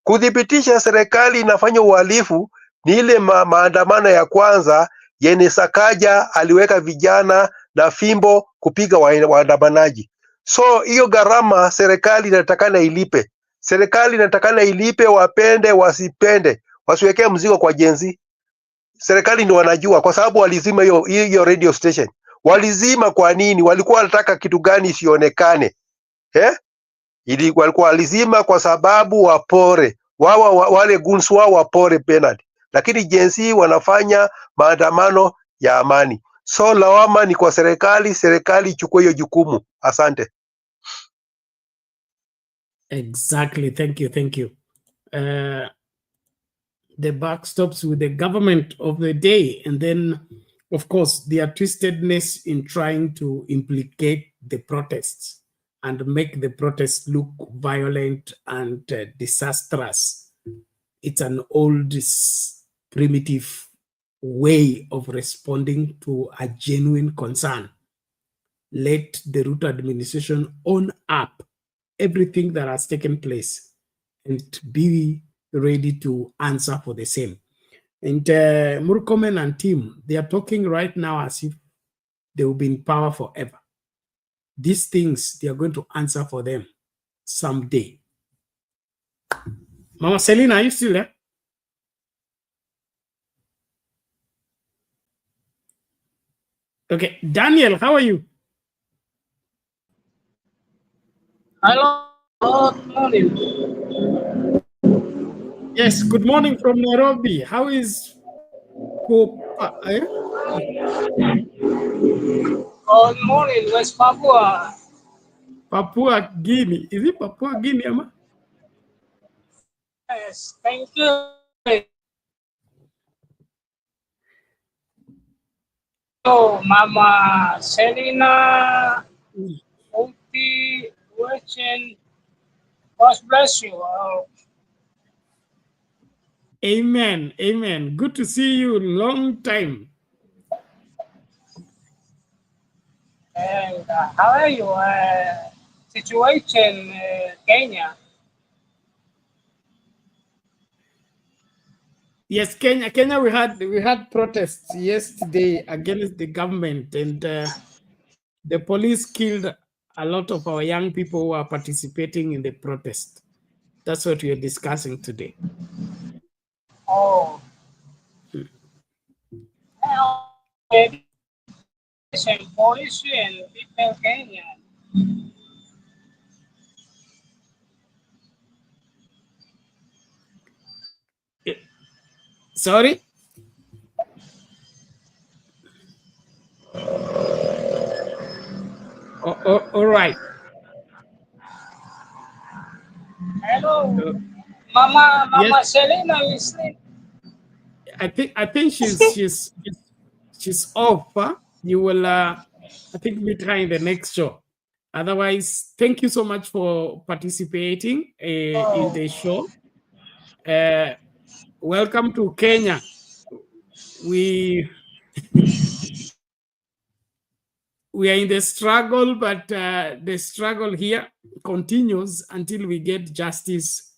Kudhibitisha serikali inafanya uhalifu ni ile maandamano ya kwanza yenye Sakaja aliweka vijana na fimbo kupiga waandamanaji. So hiyo gharama serikali inatakana ilipe. Serikali inatakana ilipe, wapende wasipende, wasiwekee mzigo kwa jenzi. Serikali ndio wanajua kwa sababu walizima hiyo radio station. Walizima kwa nini? Walikuwa wanataka kitu gani isionekane? Walikuwa walizima kwa sababu wapore. Wale guns wao wapore Bernard. Lakini jenzi wanafanya maandamano ya amani. So lawama ni kwa serikali, serikali ichukue hiyo jukumu. Asante. Exactly. Thank you. The buck stops with the government of the day, and then, of course, their twistedness in trying to implicate the protests and make the protests look violent and disastrous. It's an old, primitive way of responding to a genuine concern. Let the Ruto administration own up everything that has taken place and be ready to answer for the same. And Murkomen and team, they are talking right now as if they will be in power forever. These things, they are going to answer for them someday. Mama Selina, are you still there? Okay, Daniel, how are you? Hello, good morning. Yes, good morning from Nairobi. How is Popa? Good morning, West Papua. Papua Guinea. Is it Papua Guinea, Ama? Yes, thank you. So, Mama Selina, Uti, Wechen, God bless you. Amen. Amen. Good to see you. Long time. And how are you? Situation Kenya? Yes, Kenya. We had protests yesterday against the government, and the police killed a lot of our young people who are participating in the protest. That's what we are discussing today. Oh. Policy and people Kenya. Sorry? All right. Hello, Mama Yes. Selena is sleep. I think she's off. Huh? You will I think meet her in the next show. Otherwise, thank you so much for participating in the show. Welcome to Kenya. We are in the struggle, but the struggle here continues until we get justice,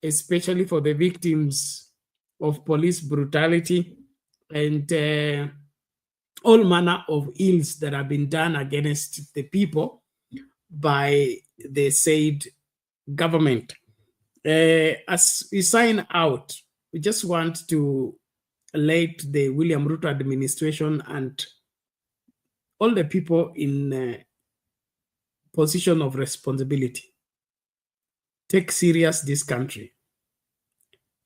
especially for the victims of police brutality and all manner of ills that have been done against the people by the said government. As we sign out, we just want to let the William Ruto administration and all the people in position of responsibility take serious this country.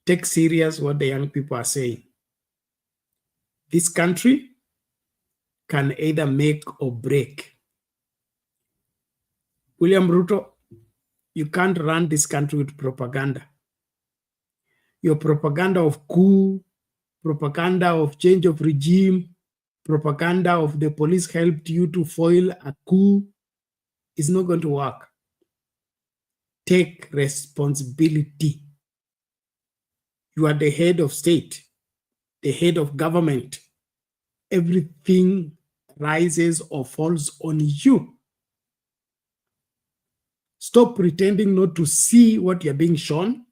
Take serious what the young people are saying. This country can either make or break. William Ruto, you can't run this country with propaganda. Your propaganda of coup, propaganda of change of regime, propaganda of the police helped you to foil a coup is not going to work. Take responsibility. You are the head of state, the head of government. Everything rises or falls on you. Stop pretending not to see what you're being shown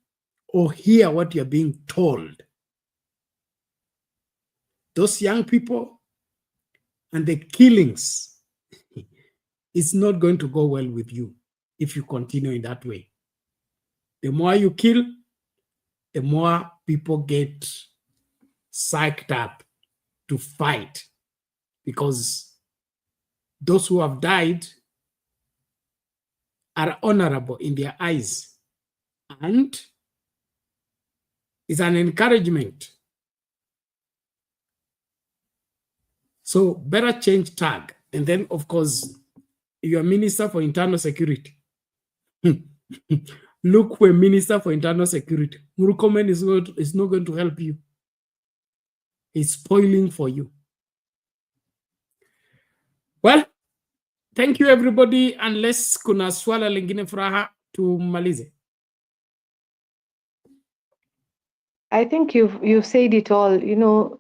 or hear what you're being told. Those young people and the killings, it's not going to go well with you if you continue in that way. The more you kill, the more people get psyched up to fight, because those who have died are honorable in their eyes, and it's an encouragement. So better change tag. And then, of course, your Minister for Internal Security. Look for a Minister for Internal Security. Murkomen is not going to help you. He's spoiling for you. Well, thank you everybody, unless kuna swala lingine Furaha tumalize. I think you've said it all. You know,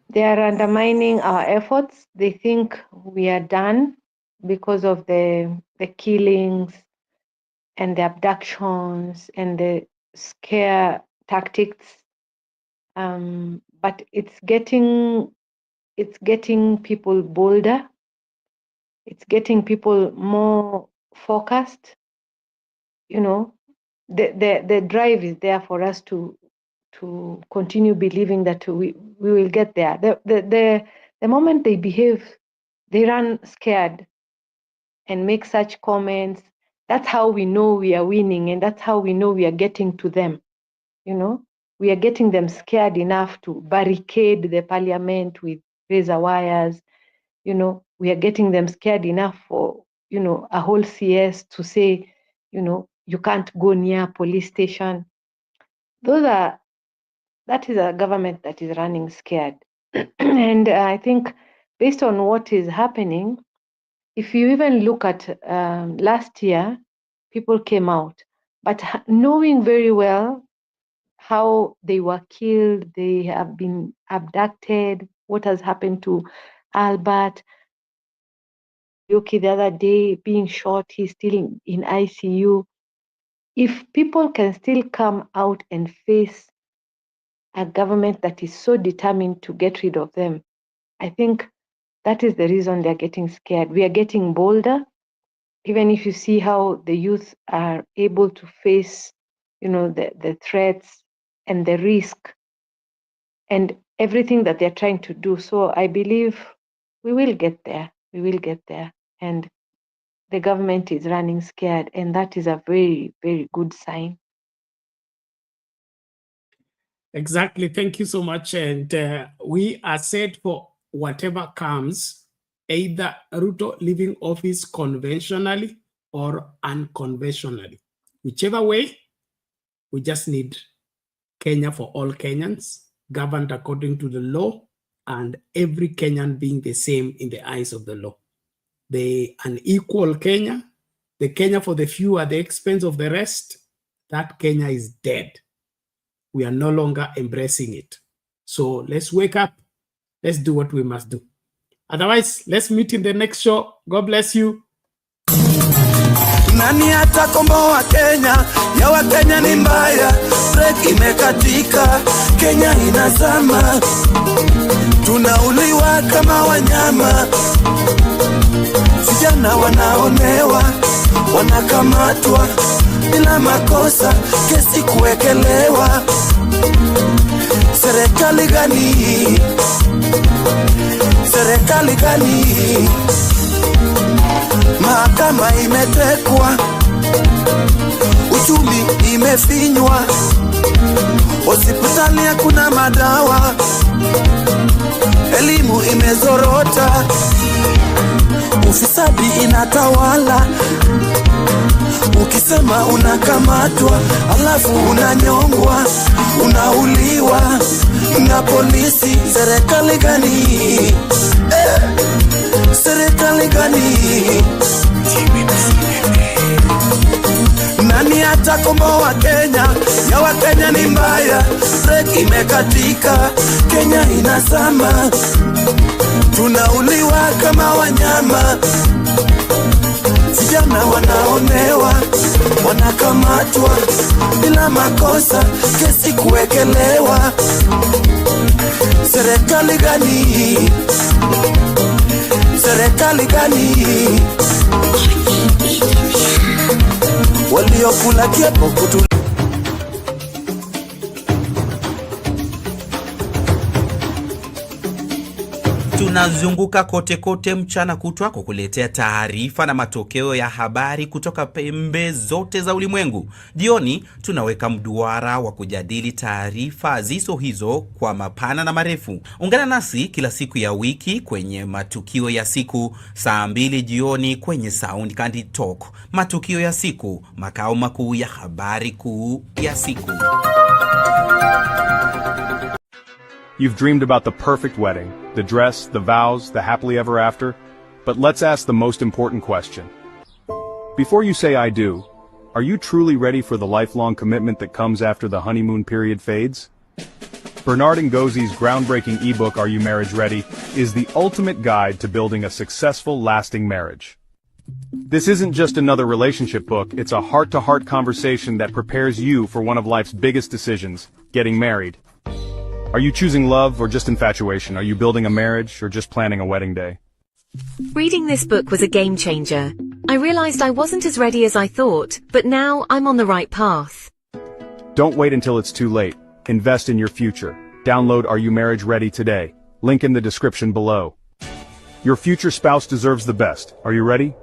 they are undermining our efforts. They think we are done because of the killings and the abductions and the scare tactics but it's getting people bolder. It's getting people more focused. You know, the drive is there for us to continue believing that we will get there. The moment they behave, they run scared and make such comments. That's how we know we are winning, and that's how we know we are getting to them. You know, we are getting them scared enough to barricade the parliament with razor wires. You know, we are getting them scared enough for, you know, a whole CS to say, you know, you can't go near police station. That is a government that is running scared. And I think based on what is happening, if you even look at last year, people came out, but knowing very well how they were killed, they have been abducted, what has happened to Albert Yuki the other day being shot, he's still in ICU. If people can still come out and face a government that is so determined to get rid of them, I think that is the reason they're getting scared. We are getting bolder. Even if you see how the youth are able to face, you know, the threats and the risk and everything that they're trying to do. So I believe we will get there. We will get there. And the government is running scared, and that is a very, very good sign. Exactly. Thank you so much. And we are set for whatever comes, either Ruto leaving office conventionally or unconventionally. Whichever way, we just need Kenya for all Kenyans, governed according to the law, and every Kenyan being the same in the eyes of the law. The unequal Kenya, the Kenya for the few at the expense of the rest, that Kenya is dead. We are no longer embracing it. So let's wake up. Let's do what we must do. Otherwise, let's meet in the next show. God bless you. Nani atakomboa Kenya? Ya Wakenya ni mbaya, break imekatika, Kenya inazama, tunauliwa kama wanyama, vijana wanaonewa, wanakamatwa bila makosa, kesi kuwekelewa. Serikali gani? Serikali gani? Mahakama imetekwa, uchumi imefinywa, hospitali hakuna madawa, elimu imezorota, ufisadi inatawala. Ukisema unakamatwa, alafu unanyongwa, unauliwa na polisi. Serikali gani? Serikali gani? Nani atakomboa Kenya? Ya Wakenya ni mbaya, break imekatika, Kenya inazama, tunauliwa kama wanyama, vijana wanaonewa, wanakamatwa bila makosa, kesi kuwekelewa. Serikali gani? Serikali gani? Waliokula kiapo kutu. Tunazunguka kote kote mchana kutwa kukuletea taarifa na matokeo ya habari kutoka pembe zote za ulimwengu. Jioni tunaweka mduara wa kujadili taarifa zizo hizo kwa mapana na marefu. Ungana nasi kila siku ya wiki kwenye matukio ya siku, saa 2 jioni kwenye Sound Candy Talk. Matukio ya siku, makao makuu ya habari kuu ya siku. You've dreamed about the perfect wedding, the dress, the vows, the happily ever after. But let's ask the most important question. Before you say I do, are you truly ready for the lifelong commitment that comes after the honeymoon period fades? Bernard Ngozzi's groundbreaking ebook, Are You Marriage Ready?, is the ultimate guide to building a successful, lasting marriage. This isn't just another relationship book, it's a heart-to-heart conversation that prepares you for one of life's biggest decisions, getting married. Are you choosing love or just infatuation? Are you building a marriage or just planning a wedding day? Reading this book was a game changer. I realized I wasn't as ready as I thought, but now I'm on the right path. Don't wait until it's too late. Invest in your future. Download Are You Marriage Ready today. Link in the description below. Your future spouse deserves the best. Are you ready?